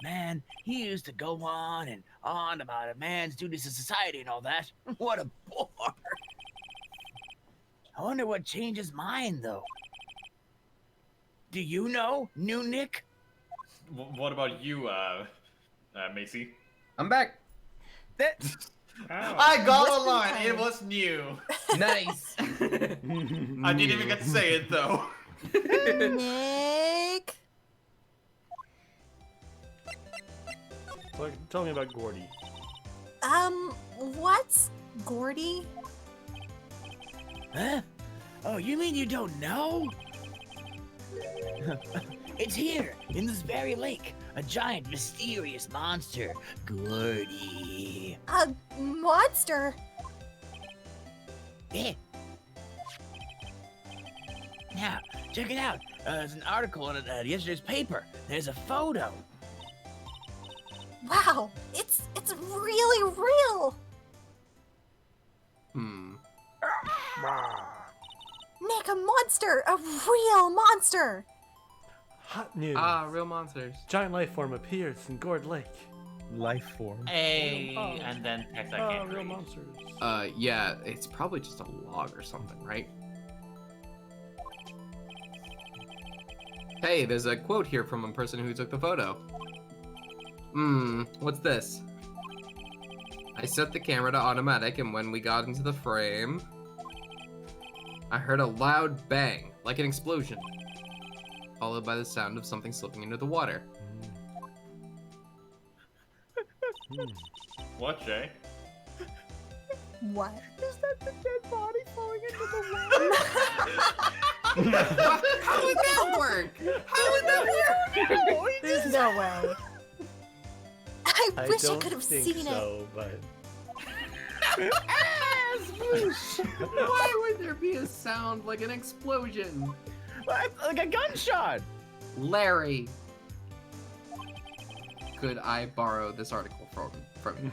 Man, he used to go on and on about a man's duties to society and all that. What a bore. I wonder what changed his mind, though. Do you know, new Nick? What about you, Macy? I'm back. I got a What's line. the It time? was new. Nice. I didn't even get to say it though. Nick. Tell me about Gordy. What's Gordy? Huh? Oh, you mean you don't know? It's here, in this very lake. A giant, mysterious monster. Gordy. A monster? Yeah. Now, check it out. There's an article in yesterday's paper. There's a photo. Wow, it's really real. Nick, a monster, a real monster. Hot news. Real monsters. Giant life form appears in Gourd Lake. Life form. A Oh. and then text I can't Real read. monsters. Yeah, it's probably just a log or something, right? Hey, there's a quote here from a person who took the photo. What's this? I set the camera to automatic, and when we got into the frame, I heard a loud bang, like an explosion, followed by the sound of something slipping into the water. What, Jay? What? Is that the dead body falling into the water? How would that work? How would that work? There's no way. I wish I don't could have think seen it. so, but Why would there be a sound like an explosion? Like a gunshot. Larry. Could I borrow this article from you?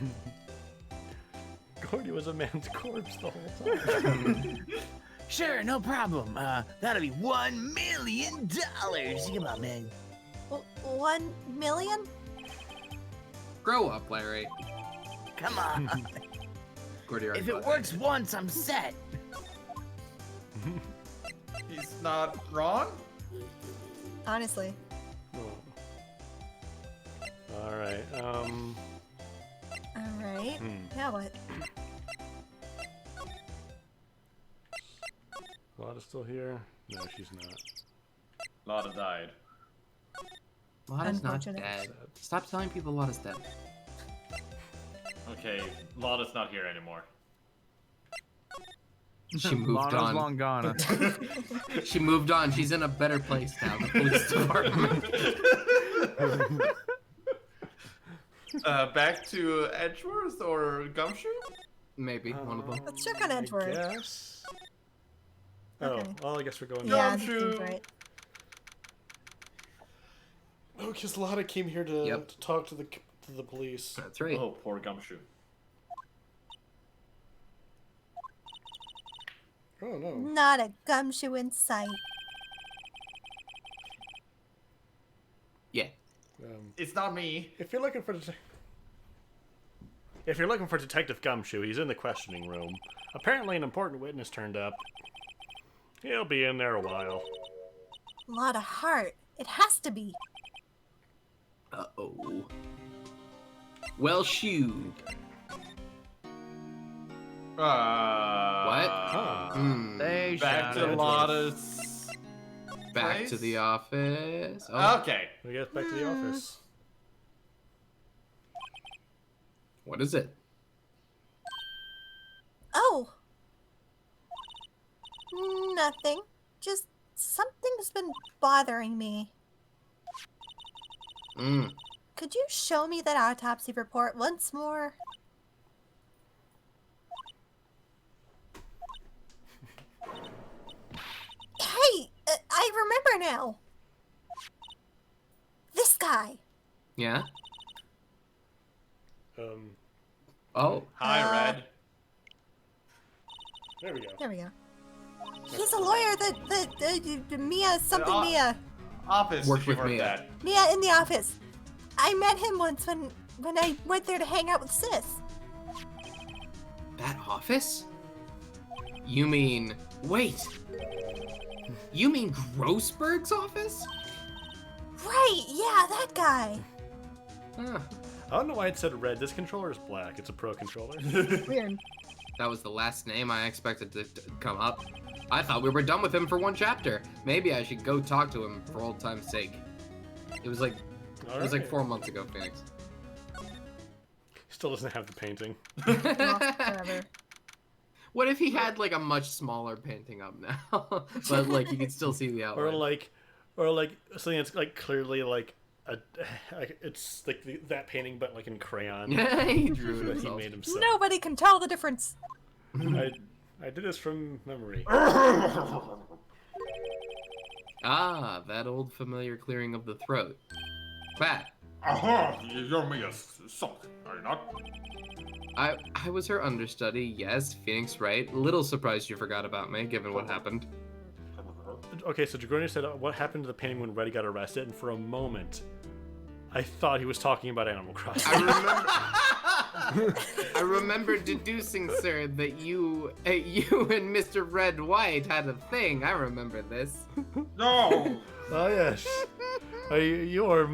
Gordy was a man's corpse the whole time. Sure, no problem. That'll be $1 million. Come on, man. 1 million? Grow up, Larry. Come on. Gordy already If it bought works once, I'm set. He's not wrong? Honestly. Alright, Alright. Now what? Lotta's still here? No, she's not. Lotta died. Lotta's not Unfortunate. dead. Stop telling people Lotta's dead. Okay, Lotta's not here anymore. She moved Lana's on. long gone. She moved on. She's in a better place now. The police department. Back to Edgeworth or Gumshoe? Maybe one of them. Let's check on Edgeworth. Yes. Oh, Okay. well, I guess we're going. Yeah, that Gumshoe. seems right. Oh, because Lotta came here to, Yep. to talk to the police. That's right. Oh, poor Gumshoe. Oh no. Not a gumshoe in sight. Yeah. It's not me. If you're looking for Detective Gumshoe, he's in the questioning room. Apparently, an important witness turned up. He'll be in there a while. Lot of heart. It has to be. Uh-oh. Well, shoot. What? They Back to shot Lotta's. Back place? to the office. Oh, Okay. We get back to the office. what is it? Oh! Nothing. Just something's been bothering me. Could you show me that autopsy report once more? Hey! I remember now! This guy! Yeah? Oh. Hi, Red. There we go. There we go. He's a lawyer that Mia something Mia. Office. Worked she with worked me. at. Mia in the office. I met him once when I went there to hang out with Sis. That office? You mean... Wait. You mean Grossberg's office? Right, yeah, that guy. Huh. I don't know why it said red. This controller is black. It's a pro controller. Weird. That was the last name I expected to come up. I thought we were done with him for one chapter. Maybe I should go talk to him for old time's sake. It was like Alright. 4 months ago, Phoenix. Still doesn't have the painting. Lost forever. What if he had like a much smaller painting up now, but like you could still see the outline? Or like something that's like clearly like it's like that painting, but like in crayon. He drew it that he himself. made himself. Nobody can tell the difference. I did this from memory. Ah, that old familiar clearing of the throat. Pat, Aha! You're me a sock, are you not? I was her understudy, yes, Phoenix Wright. Little surprised you forgot about me, given what happened. Okay, so Jagroni said, what happened to the painting when Reddy got arrested? And for a moment, I thought he was talking about Animal Crossing. I remember. I remember deducing, sir, that you and Mr. Red White had a thing. I remember this. No! Oh yes. Are you're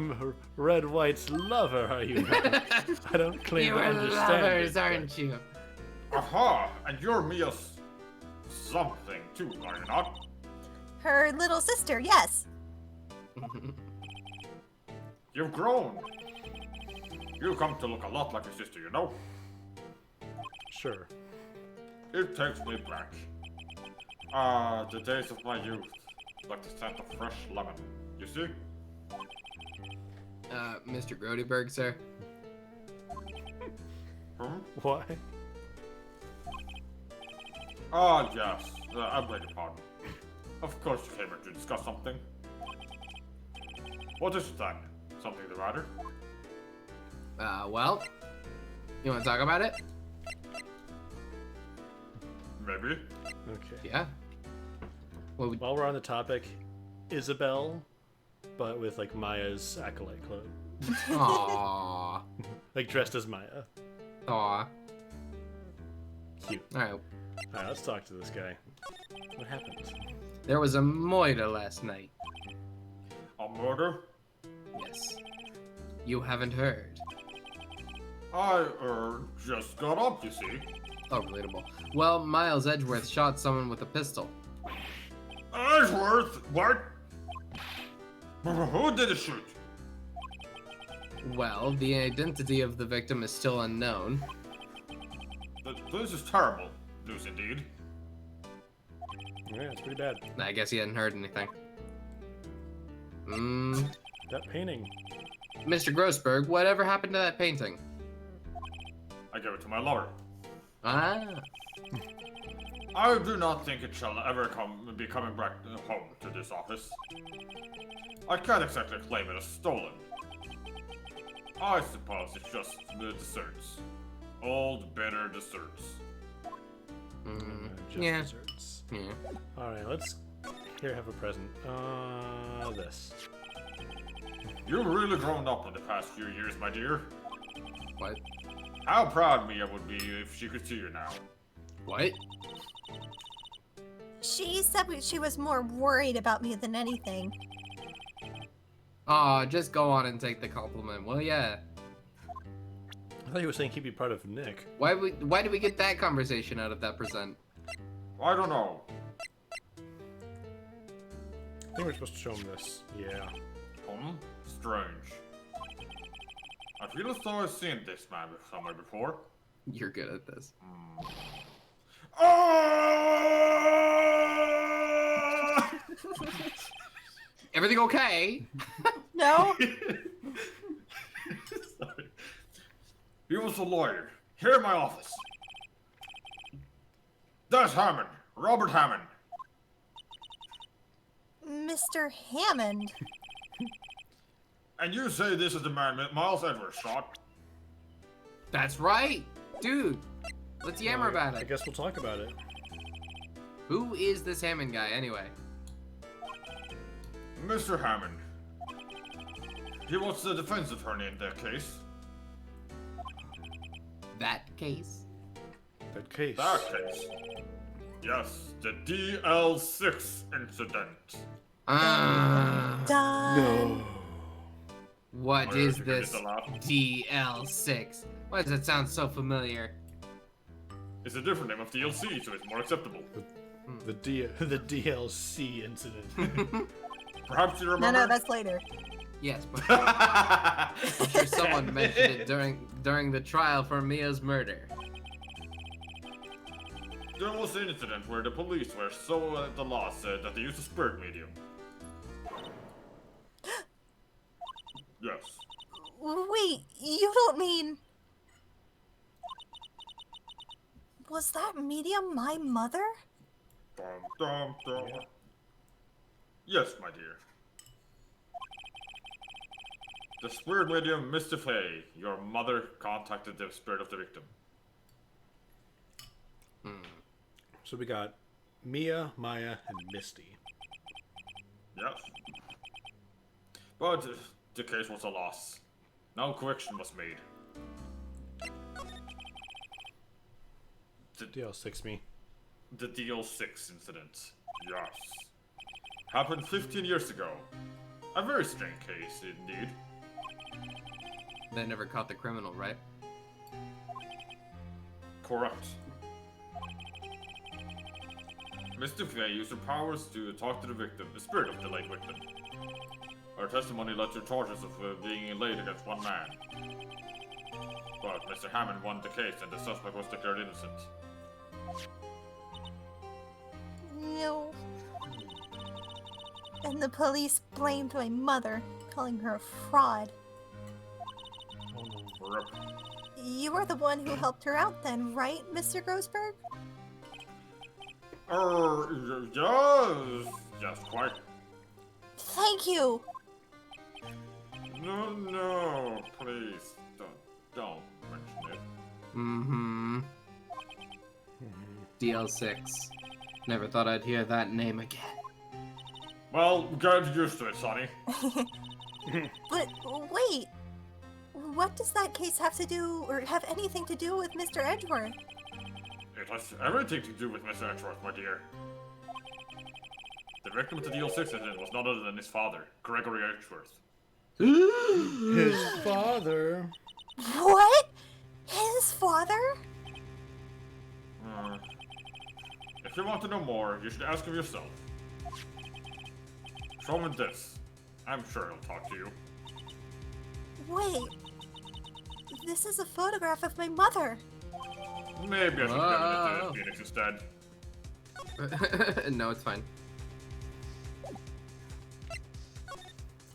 Red White's lover, are you? I don't claim You to are understand. lovers, it, but- aren't you? Aha! And you're Mia's something too, are you not? Her little sister, yes. You've grown. You come to look a lot like your sister, you know? Sure. It takes me back. The days of my youth. Like the scent of fresh lemon. You see? Mr. Grodyberg, sir. Hmm? Why? Ah, yes. I beg your pardon. Of course you came here to discuss something. What is it then? Something the matter? Well, you want to talk about it? Maybe. Okay. Yeah. Well, While we're on the topic, Isabel, but with like Maya's acolyte clothes, aww. like dressed as Maya. Aww. Cute. Alright. All right, let's talk to this guy. What happened? There was a moida last night. A murder? Yes. You haven't heard. I, just got up, you see. Oh, relatable. Well, Miles Edgeworth shot someone with a pistol. Edgeworth? What? Who did the shoot? Well, the identity of the victim is still unknown. This is terrible news indeed. Yeah, it's pretty bad. I guess he hadn't heard anything. That painting. Mr. Grossberg, whatever happened to that painting? I gave it to my lover. Ah. I do not think it shall ever be coming back home to this office. I can't exactly claim it as stolen. I suppose it's just the desserts. Old, bitter desserts. Just Yeah. desserts. Yeah. All right, let's here have a present. This. You've really grown up in the past few years, my dear. What? How proud Mia would be if she could see you now. What? She said she was more worried about me than anything. Aw, just go on and take the compliment, will ya? I thought you were saying he'd be part of Nick. Why did we get that conversation out of that present? I don't know. I think we're supposed to show him this. Yeah. Strange. I feel as though I've seen this man somewhere before. You're good at this. Oh! Everything okay? No? Sorry. He was a lawyer. Here in my office. That's Hammond. Robert Hammond. Mr. Hammond. And you say this is the man Miles Edwards shot? That's right! Dude, let's yammer about I it. guess we'll talk about it. Who is this Hammond guy, anyway? Mr. Hammond. He was the defense attorney in that case. That case? That case. That case. Yes, the DL6 incident. Done. What Where is did you get this the laugh? DL6? Why does it sound so familiar? It's a different name of DLC, so it's more acceptable. The DLC incident. Perhaps you No, remember? no, that's later. Yes, but I'm sure someone mentioned it during the trial for Mia's murder. There was an incident where the police were so at the law said that they used a spirit medium. Yes. Wait, you don't mean... Was that medium my mother? Dum, dum, dum. Yes, my dear. The spirit medium, Mr. Fay, your mother contacted the spirit of the victim. So we got Mia, Maya, and Misty. Yes. But the case was a loss. No correction was made. DL6 me. The DL6 incident. Yes. Happened 15 years ago. A very strange case, indeed. They never caught the criminal, right? Correct. Miss Dufay used her powers to talk to the victim, the spirit of the late victim. Her testimony led to charges of being laid against one man. But Mr. Hammond won the case and the suspect was declared innocent. No. And the police blamed my mother, calling her a fraud. Rip. You were the one who helped her out then, right, Mr. Grossberg? Yes. Yes, quite. Thank you! No, please. Don't mention it. Mm-hmm. DL6. Never thought I'd hear that name again. Well, get used to it, Sonny. But wait! What does that case have to do, or have anything to do with Mr. Edgeworth? It has everything to do with Mr. Edgeworth, my dear. The victim of the DL6 incident was none other than his father, Gregory Edgeworth. His father. What? His father? If you want to know more, you should ask him yourself. Show him this. I'm sure he'll talk to you. Wait. This is a photograph of my mother. Maybe I should get into Phoenix instead. No, it's fine.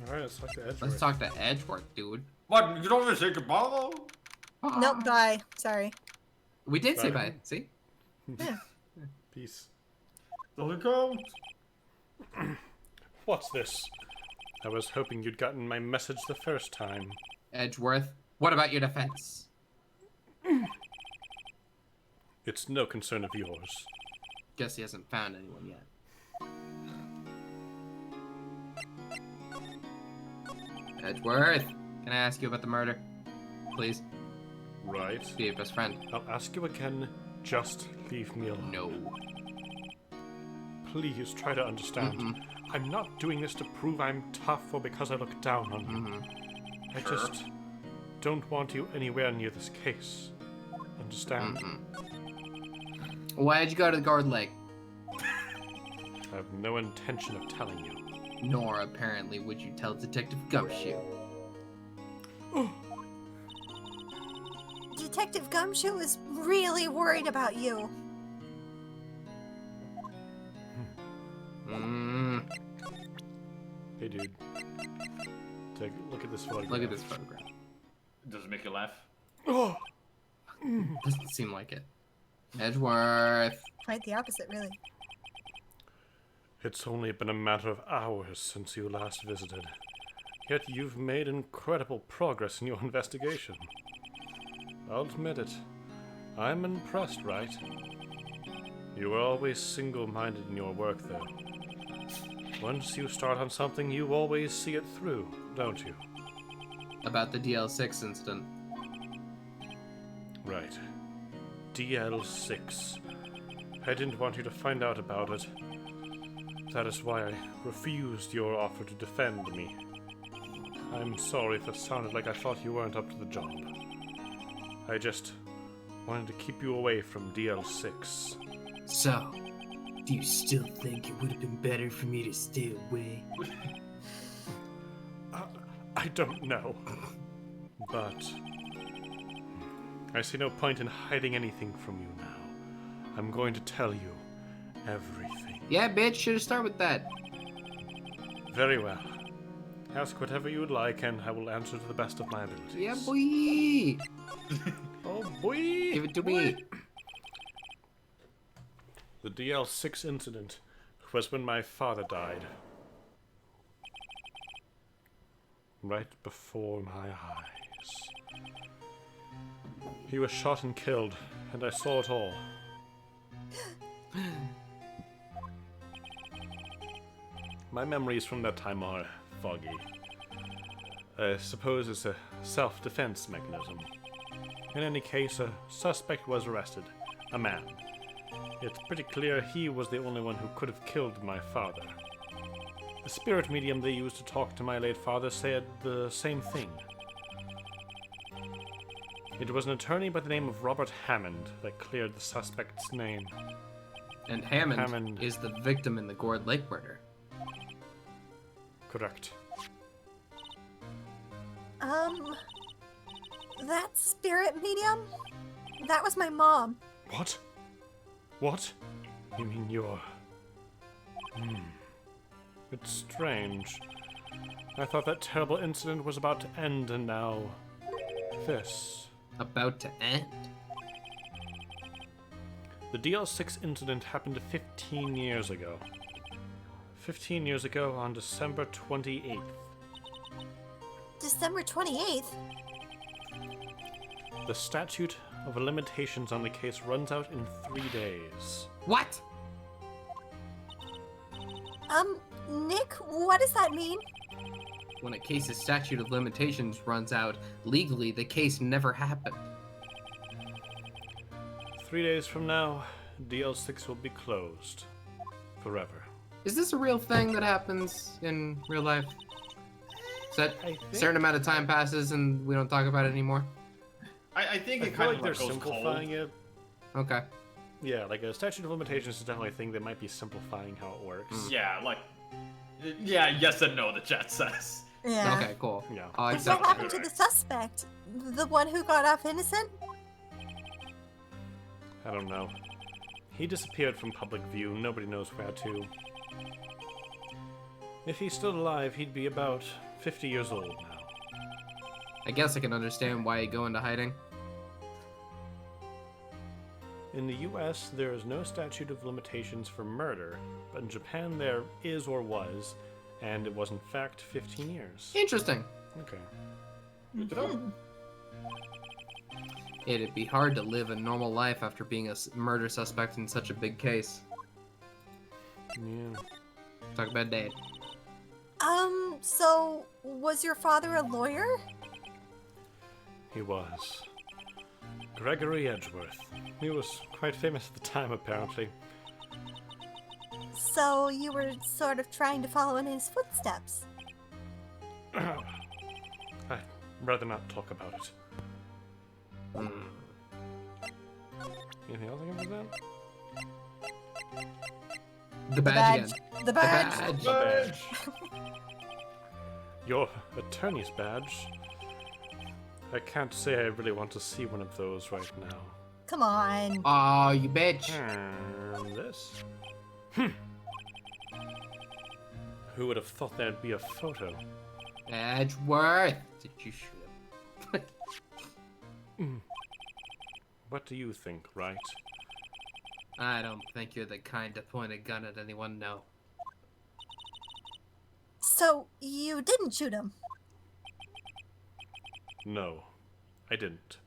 Alright, let's talk to Edgeworth. Let's talk to Edgeworth, dude. What? You don't even say goodbye? Nope, bye. Sorry. We did say Bye. bye. See? Peace. Doesn't count. What's this? I was hoping you'd gotten my message the first time. Edgeworth, what about your defense? It's no concern of yours. Guess he hasn't found anyone yet. Edgeworth, can I ask you about the murder? Please, Right. be your best friend. I'll ask you again. Just leave me alone. No. Please try to understand. I'm not doing this to prove I'm tough or because I look down on you. I just don't want you anywhere near this case. Understand? Why'd you go to the guard leg? I have no intention of telling you. Nor, apparently, would you tell Detective Gumshoe. Detective Gumshoe is really worried about you. Hey, dude. Take a look at this photograph. Look at this photograph. Does it make you laugh? Oh! Doesn't seem like it. Edgeworth. Quite the opposite, really. It's only been a matter of hours since you last visited. Yet you've made incredible progress in your investigation. I'll admit it. I'm impressed, Wright. You were always single-minded in your work, though. Once you start on something, you always see it through, don't you? About the DL6 incident. Right. DL6. I didn't want you to find out about it. That is why I refused your offer to defend me. I'm sorry if it sounded like I thought you weren't up to the job. I just wanted to keep you away from DL6. So, do you still think it would have been better for me to stay away? I don't know. But I see no point in hiding anything from you now. I'm going to tell you everything. Yeah, bitch, should've started with that. Very well. Ask whatever you would like, and I will answer to the best of my abilities. Yeah, boy. Oh, boy! Give it to me. The DL6 incident was when my father died. Right before my eyes. He was shot and killed, and I saw it all. My memories from that time are foggy. I suppose it's a self-defense mechanism. In any case, a suspect was arrested, a man. It's pretty clear he was the only one who could have killed my father. The spirit medium they used to talk to my late father said the same thing. It was an attorney by the name of Robert Hammond that cleared the suspect's name. And Hammond, Hammond. is the victim in the Gourd Lake murder. Correct. That spirit medium? That was my mom. What? What? You mean you're... It's strange. I thought that terrible incident was about to end, and now... this. About to end? The DL6 incident happened 15 years ago. 15 years ago on December 28th. December 28th? The statute of limitations on the case runs out in 3 days. What? Nick, what does that mean? When a case's statute of limitations runs out, legally the case never happened. 3 days from now, DL6 will be closed. Forever. Is this a real thing that happens in real life? Is that I a think- certain amount of time passes and we don't talk about it anymore? I think I it feel kind like of they're like goes simplifying cold. it. Okay. Yeah, like a statute of limitations is definitely a thing that might be simplifying how it works. Yeah, like, yeah, yes and no. The chat says. Yeah. Okay, cool. Yeah. I'll What accept happened it. to the suspect? The one who got off innocent? I don't know. He disappeared from public view. Nobody knows where to. If he's still alive, he'd be about 50 years old now. I guess I can understand why you go into hiding. In the US, there is no statute of limitations for murder, but in Japan there is or was, and it was in fact 15 years. Interesting. Okay. Good to know. It'd be hard to live a normal life after being a murder suspect in such a big case. Yeah. Talk about dad. So was your father a lawyer? He was. Gregory Edgeworth. He was quite famous at the time, apparently. So you were sort of trying to follow in his footsteps. I'd rather not talk about it. Anything else I can present? The badge again. The badge. badge. Badge. Your attorney's badge? I can't say I really want to see one of those right now. Come on. Oh, you bitch. And this? Who would have thought there'd be a photo? Edgeworth. Did you shoot him? What do you think, Wright? I don't think you're the kind to point a gun at anyone, no. So you didn't shoot him? No, I didn't.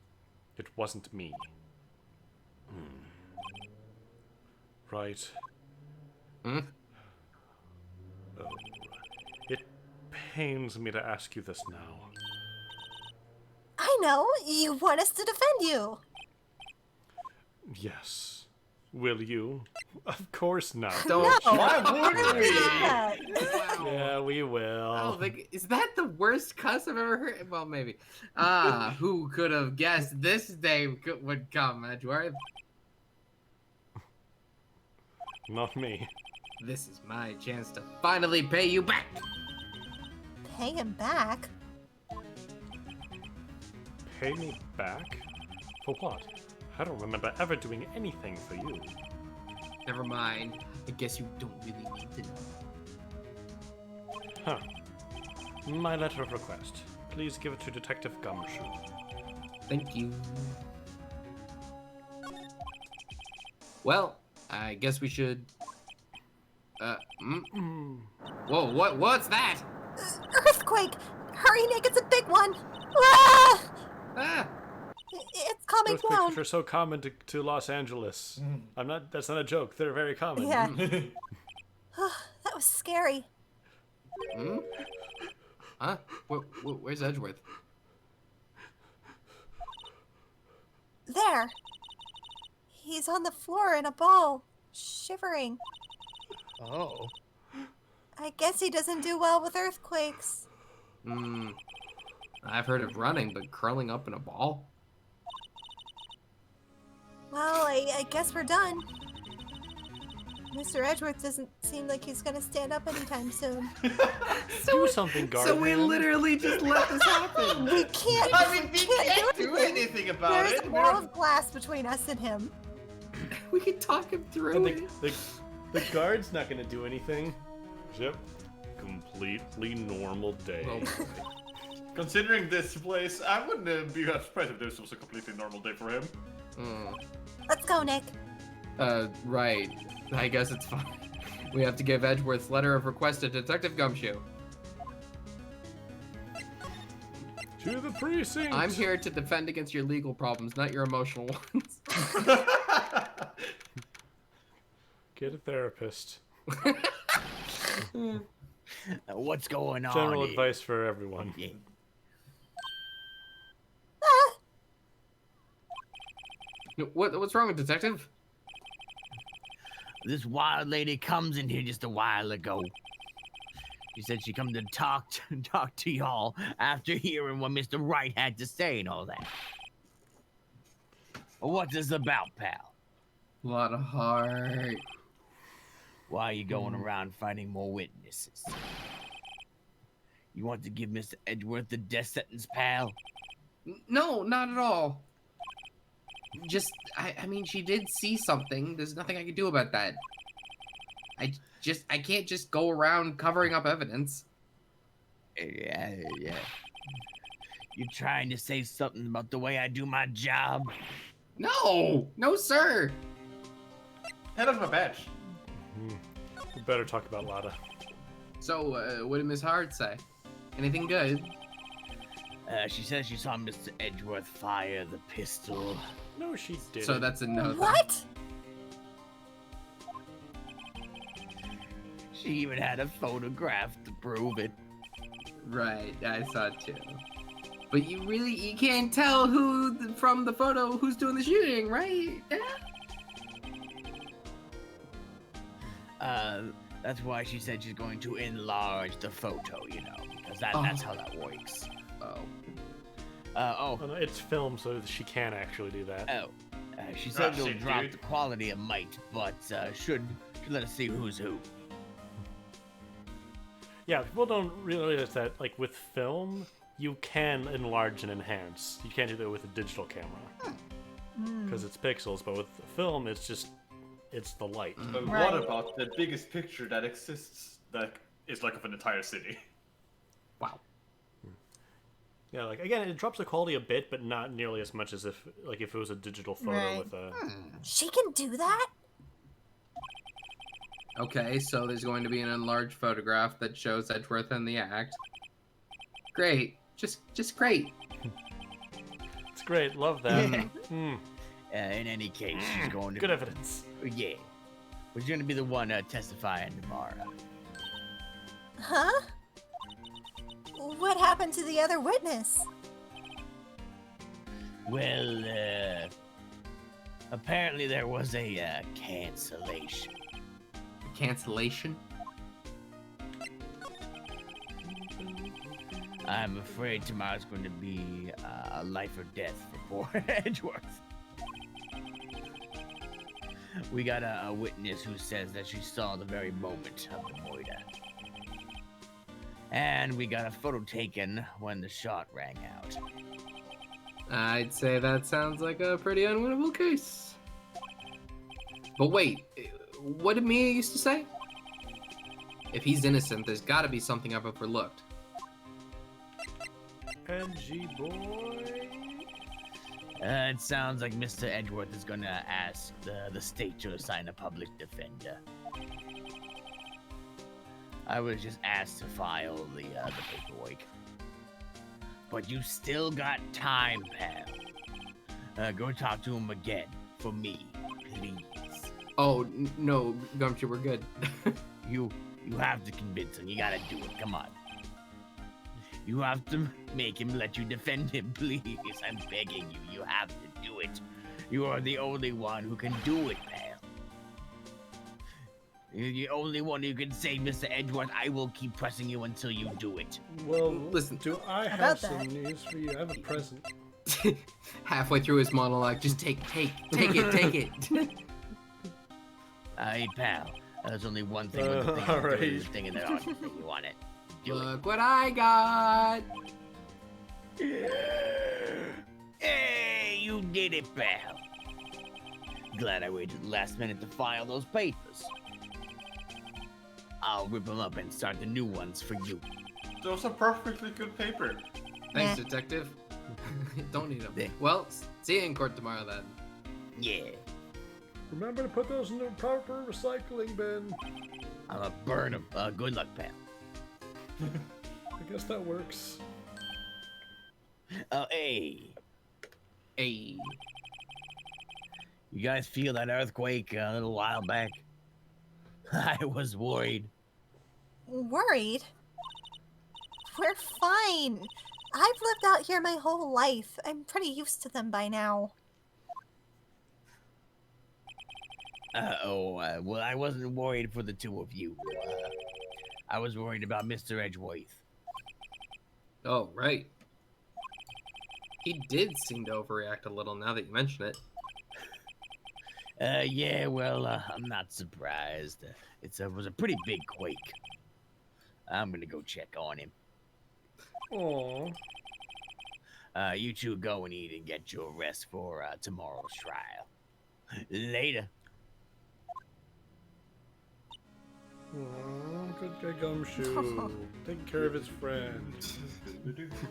It wasn't me. Right. Hmm? Oh, it pains me to ask you this now. I know. You want us to defend you. Yes. Will you? Of course not. Don't. No. Why would we? Wow. Yeah, we I will. don't think, is that the worst cuss I've ever heard? Well, maybe. Who could have guessed this day would come, Edgeworth? Not me. This is my chance to finally pay you back. Pay him back? Pay me back? For what? I don't remember ever doing anything for you. Never mind. I guess you don't really need to know. Huh. My letter of request. Please give it to Detective Gumshoe. Thank you. Well, I guess we should. Whoa, what's that? Earthquake! Hurry, Nick, it's a big one! Ah! Ah, It's coming Earthquakes down. which are so common to Los Angeles. That's not a joke. They're very common. Yeah. That was scary. hmm? Huh? Where's Edgeworth? He's on the floor in a ball, shivering. Oh. I guess he doesn't do well with earthquakes. I've heard of running, but curling up in a ball? Well, I guess we're done. Mr. Edgeworth doesn't seem like he's gonna stand up anytime soon. Do something, Garden. So we literally just let this happen. We can't. I mean, we can't do anything about There's it. a wall of glass between us and him. We can talk him through And it. the guard's not gonna do anything. Yep. Completely normal day. Oh, Considering this place, I wouldn't be surprised if this was a completely normal day for him. Let's go, Nick. Right. I guess it's fine. We have to give Edgeworth's letter of request to Detective Gumshoe. To the precinct. I'm here to defend against your legal problems, not your emotional ones. Get a therapist. What's going on? General here? advice for everyone. Yeah. What's wrong with Detective? This wild lady comes in here just a while ago. She said she come to talk to y'all after hearing what Mr. Wright had to say and all that. What's this about, pal? A lot of heart. Why are you going around finding more witnesses? You want to give Mr. Edgeworth the death sentence, pal? No, not at all. Just, I mean, she did see something. There's nothing I can do about that. I can't just go around covering up evidence. Yeah. You trying to say something about the way I do my job? No, sir. Head of my badge. We better talk about Lada. So, what did Miss Hard say? Anything good? She says she saw Mr. Edgeworth fire the pistol. No, she didn't. So that's a no. What? She even had a photograph to prove it. Right, I saw it too. But you can't tell from the photo who's doing the shooting, right? That's why she said she's going to enlarge the photo, because that's how that works. Oh. Oh, no, it's film, so she can't actually do that. She said it'll shit, drop dude. the quality a mite, but should let us see who's who. Yeah, people don't realize that, like, with film, you can enlarge and enhance. You can't do that with a digital camera. Because it's pixels, but with film, it's the light. But Right. what about the biggest picture that exists that is like of an entire city? Wow. Yeah, like, again, it drops the quality a bit, but not nearly as much as if it was a digital photo Right. with a... She can do that? Okay, so there's going to be an enlarged photograph that shows Edgeworth in the act. Great. Just great. It's great, love that. In any case, she's going to Good evidence. Yeah. But she's going to be the one testifying tomorrow. Huh? What happened to the other witness? Well, apparently there was a cancellation. Cancellation? I'm afraid tomorrow's going to be a life or death for poor Edgeworth. We got a witness who says that she saw the very moment of the murder. And we got a photo taken when the shot rang out. I'd say that sounds like a pretty unwinnable case. But wait, what did Mia used to say? If he's innocent, there's gotta be something I've overlooked. Edgy boy. It sounds like Mr. Edgeworth is gonna ask the state to assign a public defender. I was just asked to file the paperwork. But you still got time, pal. Go talk to him again, for me, please. Oh, no, Gumshoe, we're good. You have to convince him. You gotta do it. Come on. You have to make him let you defend him, please. I'm begging you. You have to do it. You are the only one who can do it, pal. You're the only one who can say, Mr. Edgeworth, I will keep pressing you until you do it. Well, Listen. do I About have some that? news for you? I have a present. Halfway through his monologue, just take it. Hey, pal. There's only one thing with the thing, alright. this thing in there. You want it? Do it. Look what I got. Hey, you did it, pal. Glad I waited the last minute to file those papers. I'll rip them up and start the new ones for you. Those are perfectly good paper. Thanks, Meh. detective. Don't need them. There. Well, see you in court tomorrow then. Yeah, Remember to put those in the proper recycling bin. I'm gonna burn them. Good luck, pal. I guess that works. Hey, Hey. you guys feel that earthquake a little while back? I was worried. Worried? We're fine. I've lived out here my whole life. I'm pretty used to them by now. Well, I wasn't worried for the two of you. I was worried about Mr. Edgeworth. Oh, right. He did seem to overreact a little now that you mention it. Yeah, well, I'm not surprised. It was a pretty big quake. I'm gonna go check on him. Aww. You two go and eat and get your rest for tomorrow's trial. Later. Aww, good guy Gumshoe. Taking care of his friend.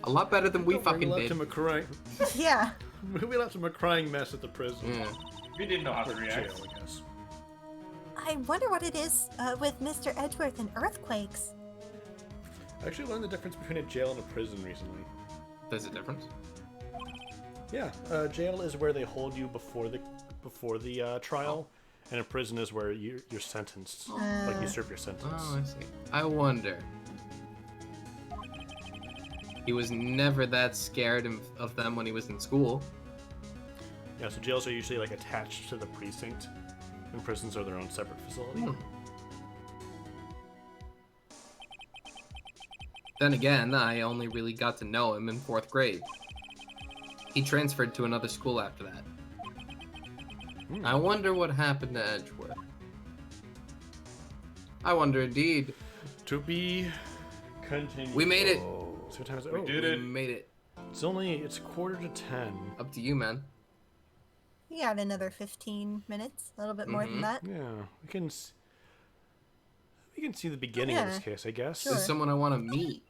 A lot better than we Don't worry, fucking left did. him a crying. Yeah. We left him a crying mess at the prison. Yeah. We didn't know how to Or react. jail, I guess. I wonder what it is with Mr. Edgeworth and earthquakes. I actually learned the difference between a jail and a prison recently. There's a difference. Yeah, jail is where they hold you before the trial, and a prison is where you're sentenced. Like you serve your sentence. Oh, I see. I wonder. He was never that scared of them when he was in school. Yeah, so jails are usually like attached to the precinct, and prisons are their own separate facility. Hmm. Then again, I only really got to know him in 4th grade. He transferred to another school after that. I wonder what happened to Edgeworth. I wonder indeed. To be continued. We made it. So what time is it? We Oh, did We it. made it. it's 1:45. Up to you, man. We got another 15 minutes, a little bit more than that. Yeah, we can see the beginning of this Yeah, case, I guess. sure. This is someone I want to meet.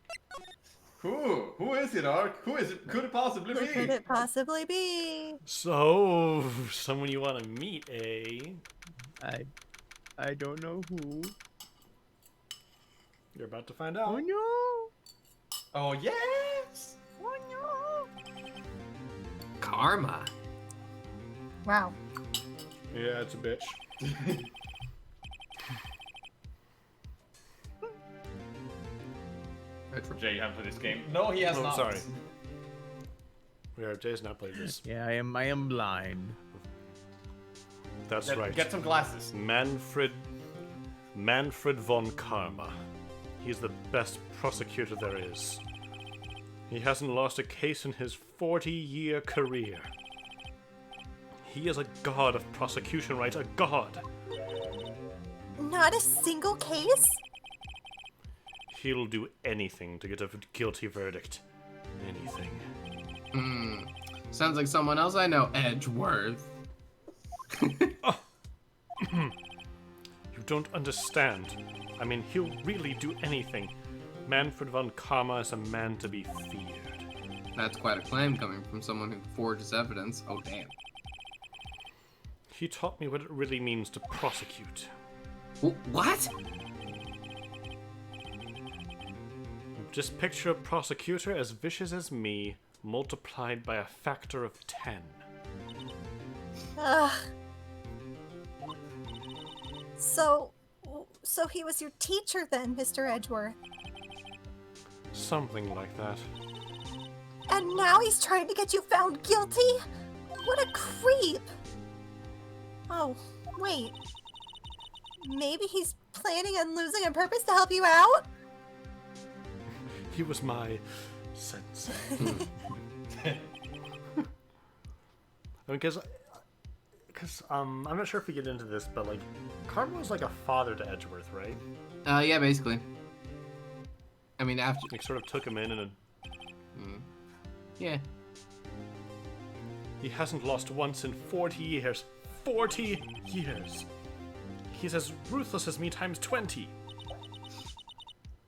Who is it, Ark? Who is it? Could it possibly Who be? could it possibly be? So, someone you want to meet, eh? I don't know who. You're about to find out. Oh no! Oh yes. Oh no! Karma. Wow. Yeah, it's a bitch. Jay, you haven't played this game. No, he has Oh, not. sorry. Yeah, Jay's not played this. Yeah, I am blind. That's Get, right. get some glasses. Manfred von Karma. He's the best prosecutor there is. He hasn't lost a case in his 40-year career. He is a god of prosecution, right? A god. Not a single case? He'll do anything to get a guilty verdict. Anything. Sounds like someone else I know. Edgeworth. You don't understand. I mean, he'll really do anything. Manfred von Karma is a man to be feared. That's quite a claim coming from someone who forges evidence. Oh, damn. He taught me what it really means to prosecute. What? Just picture a prosecutor as vicious as me, multiplied by a factor of 10. Ugh. So he was your teacher then, Mr. Edgeworth. Something like that. And now he's trying to get you found guilty? What a creep! Oh, wait. Maybe he's planning on losing on purpose to help you out? He was my sensei. I mean, because I'm not sure if we get into this, but like, Karma was like a father to Edgeworth, right? Yeah, basically. I mean, after. Like, sort of took him in and Yeah. he hasn't lost once in 40 years. 40 years. He's as ruthless as me times 20.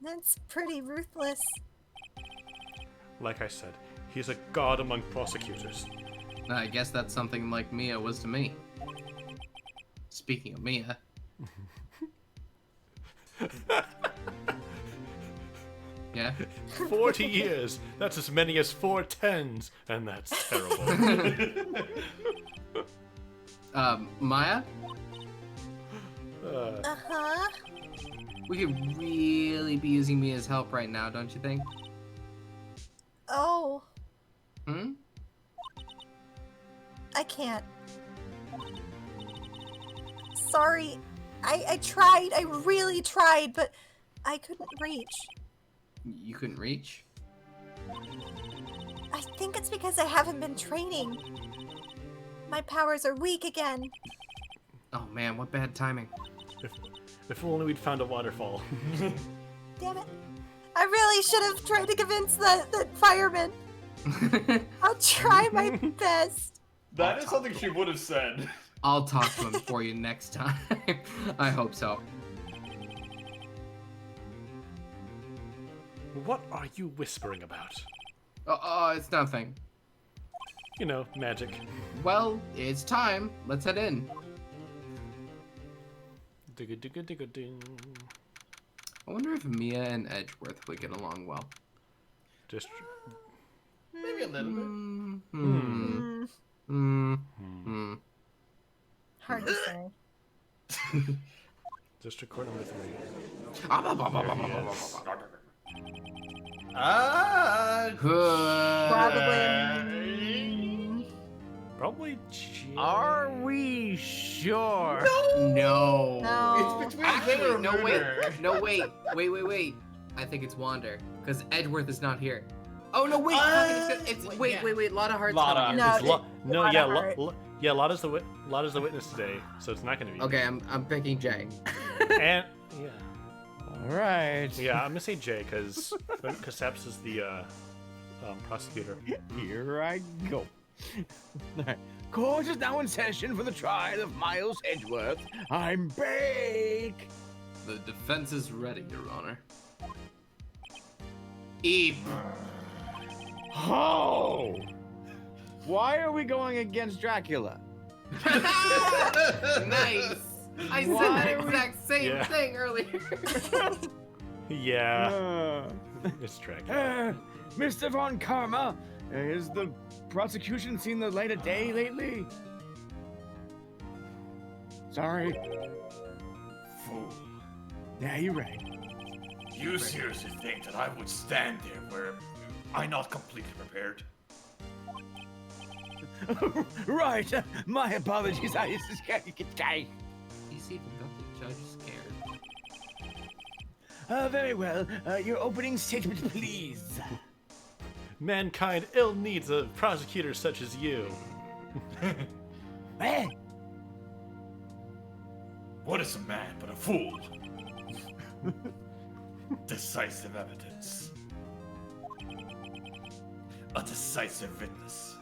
That's pretty ruthless. Like I said, he's a god among prosecutors. I guess that's something like Mia was to me. Speaking of Mia. 40 years. That's as many as 4 tens, and that's terrible. Maya? Uh-huh. We could really be using Mia's help right now, don't you think? Oh, Hmm? I can't. Sorry. I tried. I really tried, but I couldn't reach. You couldn't reach? I think it's because I haven't been training. My powers are weak again. Oh man, what bad timing. If only we'd found a waterfall. Damn it. I really should have tried to convince the fireman. I'll try my best. That is something she would have said. I'll talk to him for you next time. I hope so. What are you whispering about? Oh, it's nothing. You know, magic. Well, it's time. Let's head in. Digga-digga-digga-ding. I wonder if Mia and Edgeworth would get along well. Just. Maybe a little bit. Hard to say. District Court number 3. Probably. Are we sure? No. No. It's between Actually, Taylor and no, Murder. wait. I think it's Wander, because Edgeworth is not here. Oh no, wait. Wait. Lotta Heart's Lotta. coming No, here. No, yeah, Heart. yeah. Lotta's the witness today, so it's not gonna be. Okay, I'm picking Jay. And yeah, All right. yeah, I'm gonna say Jay because Seps is the prosecutor. Here I go. Court is now in session for the trial of Miles Edgeworth. I'm bake. The defense is ready, Your Honor. Eep. Oh! Why are we going against Dracula? Nice. I said the exact same Yeah. thing earlier. Yeah, it's Dracula. Mr. Von Karma, has the prosecution seen the light of day lately? Sorry. Fool. Yeah, you're right. You seriously think that I would stand there where I'm not completely prepared? Right. My apologies. I He's even got the judge scared. very well. Your opening statement, please. Mankind ill needs a prosecutor such as you. Eh? What is a man but a fool? Decisive evidence. A decisive witness.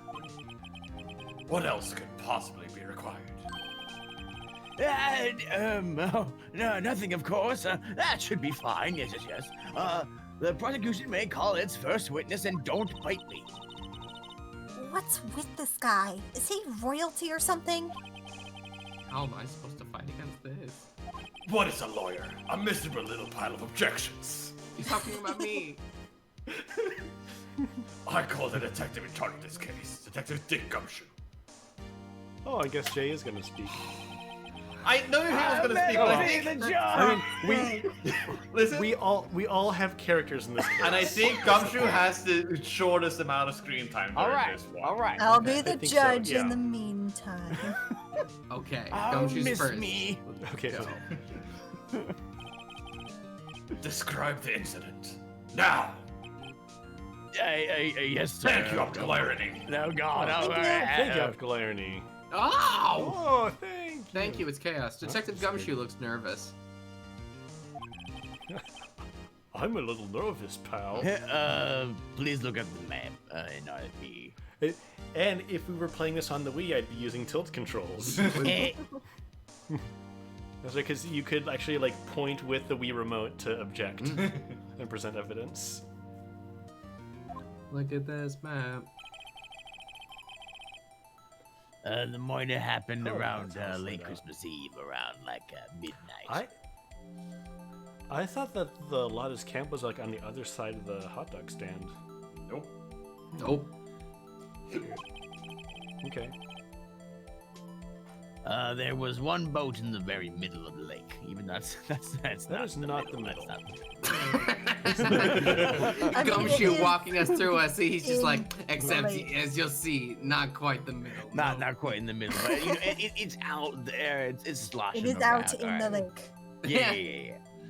What else could possibly be required? Oh, no, nothing, of course. That should be fine. Yes. The prosecution may call its first witness, and don't bite me. What's with this guy? Is he royalty or something? How am I supposed to fight against this? What is a lawyer? A miserable little pile of objections. He's talking about me. I call the detective in charge of this case, Detective Dick Gumshoe. Oh, I guess Jay is gonna speak. I know he was gonna speak, but I think, I mean, listen, we all have characters in this case. and I think Gumshoe has the shortest amount of screen time during this one. All right. I'll be I the think so, judge yeah. in the meantime. Okay, Oh, Gumshoe's miss first. me. Okay, so Describe the incident. Now! Yes, sir. Thank you, Optical Irony. No, God. Oh, thank you, Optical Irony. Oh! Oh, thank you. Thank you, it's Chaos. Detective that's Gumshoe looks nervous. I'm a little nervous, pal. Please look at the map, and I'll be... And if we were playing this on the Wii, I'd be using tilt controls. That's because you could actually like point with the Wii remote to object and present evidence. Look at this map. The murder happened around that's honestly late not- Christmas Eve, around like midnight. I thought that the Lotta's camp was like on the other side of the hot dog stand. Nope. Nope. Okay. There was one boat in the very middle of the lake. Even that's That not is not the That's middle. not the middle. I mean, Gumshoe it is walking us through us, he's just like, in except the lake. as you'll see, not quite the middle. Not quite in the middle, but you know, it's out there. It's sloshing It is around. out in the alright. lake. Yeah.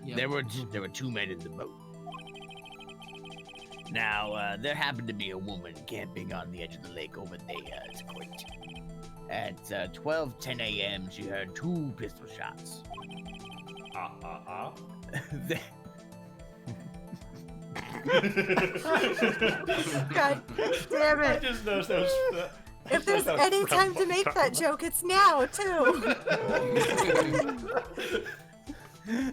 Yep. There were two men in the boat. Now there happened to be a woman camping on the edge of the lake over there. It's great. At 12:10 a.m., she heard 2 pistol shots. They- God damn I it. just noticed that was. If there's any time to make that joke, it's now, too.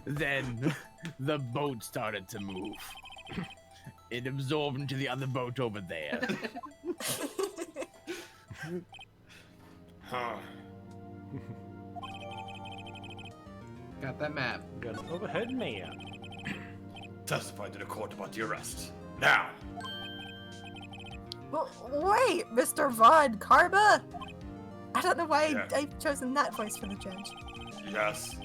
Then the boat started to move. It absorbed into the other boat over there. Huh. Got that map. Got an overhead map. Testify to the court about the arrest. Now! Wait, Mr. Von Karma? I don't know why Yeah. I've chosen that voice for the judge. Yes.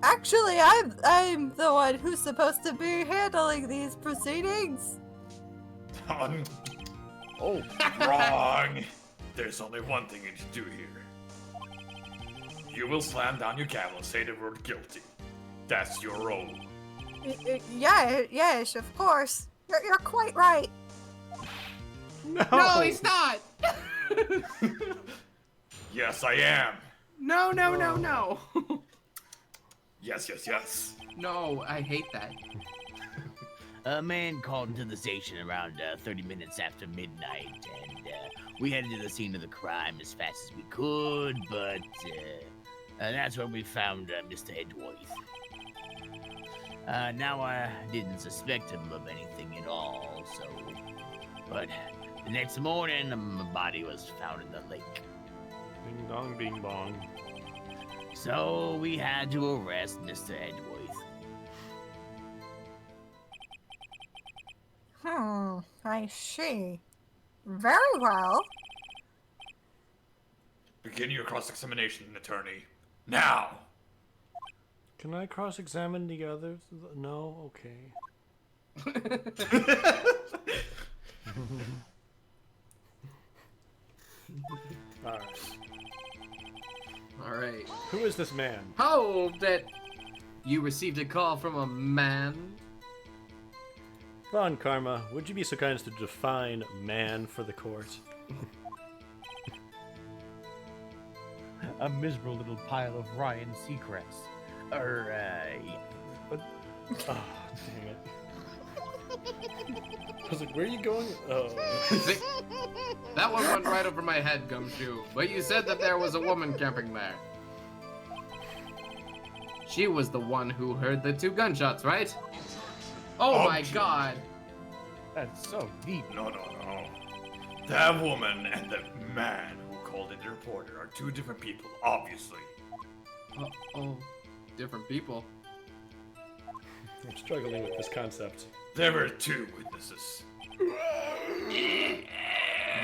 Actually, I'm the one who's supposed to be handling these proceedings. Oh, Wrong! There's only one thing you need to do here. You will slam down your gavel and say the word guilty. That's your role. Yeah, yes, of course. You're quite right. No, No, he's not! Yes, I am. No, no, no, no. Yes, yes, yes. No, I hate that. a man called into the station around 30 minutes after midnight, and we headed to the scene of the crime as fast as we could, but that's when we found Mr. Edgeworth. Now I didn't suspect him of anything at all, so... But the next morning, my body was found in the lake. Ding dong, bing bong. So we had to arrest Mr. Edgeworth. I see. Very well. Begin your cross-examination, attorney. Now! Can I cross-examine the others? No? Okay. Alright. Alright. Who is this man? Hold it! You received a call from a man? Von Karma, would you be so kind as to define man for the court? A miserable little pile of Ryan Seacrest. Yeah. Oh, dang it. I was like, where are you going? Oh. That one went right over my head, Gumshoe. But you said that there was a woman camping there. She was the one who heard the 2 gunshots, right? Oh my Objection. god. That's so deep. No, no, no. That woman and the man who called in the reporter are 2 different people, obviously. Oh, different people. I'm struggling with this concept. There were 2 witnesses.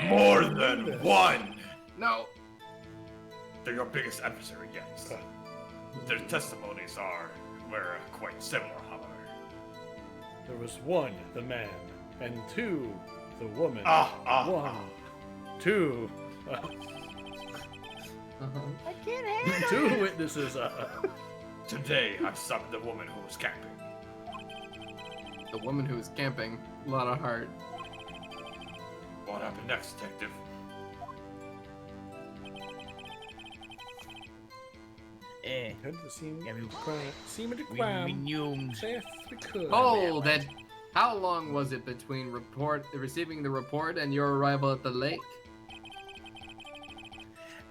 More than one! No. They're your biggest adversary yet. Their testimonies were quite similar, however. There was 1, the man, and 2, the woman. 1, 2. Uh-huh. I can't handle Two witnesses. Today, I summoned the woman who was camping. The woman who was camping. A lot of heart. What happened next, detective? Head to the scene. Yeah, Scene of the we crime. knew. Best we could. Hold it. How long was it between receiving the report and your arrival at the lake?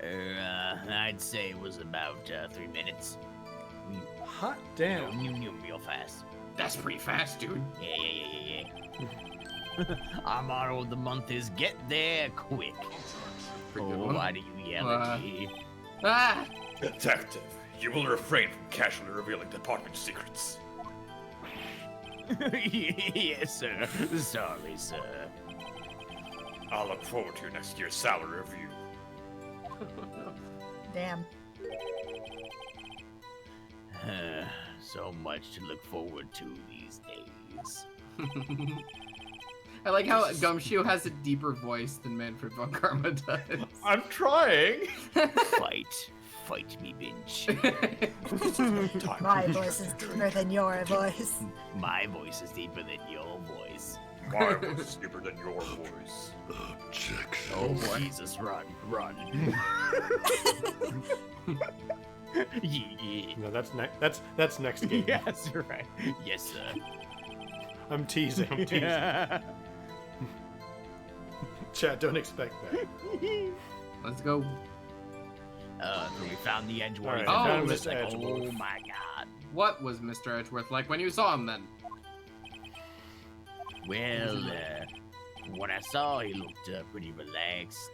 I'd say it was about 3 minutes. Hot damn. Knew real fast. That's pretty fast, dude. Yeah. Our motto of the month is get there quick. Pretty good Oh, one. why do you yell at me? Ah! Detective, you will refrain from casually revealing department secrets. Yes, sir. Sorry, sir. I'll look forward to your next year's salary review. Damn. So much to look forward to these days. I like how Gumshoe has a deeper voice than Manfred von Karma does. I'm trying! Fight me, bitch. My voice is deeper than your voice. My voice is deeper than your voice. My voice is deeper than your voice. Oh, Jesus, run. Yeah. No, that's next game. Yes, you're right. Yes, sir. I'm teasing. Chat, don't expect that. Let's go. We found the Edgeworth. All right, found It's Mr. like, Edgeworth. oh my god. What was Mr. Edgeworth like when you saw him then? Well, when I saw, he looked pretty relaxed.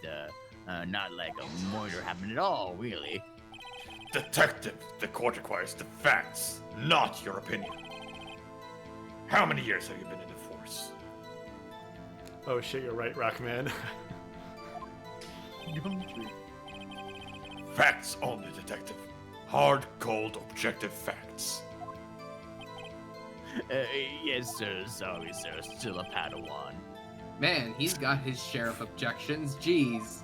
Not like a murder happened at all, really. Detective, the court requires the facts, not your opinion. How many years have you been in the force? Oh shit, you're right, Rockman. Facts only, detective. Hard, cold, objective facts. Yes, sir. Sorry, sir. Still a Padawan. Man, he's got his share of objections. Jeez.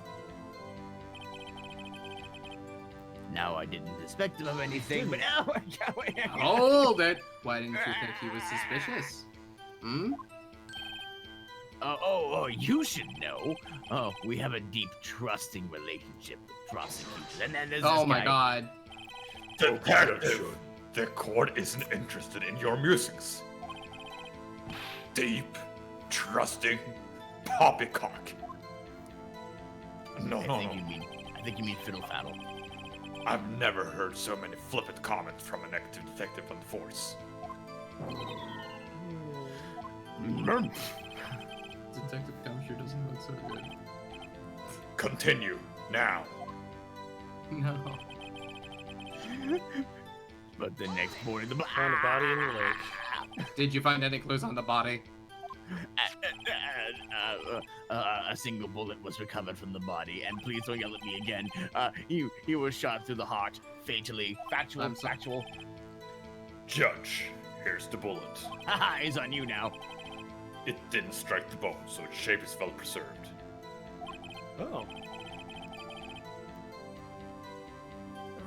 Now, I didn't suspect him of anything, but oh my god. Hold it. Why didn't you think he was suspicious? Hmm? Oh, you should know. Oh, we have a deep, trusting relationship with prosecutors. And then there's Oh this my guy. god. Detective, the court isn't interested in your musings. Deep, trusting, poppycock. No. I think you mean fiddle faddle. I've never heard so many flippant comments from an active detective on the force. Detective Gumshoe doesn't look so good. Continue, now. No. But the next morning, the Found a body in the lake. Did you find any clues on the body? A single bullet was recovered from the body, and please don't yell at me again. He was shot through the heart, fatally. Factual. Judge, here's the bullet. Haha, it's on you now. It didn't strike the bone, so its shape is well preserved. Oh.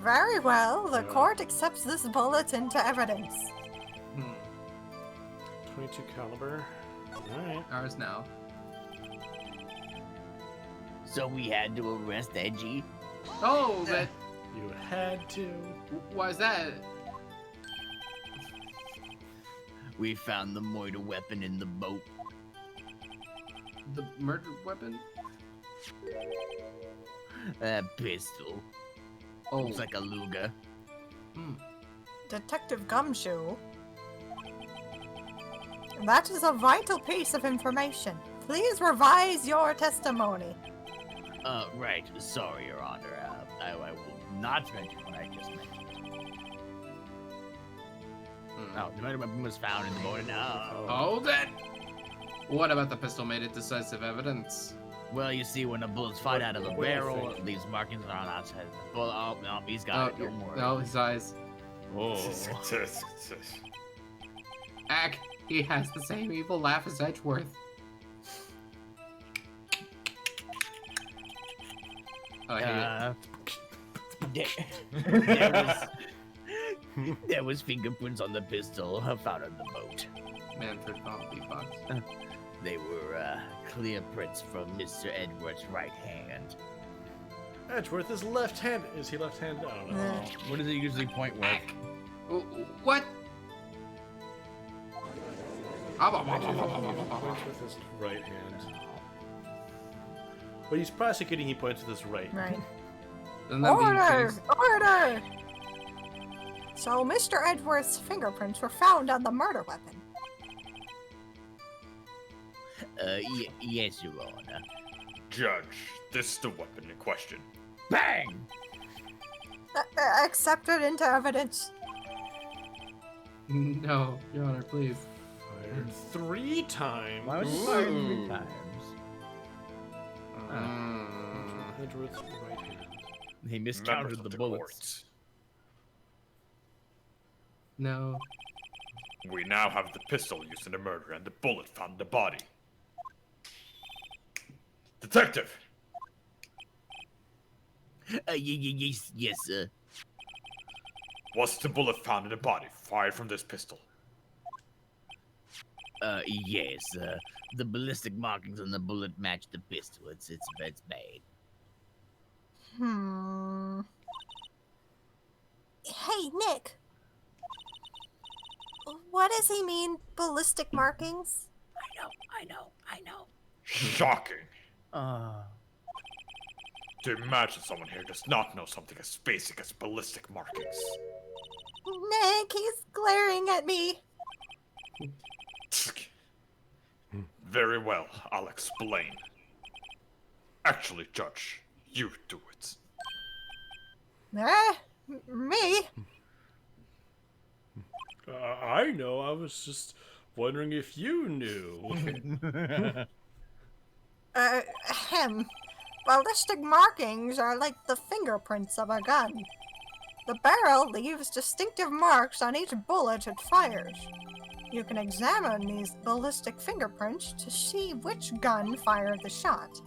Very well. The Yeah. court accepts this bullet into evidence. 22 caliber. Alright. Ours now. So we had to arrest Edgy. Oh, that. You had to. Why is that? We found the murder weapon in the boat. The murder weapon? A pistol. Oh. Looks like a Luger. Detective Gumshoe. That is a vital piece of information. Please revise your testimony. Right. Sorry, Your Honor. I will not mention what I just mentioned. Oh, the murder weapon was found in the boat. No. Hold it! What about the pistol made it decisive evidence? Well, you see, when a bullet's fired out of a What do you barrel, think? these markings are on the outside of the bullet. Oh, no, he's got it. Don't worry. No, his eyes. Oh. Ack, he has the same evil laugh as Edgeworth. Oh, I hate it. There was fingerprints on the pistol found on the boat. Manfred beatbox. They were clear prints from Mr. Edward's right hand. Edgeworth is left-handed. Is he left-handed? I don't know. What does he usually point with? What? Points with his right hand. When he's prosecuting, he points with his right. Right. Doesn't that mean Order! things- Order! So Mr. Edgeworth's fingerprints were found on the murder weapon. Yes, Your Honor. Judge, this is the weapon in question. Bang! Accepted into evidence. No, Your Honor, please. Fired 3 times. Why was he fired 3 times? Edgeworth's right hand. He Members miscounted of the the bullets. court, No. we now have the pistol used in the murder and the bullet found in the body. Detective! Yes, sir. Was the bullet found in the body fired from this pistol? Yes, the ballistic markings on the bullet match the pistol. It's bad. Hey, Nick. What does he mean, ballistic markings? I know. Shocking! Uh, To imagine someone here does not know something as basic as ballistic markings. Nick, he's glaring at me. Very well, I'll explain. Actually, Judge, you do it. Me? I know. I was just wondering if you knew. Ballistic markings are like the fingerprints of a gun. The barrel leaves distinctive marks on each bullet it fires. You can examine these ballistic fingerprints to see which gun fired the shot.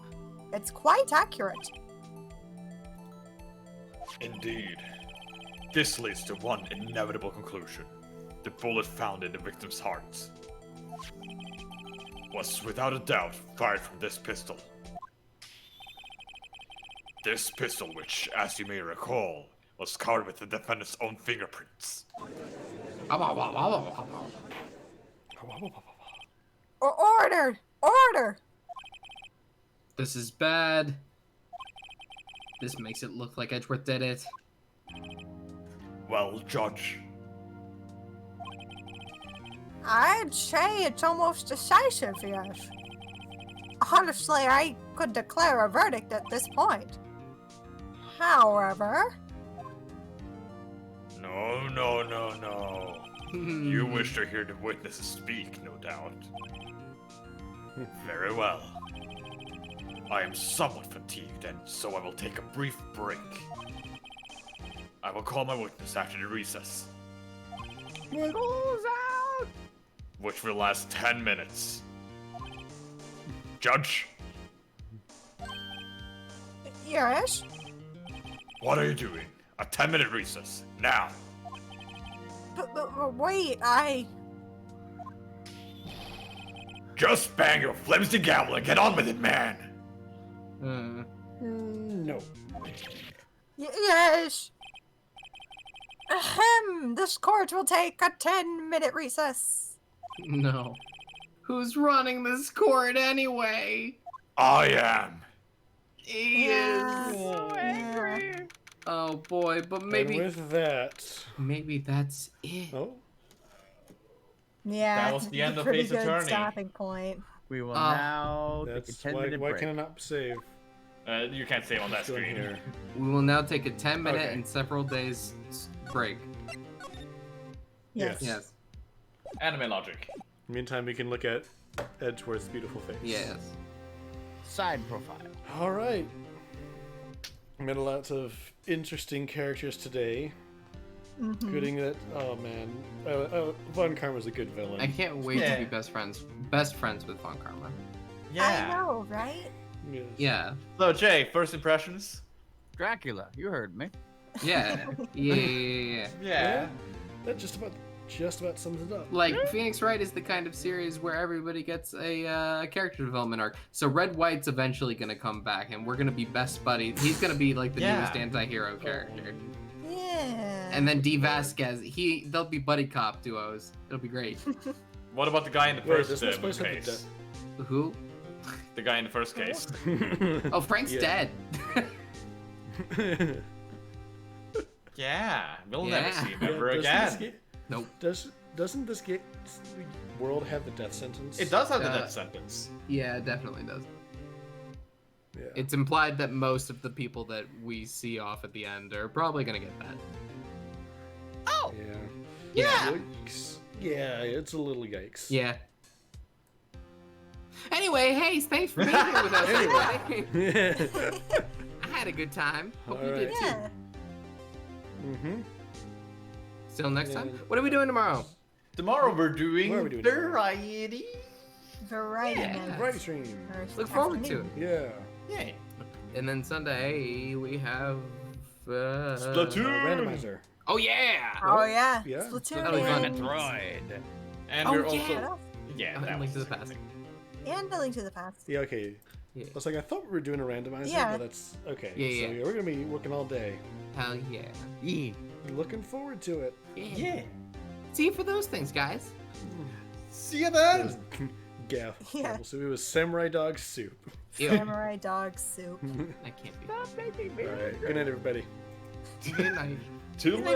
It's quite accurate. Indeed. This leads to one inevitable conclusion. The bullet found in the victim's heart was without a doubt fired from this pistol. This pistol, which, as you may recall, was covered with the defendant's own fingerprints. Order! Order! This is bad. This makes it look like Edgeworth did it. Well, Judge, I'd say it's almost decisive, yes. Honestly, I could declare a verdict at this point. However... No. You wish to hear the witnesses speak, no doubt. Very well. I am somewhat fatigued, and so I will take a brief break. I will call my witness after the recess, which will last 10 minutes. Judge, Yes? what are you doing? A 10-minute recess, now. But wait, Just bang your flimsy gavel and get on with it, man. No. Yes! Ahem! This court will take a 10-minute recess. No. Who's running this court anyway? I am. He Yeah. is. So angry. Oh boy, but And maybe with that, maybe that's it. oh, Yeah, That was the end of pretty Ace good Attorney. stopping point. we will Ah. now take a that's 10-minute why break. can I not save? You can't save on that What's going screen. here? We will now take a 10-minute Okay. and several days break. Yes. Yes. Anime logic. Meantime, we can look at Edgeworth's beautiful face. Yes. Side profile. All right. Met lots of interesting characters today. Including that. Oh man, Von Karma's a good villain. I can't wait to Yeah. be best friends with Von Karma. I know, right? Yes. Yeah. So Jay, first impressions? Dracula, you heard me. Yeah. Yeah. Yeah. That just about sums it up. Like, Phoenix Wright is the kind of series where everybody gets a character development arc. So Red White's eventually gonna come back, and we're gonna be best buddies. He's gonna be like the Yeah. newest anti-hero character. Yeah. And then D. Vasquez, they'll be buddy cop duos. It'll be great. What about the guy in the Wait, first doesn't this place have the case? Who? The guy in the first case. Oh, Frank's Yeah. dead. Yeah, we'll Yeah. never see him ever doesn't again. this Nope. Doesn't this world have the death sentence? It does have the Uh, death sentence. Yeah, it definitely does. Yeah. It's implied that most of the people that we see off at the end are probably gonna get that. Oh, Yeah. Yikes. Yeah, it's a little yikes. Yeah. Anyway, hey, thanks for being here with us, everybody. I had a good time. Hope you did Alright. too. Yeah. Mm-hmm. Till next Yeah. time. What are we doing tomorrow? Tomorrow we're doing, What are we doing tomorrow? variety. Variety Yeah. minutes. Right stream. First Look forward to it. afternoon. Yeah. Yeah. And then Sunday we have. Splatoon. Randomizer. Oh yeah! Oh yeah. Yeah. Splatoon. That'll be fun. and- Metroid. And Oh, we're yeah. also yeah, Oh, that Link to was the Past. And the Link to the Past. Yeah, okay. Yeah. I was like, I thought we were doing a randomizer, Yeah. but that's okay. Yeah, so yeah. we're gonna be working all day. Hell yeah. Yeah. Looking forward to it. Yeah. See you for those things, guys. See you then. Yeah. Yeah. So it was samurai dog soup. Ew. Samurai dog soup. I can't be. All right. Good night, everybody. Good night. Till